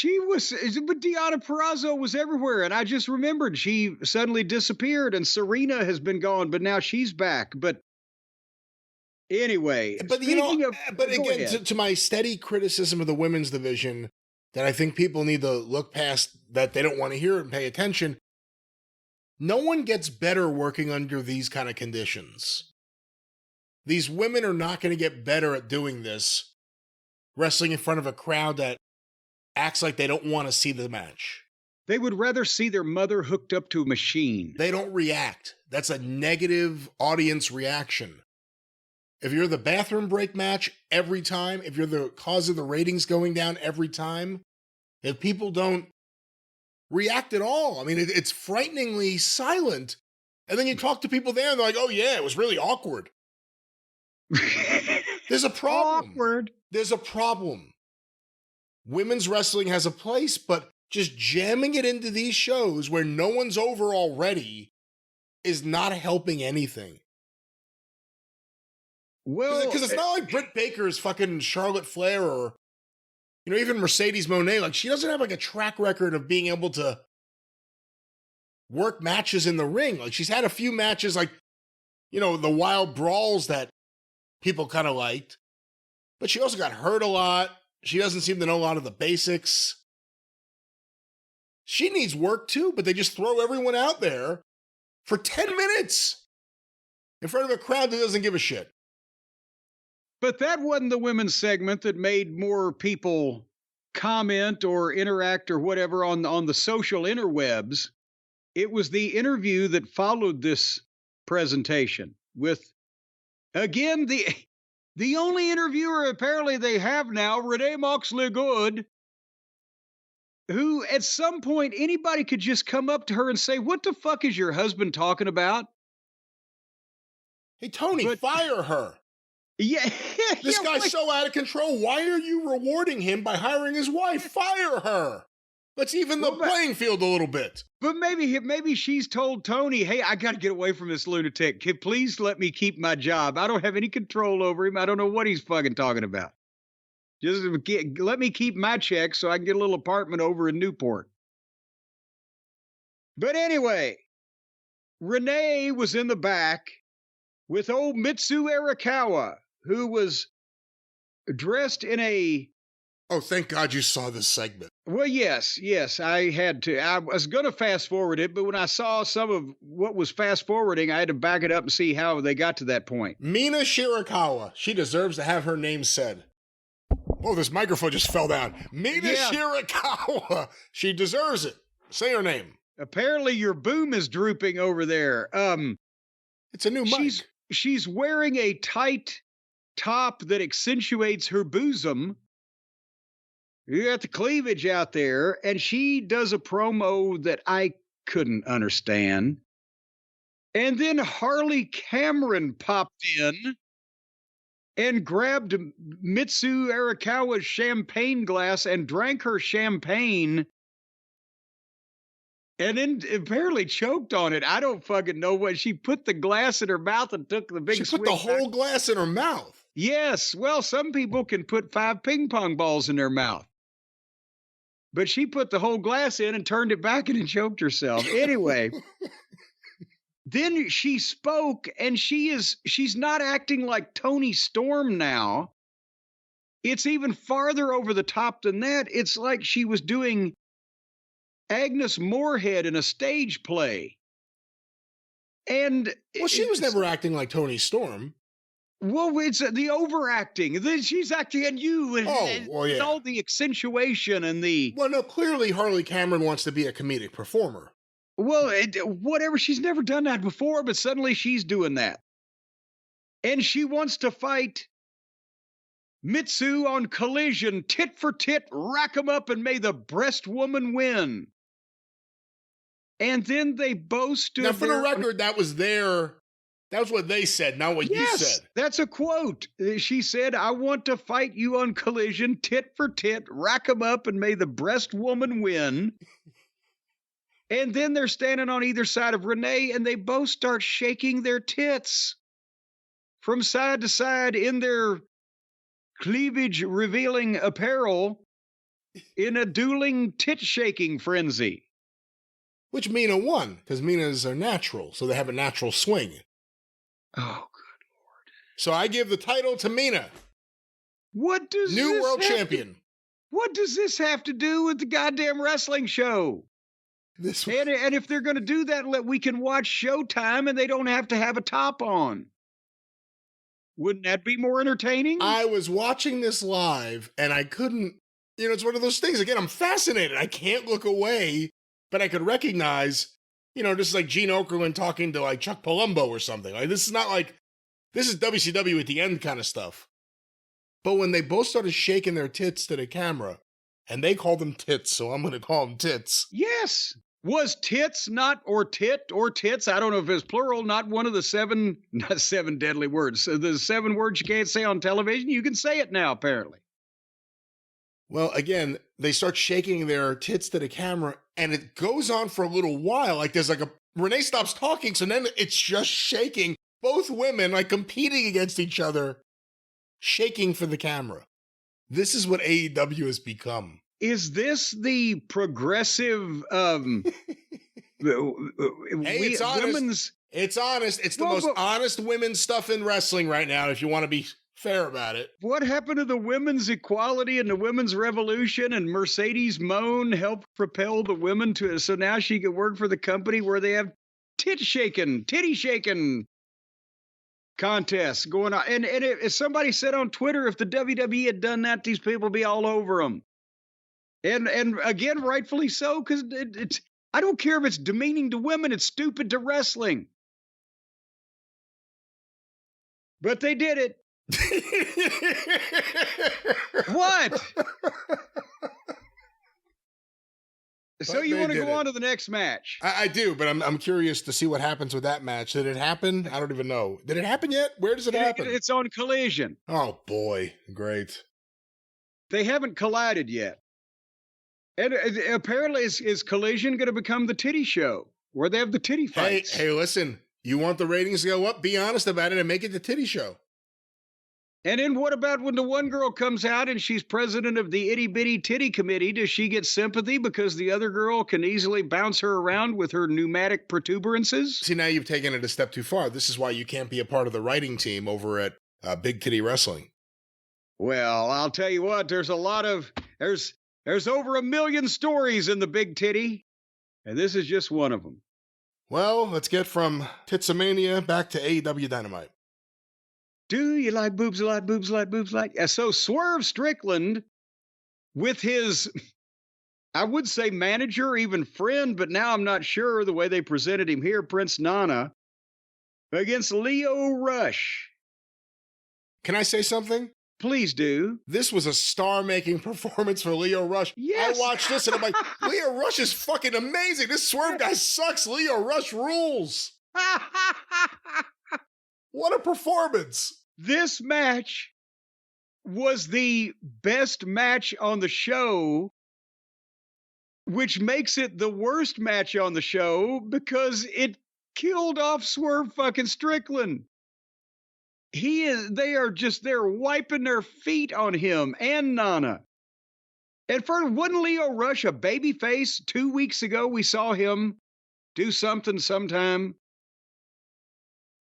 But Deonna Purrazzo was everywhere, and I just remembered she suddenly disappeared, and Serena has been gone, but now she's back. But anyway,
but again, to my steady criticism of the women's division, that I think people need to look past, that they don't want to hear it and pay attention. No one gets better working under these kind of conditions. These women are not going to get better at doing this, wrestling in front of a crowd that acts like they don't want to see the match.
They would rather see their mother hooked up to a machine.
They don't react. That's a negative audience reaction. If you're the bathroom break match every time, if you're the cause of the ratings going down every time, if people don't react at all, I mean, it's frighteningly silent. And then you talk to people there and they're like, oh yeah, it was really awkward. There's a problem.
Awkward.
There's a problem. Women's wrestling has a place, but just jamming it into these shows where no one's over already is not helping anything.
Well,
because it's not like Britt Baker is fucking Charlotte Flair or, even Mercedes Moné. Like, she doesn't have like a track record of being able to work matches in the ring. Like, she's had a few matches, like, the wild brawls that people kind of liked, but she also got hurt a lot. She doesn't seem to know a lot of the basics. She needs work too, but they just throw everyone out there for 10 minutes in front of a crowd that doesn't give a shit.
But that wasn't the women's segment that made more people comment or interact or whatever on the social interwebs. It was the interview that followed this presentation with, again, the only interviewer apparently they have now, Renee Moxley Good, who at some point anybody could just come up to her and say, "What the fuck is your husband talking about?"
Hey, Tony, fire her.
Yeah.
This guy's so out of control. Why are you rewarding him by hiring his wife? Fire her. Let's even the playing field a little bit.
But maybe she's told Tony, "Hey, I got to get away from this lunatic. Please let me keep my job. I don't have any control over him. I don't know what he's fucking talking about. Just let me keep my check so I can get a little apartment over in Newport." But anyway, Renee was in the back with old Mitsu Arakawa, who was dressed in a...
Oh, thank God you saw this segment.
Well, yes, I had to. I was going to fast forward it, but when I saw some of what was fast forwarding, I had to back it up and see how they got to that point.
Mina Shirakawa. She deserves to have her name said. Oh, this microphone just fell down. Mina Shirakawa. She deserves it. Say her name.
Apparently your boom is drooping over there.
It's a new mic.
She's wearing a tight top that accentuates her bosom. You got the cleavage out there, and she does a promo that I couldn't understand. And then Harley Cameron popped in and grabbed Mitsu Arakawa's champagne glass and drank her champagne, and then apparently choked on it. I don't fucking know what. She put the glass in her mouth and took the big swig.
She put the whole glass in her mouth?
Yes. Well, some people can put 5 ping pong balls in their mouth. But she put the whole glass in and turned it back and choked herself. Anyway, then she spoke, and she's not acting like Toni Storm now. It's even farther over the top than that. It's like she was doing Agnes Moorehead in a stage play. And
well, she was never acting like Toni Storm.
Well, it's the overacting. She's acting on you, and, and all the accentuation and the...
Well, no, clearly Harley Cameron wants to be a comedic performer.
Well, whatever. She's never done that before, but suddenly she's doing that. And she wants to fight Mitsu on Collision, tit for tit, rack 'em up, and may the breast woman win. And then they both stood
now, for the record, that was what they said, not what you said.
That's a quote. She said, "I want to fight you on Collision, tit for tit, rack 'em up, and may the breast woman win." And then they're standing on either side of Renee, and they both start shaking their tits from side to side in their cleavage-revealing apparel in a dueling tit-shaking frenzy.
Which Mina won, because Minas are natural, so they have a natural swing.
Oh, good Lord.
So I give the title to Mina.
What does
New world champion.
What does this have to do with the goddamn wrestling show? And if they're going to do that, we can watch Showtime and they don't have to have a top on. Wouldn't that be more entertaining?
I was watching this live and I couldn't, it's one of those things. Again, I'm fascinated. I can't look away, but I could recognize, this is like Gene Okerlund talking to like Chuck Palumbo or something. Like, this is not like, this is WCW at the end kind of stuff. But when they both started shaking their tits to the camera, and they called them tits, so I'm going to call them tits.
Yes. Was tits not, or tits, I don't know if it's plural, not one of the not 7 deadly words. So the 7 words you can't say on television, you can say it now, apparently.
Well, again, they start shaking their tits to the camera, and it goes on for a little while. Like, there's like Renee stops talking, so then it's just shaking. Both women, like, competing against each other, shaking for the camera. This is what AEW has become.
Is this the progressive,
hey, it's honest. It's honest. It's the most honest women's stuff in wrestling right now, if you want to be fair about it.
What happened to the women's equality and the women's revolution? And Mercedes Moan helped propel the women to it. So now she can work for the company where they have titty shaking contests going on. And if somebody said on Twitter, if the WWE had done that, these people would be all over them. And again, rightfully so, because it's, I don't care if it's demeaning to women, it's stupid to wrestling. But they did it. What? So you want to go on to the next match?
I do, but I'm curious to see what happens with that match. Did it happen? I don't even know. Did it happen yet? Where does it happen?
It's on Collision.
Oh, boy. Great.
They haven't collided yet. And apparently, is Collision going to become the titty show where they have the titty fights?
Hey, listen. You want the ratings to go up? Be honest about it and make it the titty show.
And then what about when the one girl comes out and she's president of the itty bitty titty committee? Does she get sympathy because the other girl can easily bounce her around with her pneumatic protuberances?
See, now you've taken it a step too far. This is why you can't be a part of the writing team over at Big Titty Wrestling.
Well, I'll tell you what, there's over 1 million stories in the Big Titty, and this is just one of them.
Well, let's get from Titsamania back to AEW Dynamite.
Do you like boobs a lot, boobs a lot, boobs a lot? Yeah, so Swerve Strickland, with his, I would say manager, even friend, but now I'm not sure the way they presented him here, Prince Nana, against Lio Rush.
Can I say something?
Please do.
This was a star-making performance for Lio Rush.
Yes.
I watched this and I'm like, Lio Rush is fucking amazing. This Swerve guy sucks. Lio Rush rules. What a performance.
This match was the best match on the show, which makes it the worst match on the show because it killed off Swerve fucking Strickland. They're wiping their feet on him and Nana. And wasn't Lio Rush a babyface 2 weeks ago? We saw him do something sometime.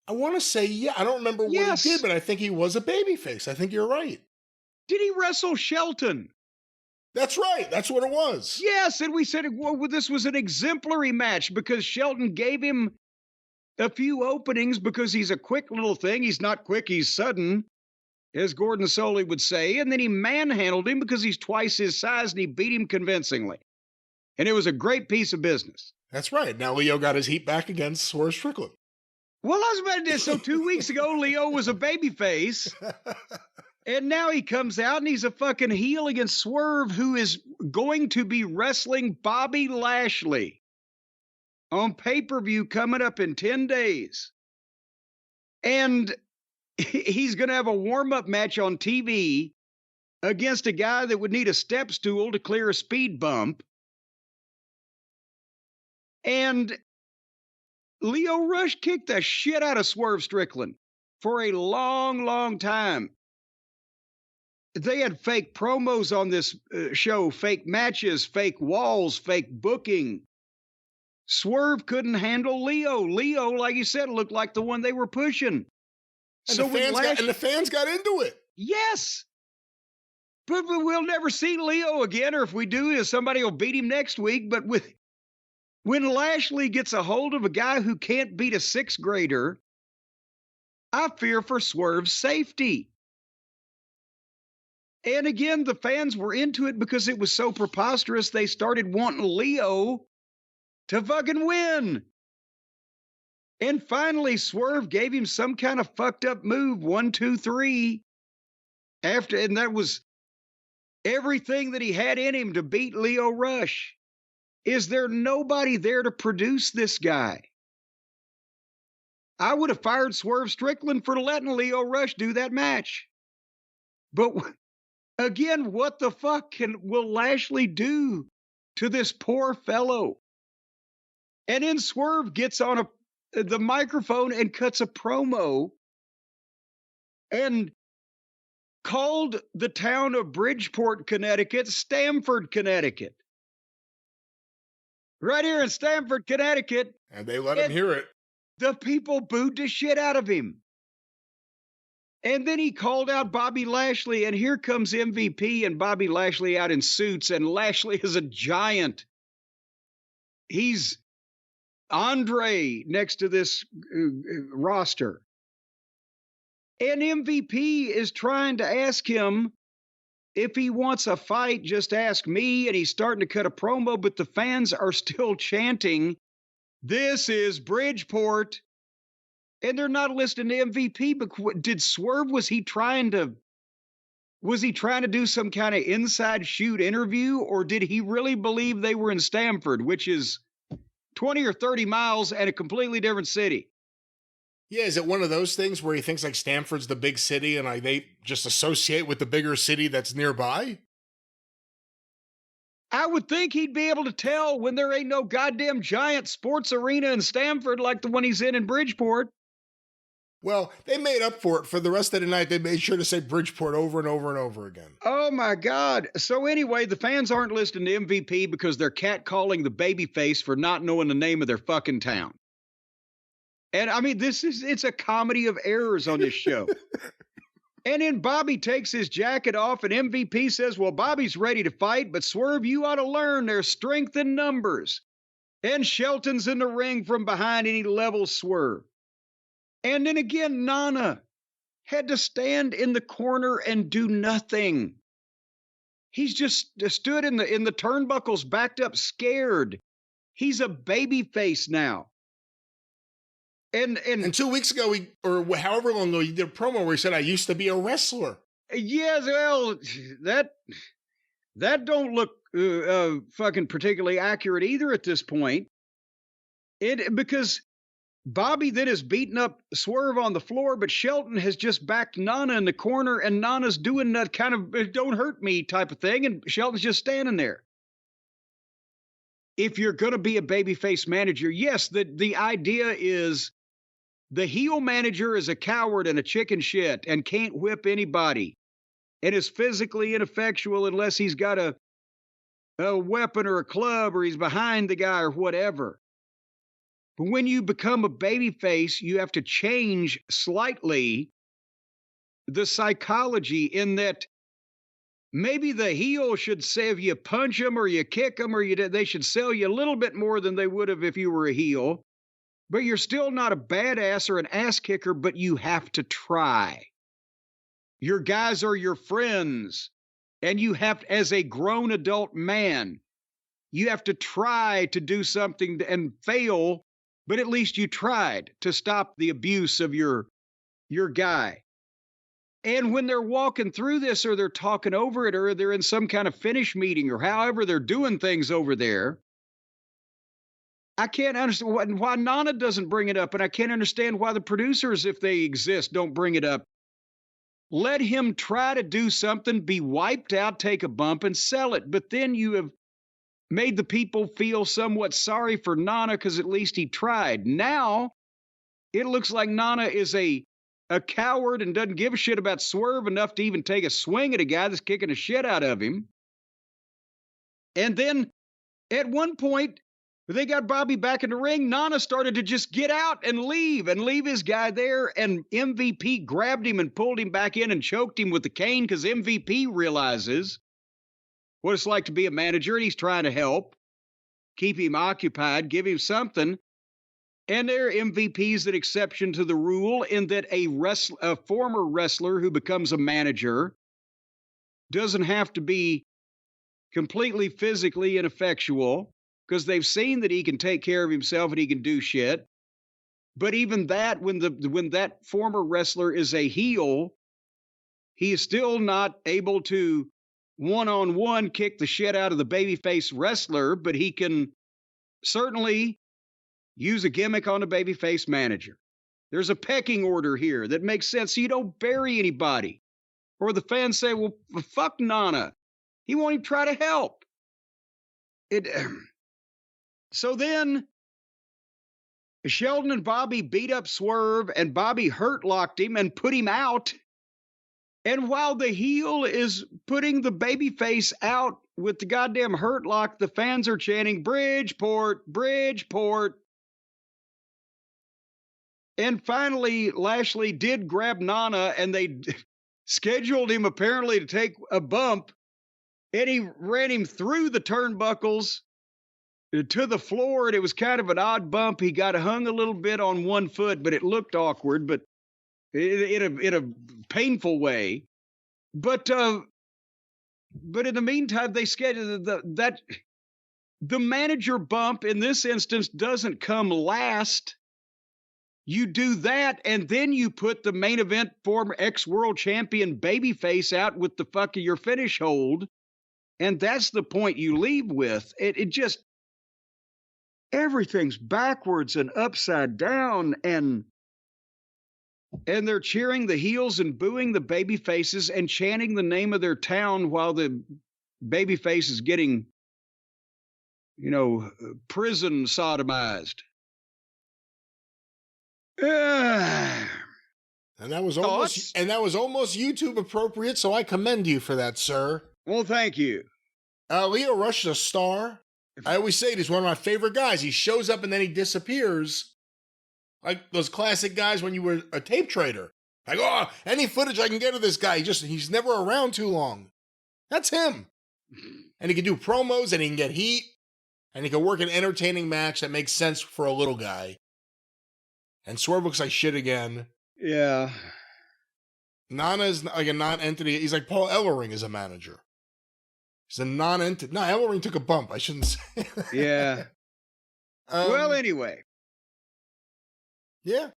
I want to say, yeah, I don't remember what he did, but I think he was a babyface. I think you're right.
Did he wrestle Shelton?
That's right. That's what it was.
Yes, and we said, well, this was an exemplary match because Shelton gave him a few openings because he's a quick little thing. He's not quick, he's sudden, as Gordon Soley would say. And then he manhandled him because he's twice his size and he beat him convincingly. And it was a great piece of business.
That's right. Now Lio got his heat back against Swerve Strickland.
Well, I was about to say, so 2 weeks ago, Lio was a babyface. And now he comes out and he's a fucking heel against Swerve, who is going to be wrestling Bobby Lashley on pay-per-view coming up in 10 days. And he's going to have a warm-up match on TV against a guy that would need a step stool to clear a speed bump. And Lio Rush kicked the shit out of Swerve Strickland for a long, long time. They had fake promos on this show, fake matches, fake walls, fake booking. Swerve couldn't handle Lio. Lio, like you said, looked like the one they were pushing.
And the fans got into it.
Yes. But we'll never see Lio again, or if we do, somebody will beat him next week. But when Lashley gets a hold of a guy who can't beat a sixth grader, I fear for Swerve's safety. And again, the fans were into it because it was so preposterous, they started wanting Lio to fucking win. And finally, Swerve gave him some kind of fucked up move, 1, 2, 3. And that was everything that he had in him to beat Lio Rush. Is there nobody there to produce this guy? I would have fired Swerve Strickland for letting Lio Rush do that match. But again, what the fuck will Lashley do to this poor fellow? And then Swerve gets on the microphone and cuts a promo and called the town of Bridgeport, Connecticut, Stamford, Connecticut. Right here in Stamford, Connecticut.
And they let him hear it.
The people booed the shit out of him. And then he called out Bobby Lashley, and here comes MVP and Bobby Lashley out in suits, and Lashley is a giant. He's Andre next to this roster. And MVP is trying to ask him if he wants a fight, just ask me. And he's starting to cut a promo, but the fans are still chanting, "This is Bridgeport." And they're not listening to MVP. But did Swerve, was he trying to do some kind of inside shoot interview, or did he really believe they were in Stamford, which is 20 or 30 miles and a completely different city?
Yeah, is it one of those things where he thinks like Stamford's the big city and like they just associate with the bigger city that's nearby?
I would think he'd be able to tell when there ain't no goddamn giant sports arena in Stamford like the one he's in Bridgeport.
Well, they made up for it. For the rest of the night, they made sure to say Bridgeport over and over and over again.
Oh, my God. So anyway, the fans aren't listening to MVP because they're catcalling the babyface for not knowing the name of their fucking town. And, I mean, it's a comedy of errors on this show. And then Bobby takes his jacket off, and MVP says, well, Bobby's ready to fight, but Swerve, you ought to learn there's strength in numbers. And Shelton's in the ring from behind, and he levels Swerve. And then again, Nana had to stand in the corner and do nothing. He's just stood in the turnbuckles, backed up, scared. He's a baby face now. And
2 weeks ago, or however long ago, he did a promo where he said, "I used to be a wrestler."
Yes, well, that don't look fucking particularly accurate either at this point. Because Bobby then is beating up Swerve on the floor, but Shelton has just backed Nana in the corner, and Nana's doing that kind of "don't hurt me" type of thing, and Shelton's just standing there. If you're going to be a babyface manager, yes, the idea is the heel manager is a coward and a chicken shit and can't whip anybody and is physically ineffectual unless he's got a weapon or a club or he's behind the guy or whatever. But when you become a babyface, you have to change slightly the psychology in that maybe the heel should say if you punch them or you kick them or they should sell you a little bit more than they would have if you were a heel. But you're still not a badass or an ass kicker, but you have to try. Your guys are your friends. And you have, as a grown adult man, you have to try to do something and fail, but at least you tried to stop the abuse of your guy. And when they're walking through this or they're talking over it or they're in some kind of finish meeting or however they're doing things over there, I can't understand why Nana doesn't bring it up, and I can't understand why the producers, if they exist, don't bring it up. Let him try to do something, be wiped out, take a bump, and sell it. But then you have made the people feel somewhat sorry for Nana because at least he tried. Now, it looks like Nana is a coward and doesn't give a shit about Swerve enough to even take a swing at a guy that's kicking the shit out of him. And then, at one point, they got Bobby back in the ring. Nana started to just get out and leave his guy there. And MVP grabbed him and pulled him back in and choked him with the cane because MVP realizes what it's like to be a manager. And he's trying to help, keep him occupied, give him something. And their MVP's an exception to the rule in that a former wrestler who becomes a manager doesn't have to be completely physically ineffectual, because they've seen that he can take care of himself and he can do shit. But even that, when that former wrestler is a heel, he is still not able to one-on-one kick the shit out of the babyface wrestler, but he can certainly use a gimmick on a babyface manager. There's a pecking order here that makes sense, so you don't bury anybody. Or the fans say, well, fuck Nana. He won't even try to help. So then, Sheldon and Bobby beat up Swerve, and Bobby hurt-locked him and put him out. And while the heel is putting the babyface out with the goddamn hurt lock, the fans are chanting, Bridgeport, Bridgeport. And finally, Lashley did grab Nana, and they scheduled him apparently to take a bump, and he ran him through the turnbuckles to the floor, and it was kind of an odd bump. He got hung a little bit on one foot, but it looked awkward, but in a painful way. But in the meantime, they scheduled that the manager bump in this instance doesn't come last. You do that, and then you put the main event former ex-world champion babyface out with the fuck of your finish hold, and that's the point you leave with. It just, everything's backwards and upside down, and they're cheering the heels and booing the baby faces and chanting the name of their town while the baby face is getting, prison sodomized.
And that was almost YouTube appropriate, so I commend you for that, sir.
Well, thank you.
Leo Rush is a star. I always say he's one of my favorite guys. He shows up and then he disappears. Like those classic guys when you were a tape trader. Like, oh, any footage I can get of this guy. He's never around too long. That's him. And he can do promos and he can get heat. And he can work an entertaining match that makes sense for a little guy. And Swerve looks like shit again.
Yeah.
Nana is like a non-entity. He's like Paul Ellering is a manager. He's a non-entity. No, Ellering took a bump. I shouldn't say that.
Yeah. Well, anyway.
Yeah.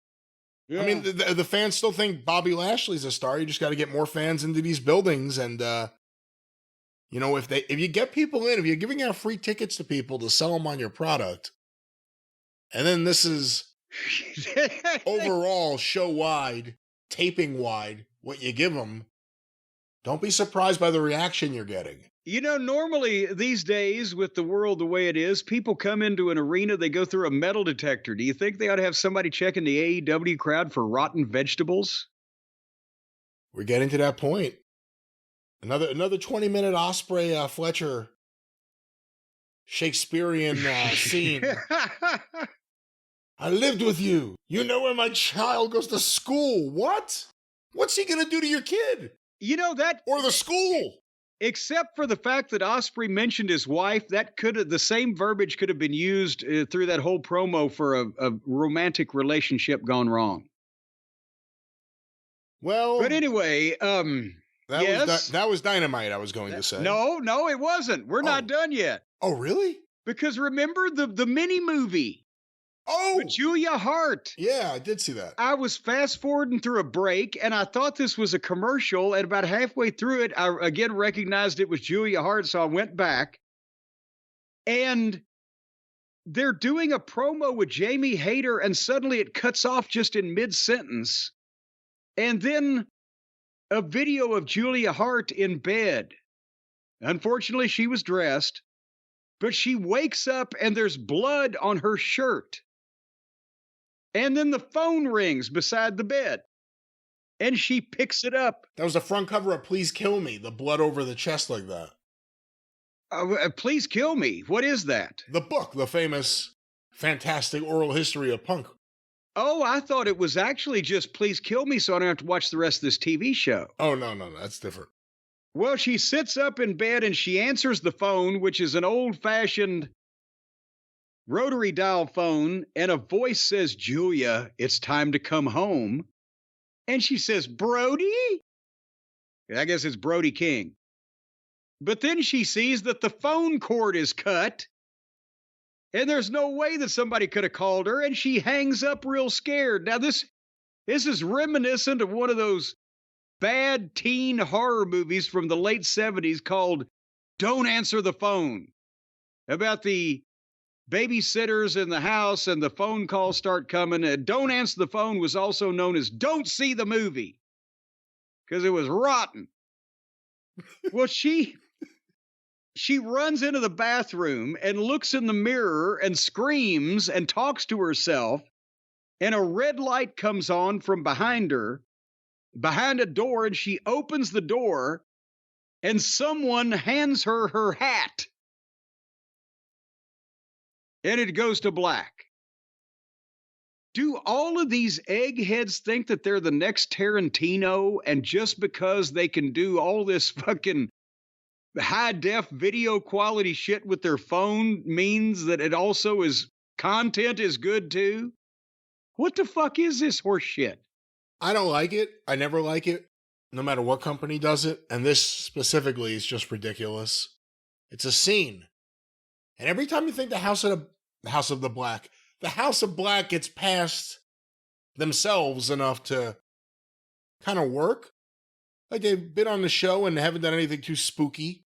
I mean, the fans still think Bobby Lashley's a star. You just got to get more fans into these buildings. And, if you get people in, if you're giving out free tickets to people to sell them on your product, and then this is overall show-wide, taping-wide, what you give them, don't be surprised by the reaction you're getting.
Normally these days with the world the way it is, people come into an arena, they go through a metal detector. Do you think they ought to have somebody checking the AEW crowd for rotten vegetables?
We're getting to that point. Another 20-minute Osprey Fletcher Shakespearean scene. I lived with you. You know where my child goes to school. What? What's he going to do to your kid?
That...
Or the school?
Except for the fact that Osprey mentioned his wife, the same verbiage could have been used through that whole promo for a romantic relationship gone wrong.
Well...
But anyway,
that was Dynamite, I was going to say.
No, it wasn't. We're not done yet.
Oh, really?
Because remember the mini-movie?
Oh!
With Julia Hart.
Yeah, I did see that.
I was fast-forwarding through a break, and I thought this was a commercial, and about halfway through it, I again recognized it was Julia Hart, so I went back. And they're doing a promo with Jamie Hayter, and suddenly it cuts off just in mid-sentence. And then a video of Julia Hart in bed. Unfortunately, she was dressed, but she wakes up, and there's blood on her shirt. And then the phone rings beside the bed. And she picks it up.
That was the front cover of Please Kill Me, the blood over the chest like that.
Please Kill Me. What is that?
The book, the famous, fantastic oral history of punk.
Oh, I thought it was actually just Please Kill Me so I don't have to watch the rest of this TV show.
Oh, no, that's different.
Well, she sits up in bed and she answers the phone, which is an old-fashioned rotary dial phone, and a voice says, "Julia, it's time to come home." And she says, "Brody?" I guess it's Brody King. But then she sees that the phone cord is cut, and there's no way that somebody could have called her, and she hangs up real scared. Now, this is reminiscent of one of those bad teen horror movies from the late 70s called Don't Answer the Phone, about the babysitters in the house and the phone calls start coming. Don't Answer the Phone was also known as Don't See the Movie because it was rotten. Well, she runs into the bathroom and looks in the mirror and screams and talks to herself, and a red light comes on from behind her, behind a door, and she opens the door and someone hands her her hat. And it goes to black. Do all of these eggheads think that they're the next Tarantino, and just because they can do all this fucking high-def video quality shit with their phone means that it also is content is good too? What the fuck is this horse shit?
I don't like it. I never like it, no matter what company does it. And this specifically is just ridiculous. It's a scene. And every time you think the House of Black gets past themselves enough to kind of work, like they've been on the show and haven't done anything too spooky,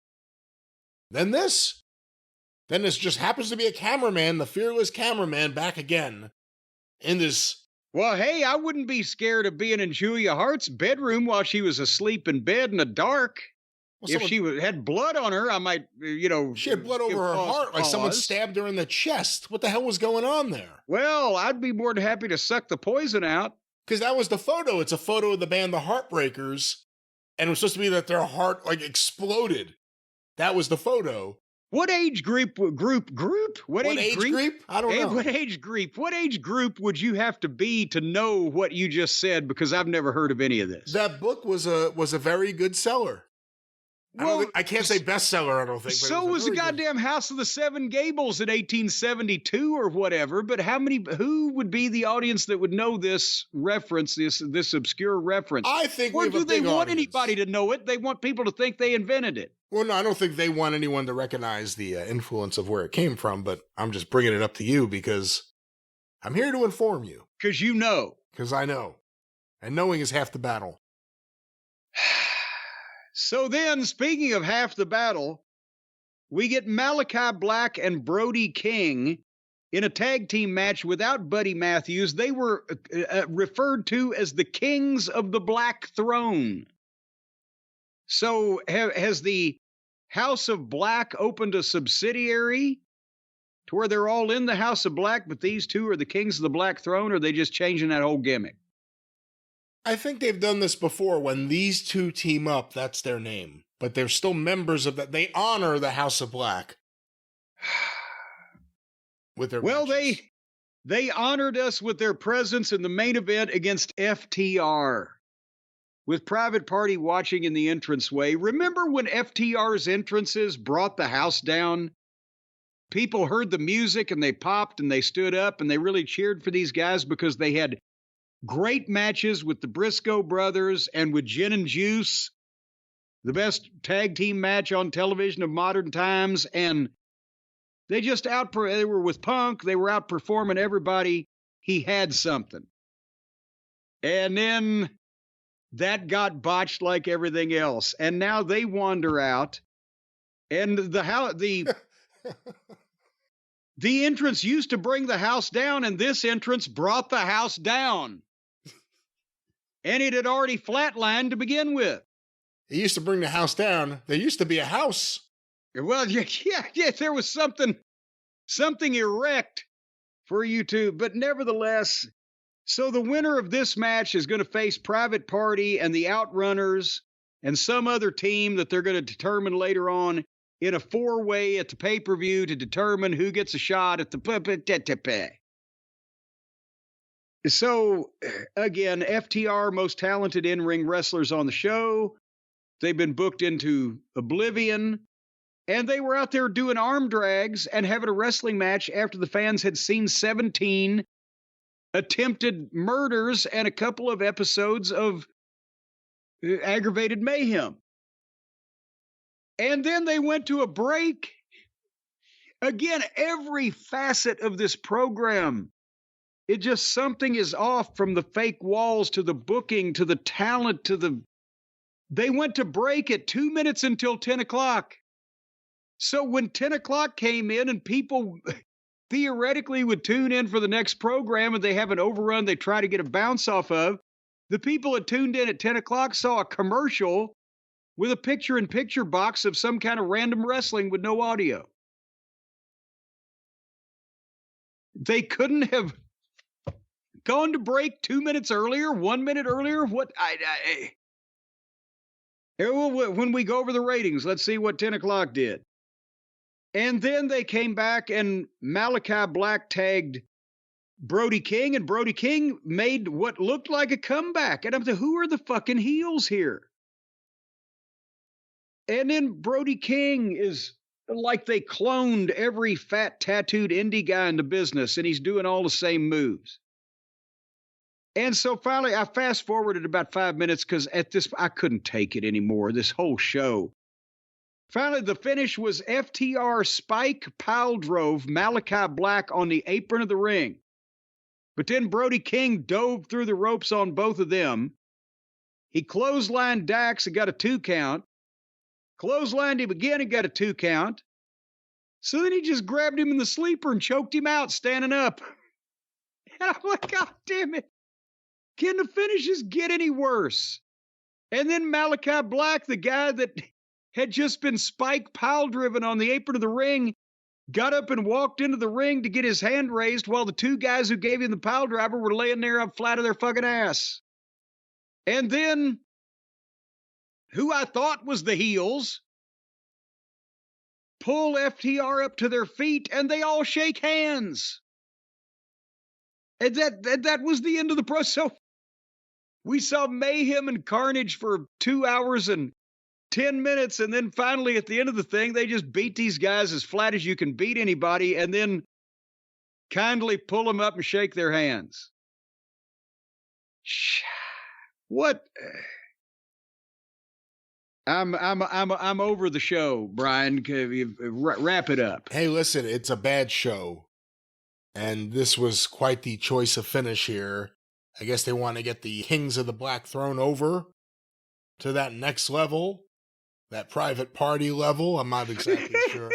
then this just happens to be a cameraman, the fearless cameraman, back again in this.
Well, hey, I wouldn't be scared of being in Julia Hart's bedroom while she was asleep in bed in the dark.
Well,
if she had blood on her, I might,
She had blood over her heart, like someone stabbed her in the chest. What the hell was going on there?
Well, I'd be more than happy to suck the poison out.
Because that was the photo. It's a photo of the band The Heartbreakers, and it was supposed to be that their heart, like, exploded. That was the photo.
What age group? What age group?
I don't know.
What age group? What age group would you have to be to know what you just said? Because I've never heard of any of this.
That book was a very good seller. Well, I can't say bestseller, I don't think. But
so was the goddamn House of the Seven Gables in 1872 or whatever. But who would be the audience that would know this reference, this obscure reference?
I think
Or do they want
audience.
anybody to know it? They want people to think they invented it.
Well, no, I don't think they want anyone to recognize the influence of where it came from, but I'm just bringing it up to you because I'm here to inform you.
Because you know.
Because I know. And knowing is half the battle.
So then, speaking of half the battle, we get Malachi Black and Brody King in a tag team match without Buddy Matthews. They were referred to as the Kings of the Black Throne. So has the House of Black opened a subsidiary to where they're all in the House of Black, but these two are the Kings of the Black Throne, or are they just changing that whole gimmick?
I think they've done this before. When these two team up, that's their name. But they're still members of that. They honor the House of Black with their matches.
They honored us with their presence in the main event against FTR. With Private Party watching in the entranceway. Remember when FTR's entrances brought the house down? People heard the music and they popped and they stood up and they really cheered for these guys because they had great matches with the Briscoe brothers and with Gin and Juice, the best tag team match on television of modern times. And they just they were with Punk. They were outperforming everybody. He had something. And then that got botched like everything else. And now they wander out. And the entrance used to bring the house down, and this entrance brought the house down. And it had already flatlined to begin with.
It used to bring the house down. There used to be a house.
Well, yeah, there was something erect for you two. But nevertheless, so the winner of this match is going to face Private Party and the Outrunners and some other team that they're going to determine later on in a four-way at the pay-per-view to determine who gets a shot at the So, again, FTR, most talented in-ring wrestlers on the show. They've been booked into oblivion. And they were out there doing arm drags and having a wrestling match after the fans had seen 17 attempted murders and a couple of episodes of aggravated mayhem. And then they went to a break. Again, every facet of this program, it just something is off, from the fake walls to the booking to the talent to the... They went to break at 2 minutes until 10 o'clock. So when 10 o'clock came in and people theoretically would tune in for the next program and they have an overrun they try to get a bounce off of, the people that tuned in at 10 o'clock saw a commercial with a picture-in-picture box of some kind of random wrestling with no audio. They couldn't have gone to break 2 minutes earlier, 1 minute earlier? What? When we go over the ratings, let's see what 10 o'clock did. And then they came back and Malachi Black tagged Brody King, and Brody King made what looked like a comeback. And I'm like, who are the fucking heels here? And then Brody King is like they cloned every fat tattooed indie guy in the business, and he's doing all the same moves. And so finally, I fast forwarded about 5 minutes because at this, I couldn't take it anymore, this whole show. Finally, the finish was FTR Spike pile drove Malachi Black on the apron of the ring. But then Brody King dove through the ropes on both of them. He clotheslined Dax and got a 2 count. Clotheslined him again and got a 2 count. So then he just grabbed him in the sleeper and choked him out standing up. And I'm like, God damn it. Can the finishes get any worse? And then Malachi Black, the guy that had just been Spike pile driven on the apron of the ring, got up and walked into the ring to get his hand raised while the 2 guys who gave him the pile driver were laying there up flat of their fucking ass. And then, who I thought was the heels, pull FTR up to their feet and they all shake hands. And that was the end of the pro. So we saw mayhem and carnage for 2 hours and 10 minutes, and then finally at the end of the thing, they just beat these guys as flat as you can beat anybody, and then kindly pull them up and shake their hands. What? I'm over the show, Brian. Wrap it up.
Hey, listen, it's a bad show, and this was quite the choice of finish here. I guess they want to get the Kings of the Black Throne over to that next level. That private party level, I'm not exactly sure.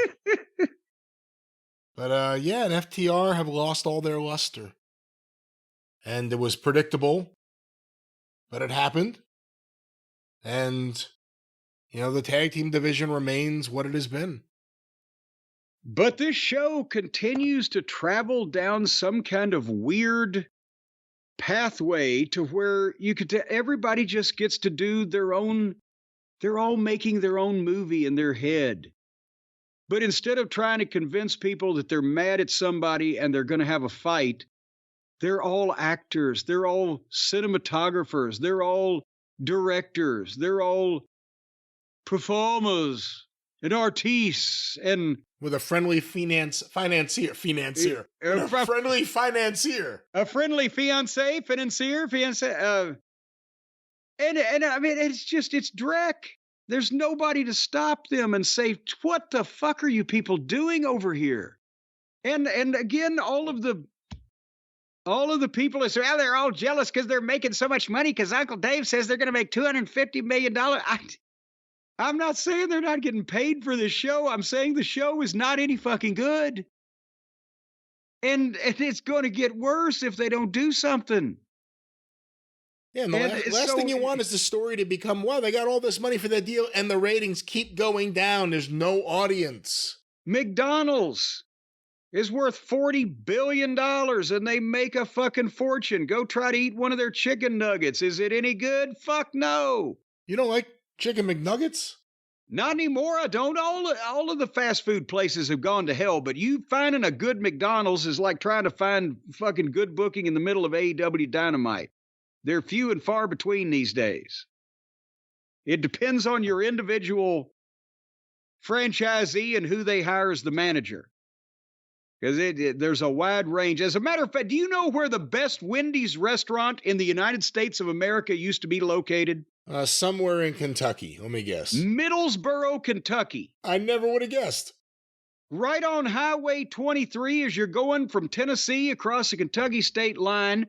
But yeah, and FTR have lost all their luster. And it was predictable, but it happened. And, you know, the tag team division remains what it has been.
But this show continues to travel down some kind of weird pathway to where everybody just gets to do their own. They're all making their own movie in their head. But instead of trying to convince people that they're mad at somebody and they're going to have a fight, they're all actors. They're all cinematographers. They're all directors. They're all performers and artistes. And
with a friendly financier. A friendly financier.
A friendly financier. And I mean, it's Drek. There's nobody to stop them and say, what the fuck are you people doing over here? And again, all of the people are saying, they're all jealous because they're making so much money because Uncle Dave says they're going to make $250 million. I'm not saying they're not getting paid for this show. I'm saying the show is not any fucking good. And it's going to get worse if they don't do something.
Yeah, and the last thing you want is the story to become, well, they got all this money for that deal, and the ratings keep going down. There's no audience.
McDonald's is worth $40 billion, and they make a fucking fortune. Go try to eat one of their chicken nuggets. Is it any good? Fuck no.
You don't like chicken McNuggets?
Not anymore. I don't. All of the fast food places have gone to hell, but you finding a good McDonald's is like trying to find fucking good booking in the middle of AEW Dynamite. They're few and far between these days. It depends on your individual franchisee and who they hire as the manager. Because there's a wide range. As a matter of fact, do you know where the best Wendy's restaurant in the United States of America used to be located?
Somewhere in Kentucky, let me guess.
Middlesboro, Kentucky.
I never would have guessed.
Right on Highway 23 as you're going from Tennessee across the Kentucky state line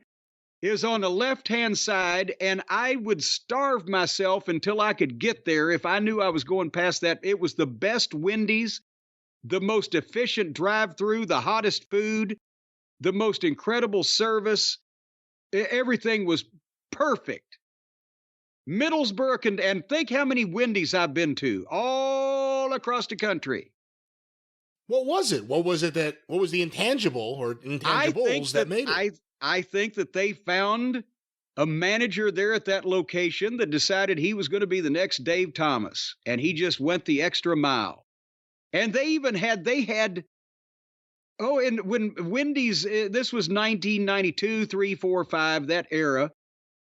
is on the left-hand side, and I would starve myself until I could get there if I knew I was going past that. It was the best Wendy's, the most efficient drive-thru, the hottest food, the most incredible service. Everything was perfect. Middlesboro, and think how many Wendy's I've been to all across the country.
What was it? What was the intangible or intangibles that made it?
I think that they found a manager there at that location that decided he was going to be the next Dave Thomas, and he just went the extra mile. And they had Oh, and when Wendy's, this was 1992, 3, 4, 5, that era,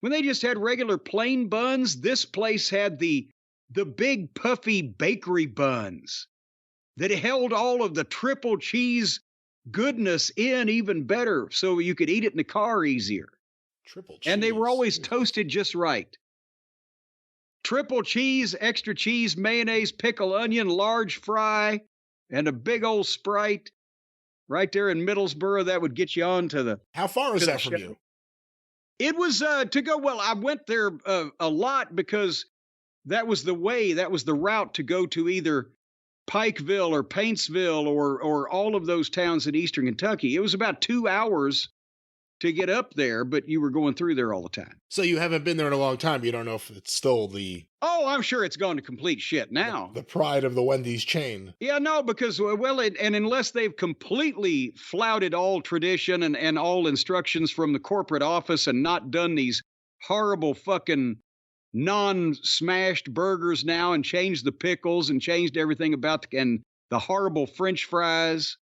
when they just had regular plain buns, this place had the big puffy bakery buns that held all of the triple cheese goodness in even better, so you could eat it in the car easier.
Triple cheese.
And they were always toasted just right. Triple cheese, extra cheese, mayonnaise, pickle, onion, large fry, and a big old Sprite. Right there in Middlesboro, that would get you on to the...
How far is that from you?
It was to go, well, I went there a lot because that was the way, that was the route to go to either Pikeville or Paintsville or all of those towns in eastern Kentucky. It was about 2 hours to get up there, but you were going through there all the time.
So you haven't been there in a long time. You don't know if it's still the...
Oh, I'm sure it's gone to complete shit now.
The pride of the Wendy's chain.
Yeah, no, because, well, and unless they've completely flouted all tradition and all instructions from the corporate office and not done these horrible fucking non-smashed burgers now and changed the pickles and changed everything about and the horrible French fries.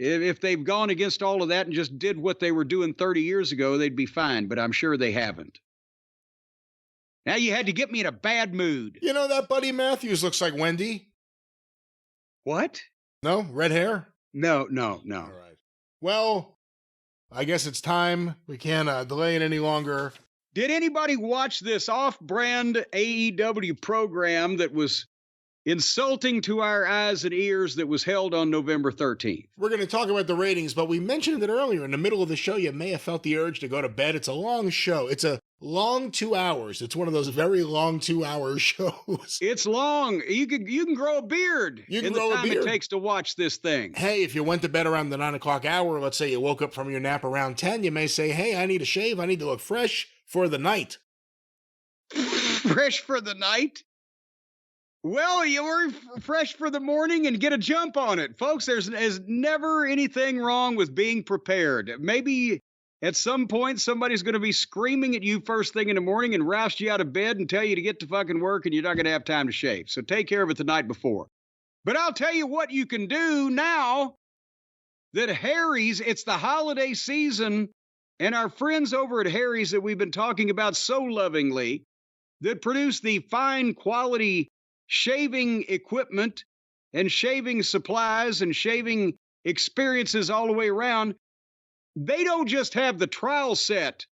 If they've gone against all of that and just did what they were doing 30 years ago, they'd be fine, but I'm sure they haven't. Now you had to get me in a bad mood.
You know, that Buddy Matthews looks like Wendy.
What?
No? Red hair?
No.
All right. Well, I guess it's time. We can't delay it any longer.
Did anybody watch this off-brand AEW program that was insulting to our eyes and ears that was held on November 13th?
We're going to talk about the ratings, but we mentioned it earlier. In the middle of the show, you may have felt the urge to go to bed. It's a long show. It's a long 2 hours. It's one of those very long 2-hour shows.
It's long. You can grow a beard.
You can grow a beard.
It takes to watch this thing.
Hey, if you went to bed around the 9 o'clock hour, let's say you woke up from your nap around 10, you may say, hey, I need a shave. I need to look fresh for the night.
Fresh for the night? Well, you were fresh for the morning and get a jump on it. Folks, there's never anything wrong with being prepared. Maybe at some point somebody's going to be screaming at you first thing in the morning and roust you out of bed and tell you to get to fucking work and you're not going to have time to shave. So take care of it the night before. But I'll tell you what you can do now that Harry's, it's the holiday season, and our friends over at Harry's that we've been talking about so lovingly that produce the fine quality shaving equipment and shaving supplies and shaving experiences all the way around, they don't just have the trial set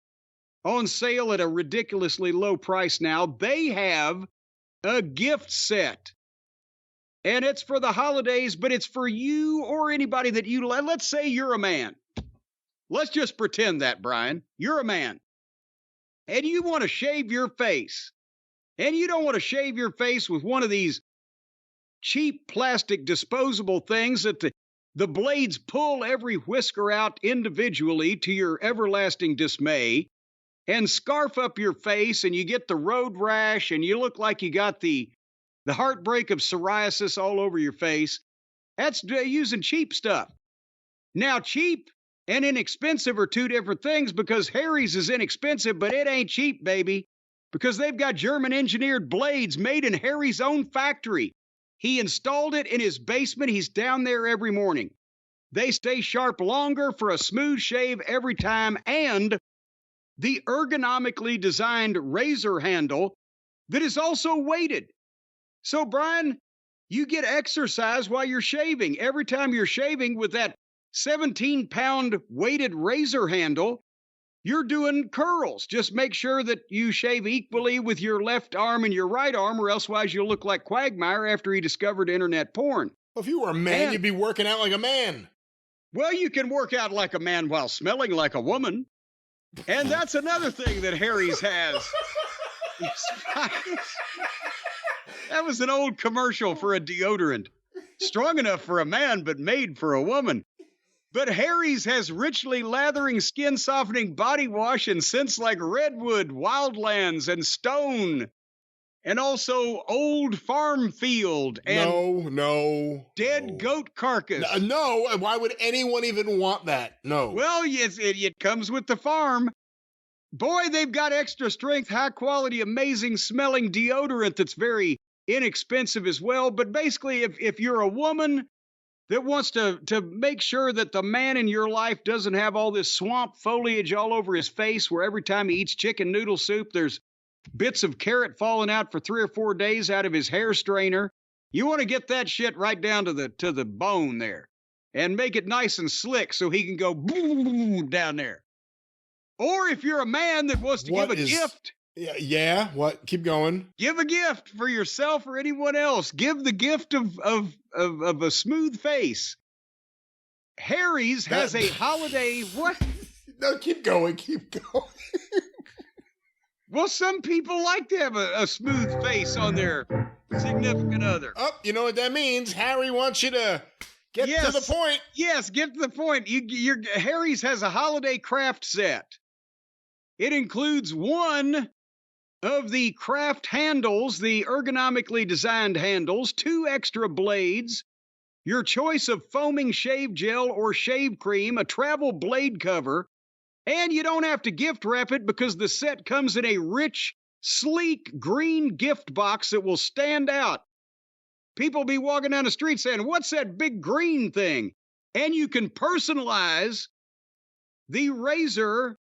on sale at a ridiculously low price now. They have a gift set. And it's for the holidays, but it's for you or anybody that you... Let's say you're a man. Let's just pretend that, Brian. You're a man. And you want to shave your face. And you don't want to shave your face with one of these cheap plastic disposable things that the blades pull every whisker out individually to your everlasting dismay and scarf up your face and you get the road rash and you look like you got the heartbreak of psoriasis all over your face. That's using cheap stuff. Now, cheap and inexpensive are two different things because Harry's is inexpensive, but it ain't cheap, baby. Because they've got German-engineered blades made in Harry's own factory. He installed it in his basement. He's down there every morning. They stay sharp longer for a smooth shave every time, and the ergonomically designed razor handle that is also weighted. So, Brian, you get exercise while you're shaving. Every time you're shaving with that 17-pound weighted razor handle, you're doing curls. Just make sure that you shave equally with your left arm and your right arm, or elsewise you'll look like Quagmire after he discovered internet porn.
Well, if you were a man, you'd be working out like a man.
Well, you can work out like a man while smelling like a woman. And that's another thing that Harry's has. That was an old commercial for a deodorant. Strong enough for a man, but made for a woman. But Harry's has richly lathering, skin-softening body wash and scents like redwood, wildlands, and stone. And also old farm field and dead goat carcass.
No, why would anyone even want that? No.
Well, it comes with the farm. Boy, they've got extra strength, high-quality, amazing-smelling deodorant that's very inexpensive as well. But basically, if you're a woman that wants to make sure that the man in your life doesn't have all this swamp foliage all over his face where every time he eats chicken noodle soup, there's bits of carrot falling out for 3 or 4 days out of his hair strainer. You want to get that shit right down to the bone there and make it nice and slick so he can go boom down there. Or if you're a man that wants to give a gift.
Yeah, what? Keep going.
Give a gift for yourself or anyone else. Give the gift of a smooth face. Harry's has a holiday. What?
No, keep going.
Well, some people like to have a smooth face on their significant other.
Oh, you know what that means? Harry wants you to get to the point.
Yes, get to the point. Harry's has a holiday craft set. It includes one of the craft handles, the ergonomically designed handles, 2 extra blades, your choice of foaming shave gel or shave cream, a travel blade cover, and you don't have to gift wrap it because the set comes in a rich, sleek green gift box that will stand out. People be walking down the street saying, "What's that big green thing?" And you can personalize the razor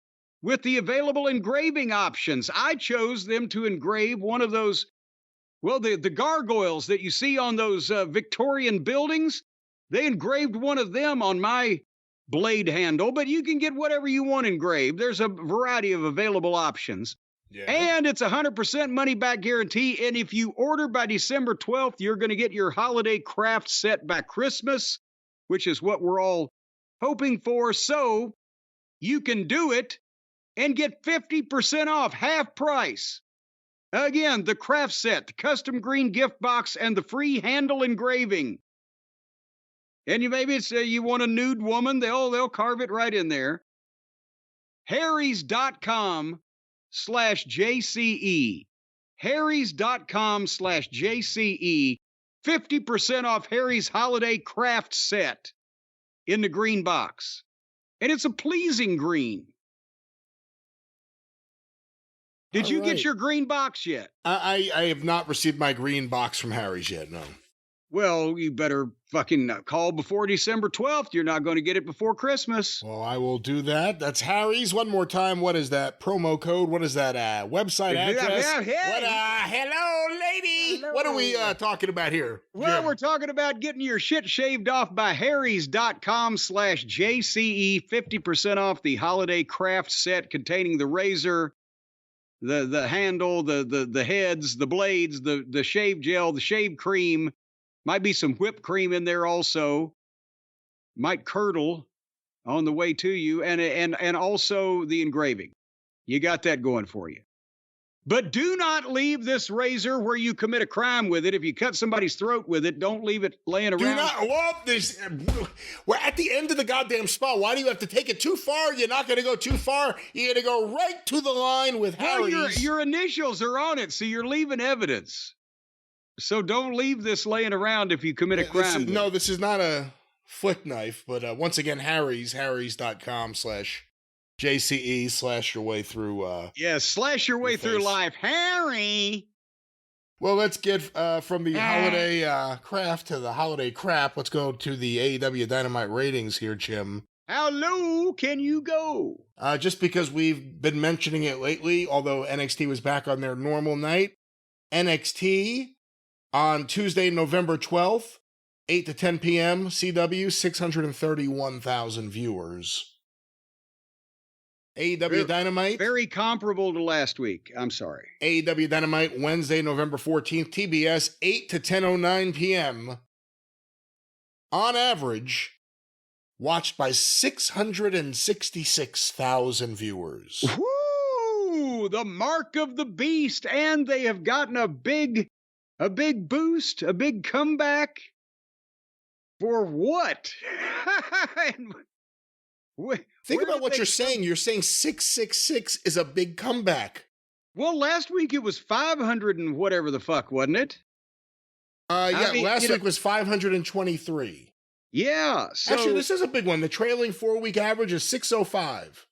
with the available engraving options. I chose them to engrave one of those, well, the gargoyles that you see on those Victorian buildings. They engraved one of them on my blade handle, but you can get whatever you want engraved. There's a variety of available options. Yeah. And it's 100% money back guarantee. And if you order by December 12th, you're going to get your holiday craft set by Christmas, which is what we're all hoping for. So you can do it and get 50% off, half price. Again, the craft set, the custom green gift box, and the free handle engraving. And maybe it's you want a nude woman, they'll carve it right in there. Harrys.com/JCE. Harrys.com/JCE. 50% off Harry's holiday craft set in the green box. And it's a pleasing green. Did you get your green box yet?
I have not received my green box from Harry's yet, no.
Well, you better fucking call before December 12th. You're not going to get it before Christmas.
Well, I will do that. That's Harry's. One more time. What is that promo code? What is that website address? Hello, lady. Hello. What are we talking about here?
Well, we're talking about getting your shit shaved off by Harrys.com/JCE. 50% off the holiday craft set containing the razor, the handle, the heads, the blades, the shave gel, the shave cream. Might be some whipped cream in there also. Might curdle on the way to you. And also the engraving. You got that going for you. But do not leave this razor where you commit a crime with it. If you cut somebody's throat with it, don't leave it laying around.
Do not. Well, we're at the end of the goddamn spot. Why do you have to take it too far? You're not going to go too far. You're going to go right to the line with Harry's.
Well, your initials are on it, so you're leaving evidence. So don't leave this laying around if you commit a crime.
This is not a flick knife, but once again, harrys.com/JCE slash your way through.
Slash your way through life. Harry!
Well, let's get from the holiday craft to the holiday crap. Let's go to the AEW Dynamite ratings here, Jim.
How low can you go?
Just because we've been mentioning it lately, although NXT was back on their normal night. NXT on Tuesday, November 12th, 8 to 10 p.m., CW, 631,000 viewers. AEW Dynamite.
Very comparable to last week. I'm sorry.
AEW Dynamite, Wednesday, November 14th, TBS, 8 to 10:09 p.m. On average, watched by 666,000 viewers.
Woo! The mark of the beast, and they have gotten a big boost, a big comeback. For what?
Think about what you're saying. You're saying 666 is a big comeback.
Well, last week it was 500 and whatever the fuck, wasn't it?
Last week was 523.
Yeah. So,
actually, this is a big one. The trailing 4-week average is 605.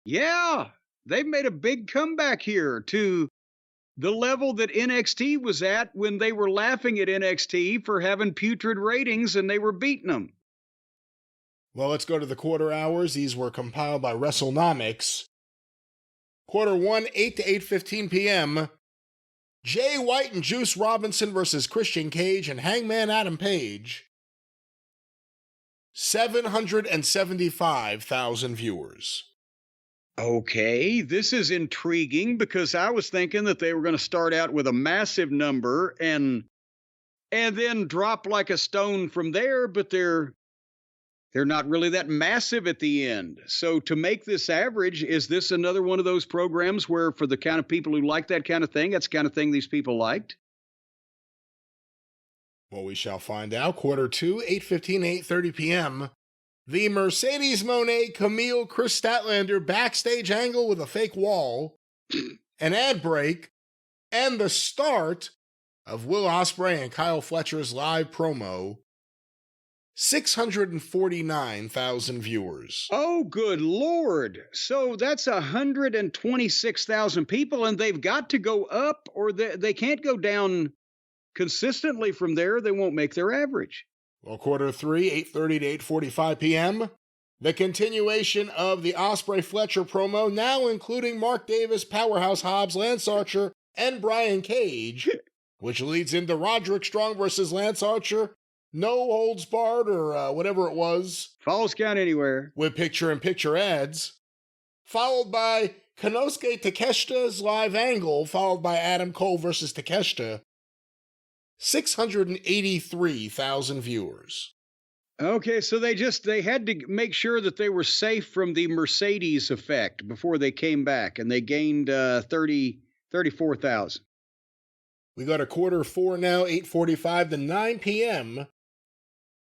Yeah. They've made a big comeback here to the level that NXT was at when they were laughing at NXT for having putrid ratings and they were beating them.
Well, let's go to the quarter hours. These were compiled by WrestleNomics. Quarter 1, 8 to 8:15 p.m. Jay White and Juice Robinson versus Christian Cage and Hangman Adam Page. 775,000 viewers.
Okay, this is intriguing because I was thinking that they were going to start out with a massive number and then drop like a stone from there, but they're not really that massive at the end. So to make this average, is this another one of those programs where for the kind of people who like that kind of thing, that's the kind of thing these people liked?
Well, we shall find out. Quarter 2, 8:15, 8:30 p.m. The Mercedes Moné Camille Chris Statlander backstage angle with a fake wall, an ad break, and the start of Will Osprey and Kyle Fletcher's live promo. 649,000 viewers.
Oh, good Lord. So that's 126,000 people, and they've got to go up, or they can't go down consistently from there. They won't make their average.
Well, quarter 3, 8:30 to 8:45 p.m. The continuation of the Osprey Fletcher promo, now including Mark Davis, Powerhouse Hobbs, Lance Archer, and Brian Cage, which leads into Roderick Strong versus Lance Archer, no holds barred, or whatever it was.
Falls count anywhere.
With picture-in-picture ads. Followed by Konosuke Takeshita's live angle, followed by Adam Cole versus Takeshita. 683,000 viewers.
Okay, so they had to make sure that they were safe from the Mercedes effect before they came back, and they gained 34,000.
We go to quarter 4 now, 8:45 to 9 p.m.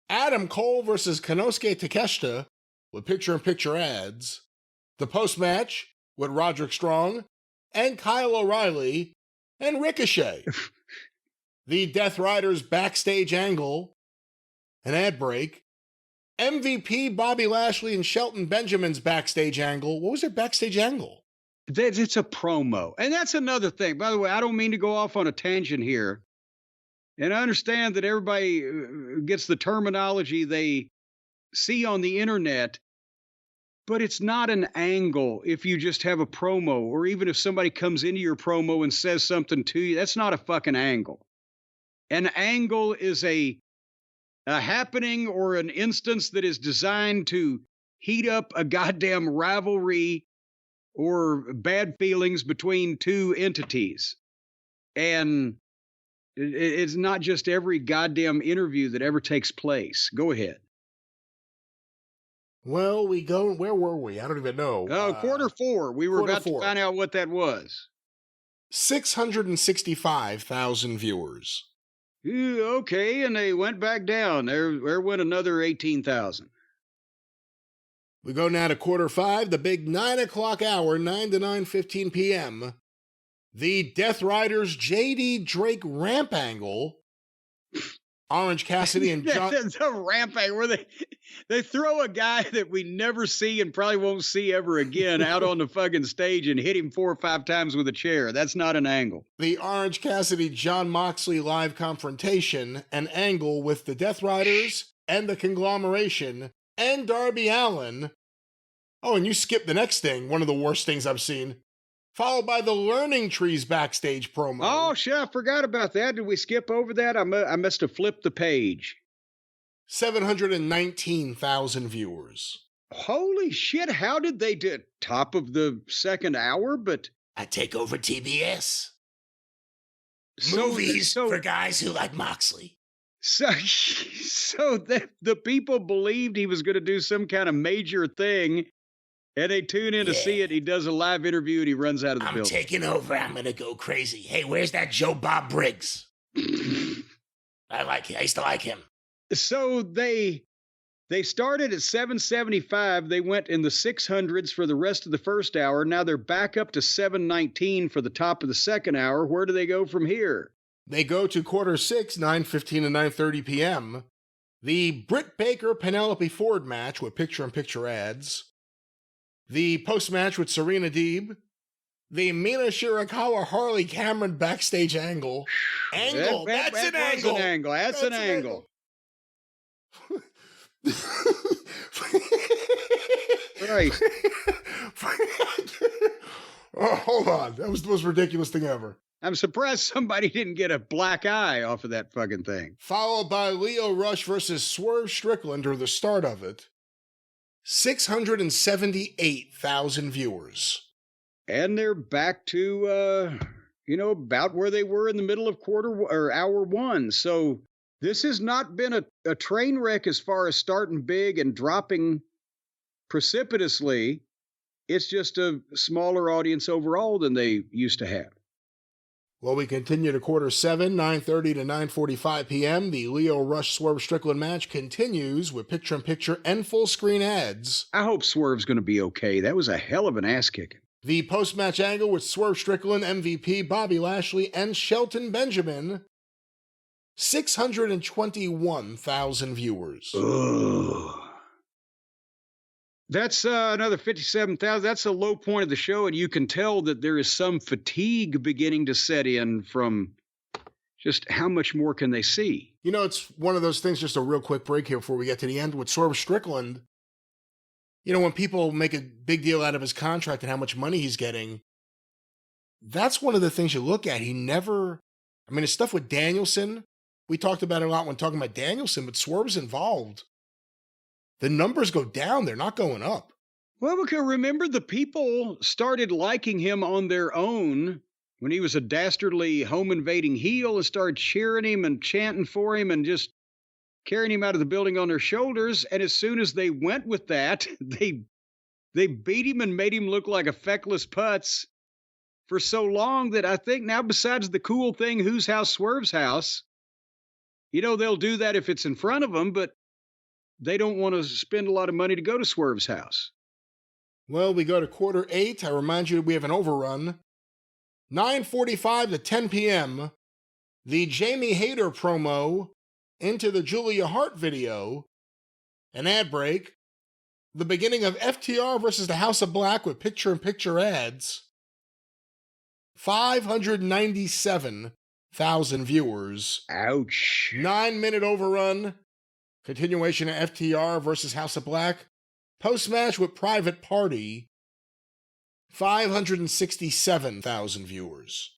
Adam Cole versus Konosuke Takeshita with picture-in-picture ads. The post-match with Roderick Strong and Kyle O'Reilly and Ricochet. The Death Riders backstage angle, an ad break. MVP Bobby Lashley and Shelton Benjamin's backstage angle. What was their backstage angle?
It's a promo. And that's another thing. By the way, I don't mean to go off on a tangent here. And I understand that everybody gets the terminology they see on the internet, but it's not an angle if you just have a promo, or even if somebody comes into your promo and says something to you. That's not a fucking angle. An angle is a happening or an instance that is designed to heat up a goddamn rivalry or bad feelings between two entities. And it's not just every goddamn interview that ever takes place. Go ahead.
Well, where were we? I don't even know.
Quarter 4. We were about to find out what that was.
665,000 viewers.
Okay, and they went back down. There went another 18,000.
We go now to quarter 5, the big 9 o'clock hour, 9 to 9:15 p.m. The Death Riders JD Drake ramp angle. Orange Cassidy and John...
That's a ramp angle where they throw a guy that we never see and probably won't see ever again out on the fucking stage and hit him 4 or 5 times with a chair. That's not an angle.
The Orange Cassidy John Moxley live confrontation, an angle with the Death Riders and the Conglomeration and Darby Allin. Oh, and you skipped the next thing, one of the worst things I've seen. Followed by the Learning Trees backstage promo.
Oh, shit, I forgot about that. Did we skip over that? I must have flipped the page.
719,000 viewers.
Holy shit, how did they do it? Top of the second hour, but...
I take over TBS. Movies for guys who like Moxley.
So the people believed he was going to do some kind of major thing, and they tune in to see it. He does a live interview, and he runs out of the building.
I'm taking over. I'm going to go crazy. Hey, where's that Joe Bob Briggs? I like it. I used to like him.
So they started at 775. They went in the 600s for the rest of the first hour. Now they're back up to 719 for the top of the second hour. Where do they go from here?
They go to quarter 6, 9:15 to 9:30 p.m. The Britt Baker-Penelope Ford match with picture-in-picture ads. The post-match with Serena Deeb. the Mina Shirakawa Harley Cameron backstage angle. Angle. That's an angle.
That's an angle. Right.
Oh, hold on. That was the most ridiculous thing ever.
I'm surprised somebody didn't get a black eye off of that fucking thing.
Followed by Lio Rush versus Swerve Strickland, or the start of it. 678,000 viewers.
And they're back to, about where they were in the middle of hour one. So this has not been a train wreck as far as starting big and dropping precipitously. It's just a smaller audience overall than they used to have.
Well, we continue to quarter 7, 9:30 to 9:45 p.m. The Lio Rush Swerve Strickland match continues with picture-in-picture and full-screen ads.
I hope Swerve's going to be okay. That was a hell of an ass-kicking.
The post-match angle with Swerve Strickland, MVP, Bobby Lashley, and Shelton Benjamin. 621,000 viewers.
Ugh. That's another 57,000. That's the low point of the show, and you can tell that there is some fatigue beginning to set in from just how much more can they see.
You know, it's one of those things, just a real quick break here before we get to the end. With Swerve Strickland, when people make a big deal out of his contract and how much money he's getting, that's one of the things you look at. His stuff with Danielson, we talked about it a lot when talking about Danielson, but Swerve's involved. The numbers go down. They're not going up.
Well, because remember, the people started liking him on their own when he was a dastardly home-invading heel and started cheering him and chanting for him and just carrying him out of the building on their shoulders. And as soon as they went with that, they beat him and made him look like a feckless putz for so long that I think now, besides the cool thing, Whose House, Swerve's House, they'll do that if it's in front of them, but they don't want to spend a lot of money to go to Swerve's house.
Well, we go to quarter 8. I remind you we have an overrun. 9:45 to 10 p.m. The Jamie Hayter promo into the Julia Hart video. An ad break. The beginning of FTR versus the House of Black with picture-in-picture ads. 597,000 viewers.
Ouch.
9-minute overrun. Continuation of FTR versus House of Black. Post-match with Private Party. 567,000 viewers.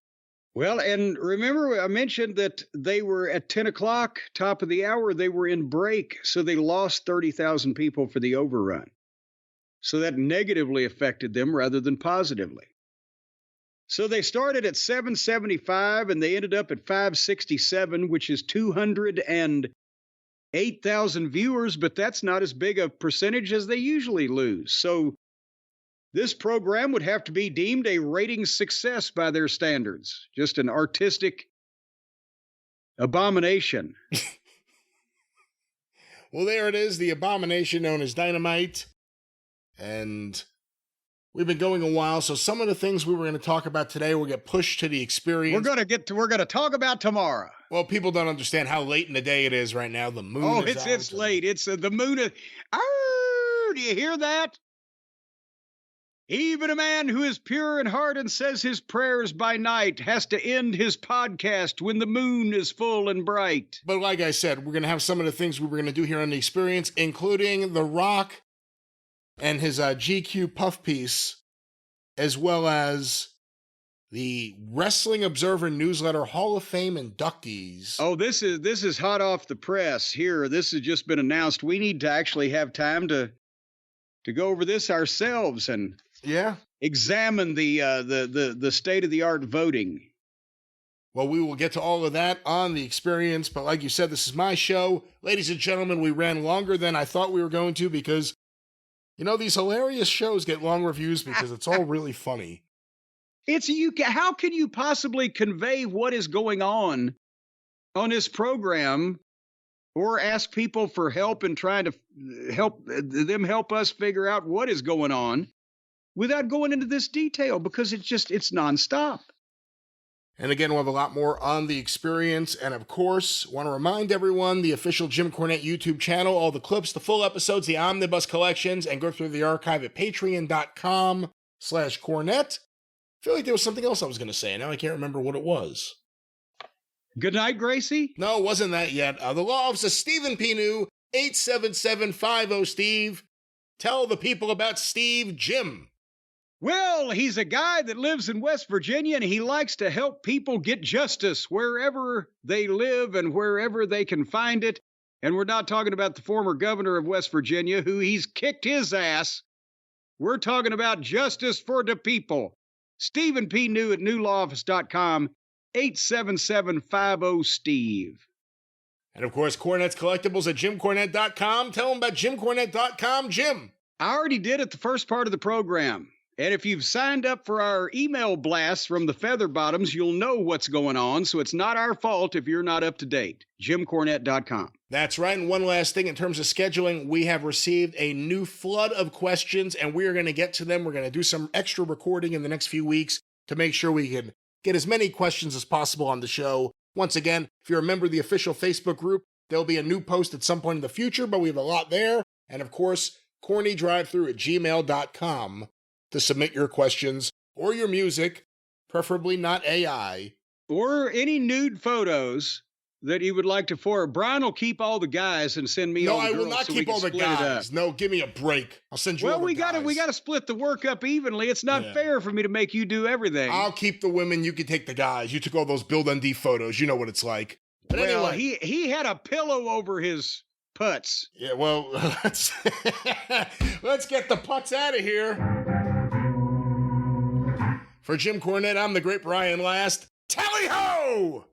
Well, and remember I mentioned that they were at 10 o'clock, top of the hour, they were in break, so they lost 30,000 people for the overrun. So that negatively affected them rather than positively. So they started at 775 and they ended up at 567, which is 208,000 viewers, but that's not as big a percentage as they usually lose. So this program would have to be deemed a ratings success by their standards. Just an artistic abomination.
Well, there it is, the abomination known as Dynamite. And we've been going a while, so some of the things we were going to talk about today will get pushed to the experience.
We're going to talk about tomorrow.
Well, people don't understand how late in the day it is right now. The moon is out.
It's late. It's the moon. Do you hear that? Even a man who is pure in heart and says his prayers by night has to end his podcast when the moon is full and bright.
But like I said, we're going to have some of the things we were going to do here on the experience, including The Rock and his GQ puff piece, as well as the Wrestling Observer Newsletter Hall of Fame inductees.
Oh, this is hot off the press here. This has just been announced. We need to actually have time to go over this ourselves and examine the state-of-the-art voting.
Well, we will get to all of that on the experience, but like you said, this is my show. Ladies and gentlemen, we ran longer than I thought we were going to because, these hilarious shows get long reviews because it's all really funny.
How can you possibly convey what is going on this program or ask people for help in trying to help us figure out what is going on without going into this detail? Because it's nonstop.
And again, we'll have a lot more on the experience. And of course, want to remind everyone, the official Jim Cornette YouTube channel, all the clips, the full episodes, the omnibus collections, and go through the archive at patreon.com/Cornette. feel like there was something else I was going to say. Now I can't remember what it was.
Good night, Gracie?
No, it wasn't that yet. The law office of Stephen P. New, 877-50-STEVE. Tell the people about Steve Jim.
Well, he's a guy that lives in West Virginia, and he likes to help people get justice wherever they live and wherever they can find it. And we're not talking about the former governor of West Virginia, who he's kicked his ass. We're talking about justice for the people. Stephen P. New at newlawoffice.com, 877-50-STEVE.
And of course, Cornette's Collectibles at JimCornette.com. Tell them about JimCornette.com, Jim.
I already did it the first part of the program. And if you've signed up for our email blasts from the Feather Bottoms, you'll know what's going on. So it's not our fault if you're not up to date. JimCornette.com.
That's right. And one last thing in terms of scheduling, we have received a new flood of questions, and we are going to get to them. We're going to do some extra recording in the next few weeks to make sure we can get as many questions as possible on the show. Once again, if you're a member of the official Facebook group, there'll be a new post at some point in the future, but we have a lot there. And of course, CornyDriveThru at gmail.com to submit your questions or your music, preferably not AI.
Or any nude photos that you would like to forward. Brian will keep all the guys and send me all the girls.
No, I will not keep all the guys. No, give me a break. I'll send you all the guys.
Well, we got to split the work up evenly. It's not fair for me to make you do everything.
I'll keep the women. You can take the guys. You took all those Bill Dundee photos. You know what it's like. But anyway,
he had a pillow over his putts.
Yeah, well, let's get the putts out of here. For Jim Cornette, I'm the great Brian Last. Tally-ho!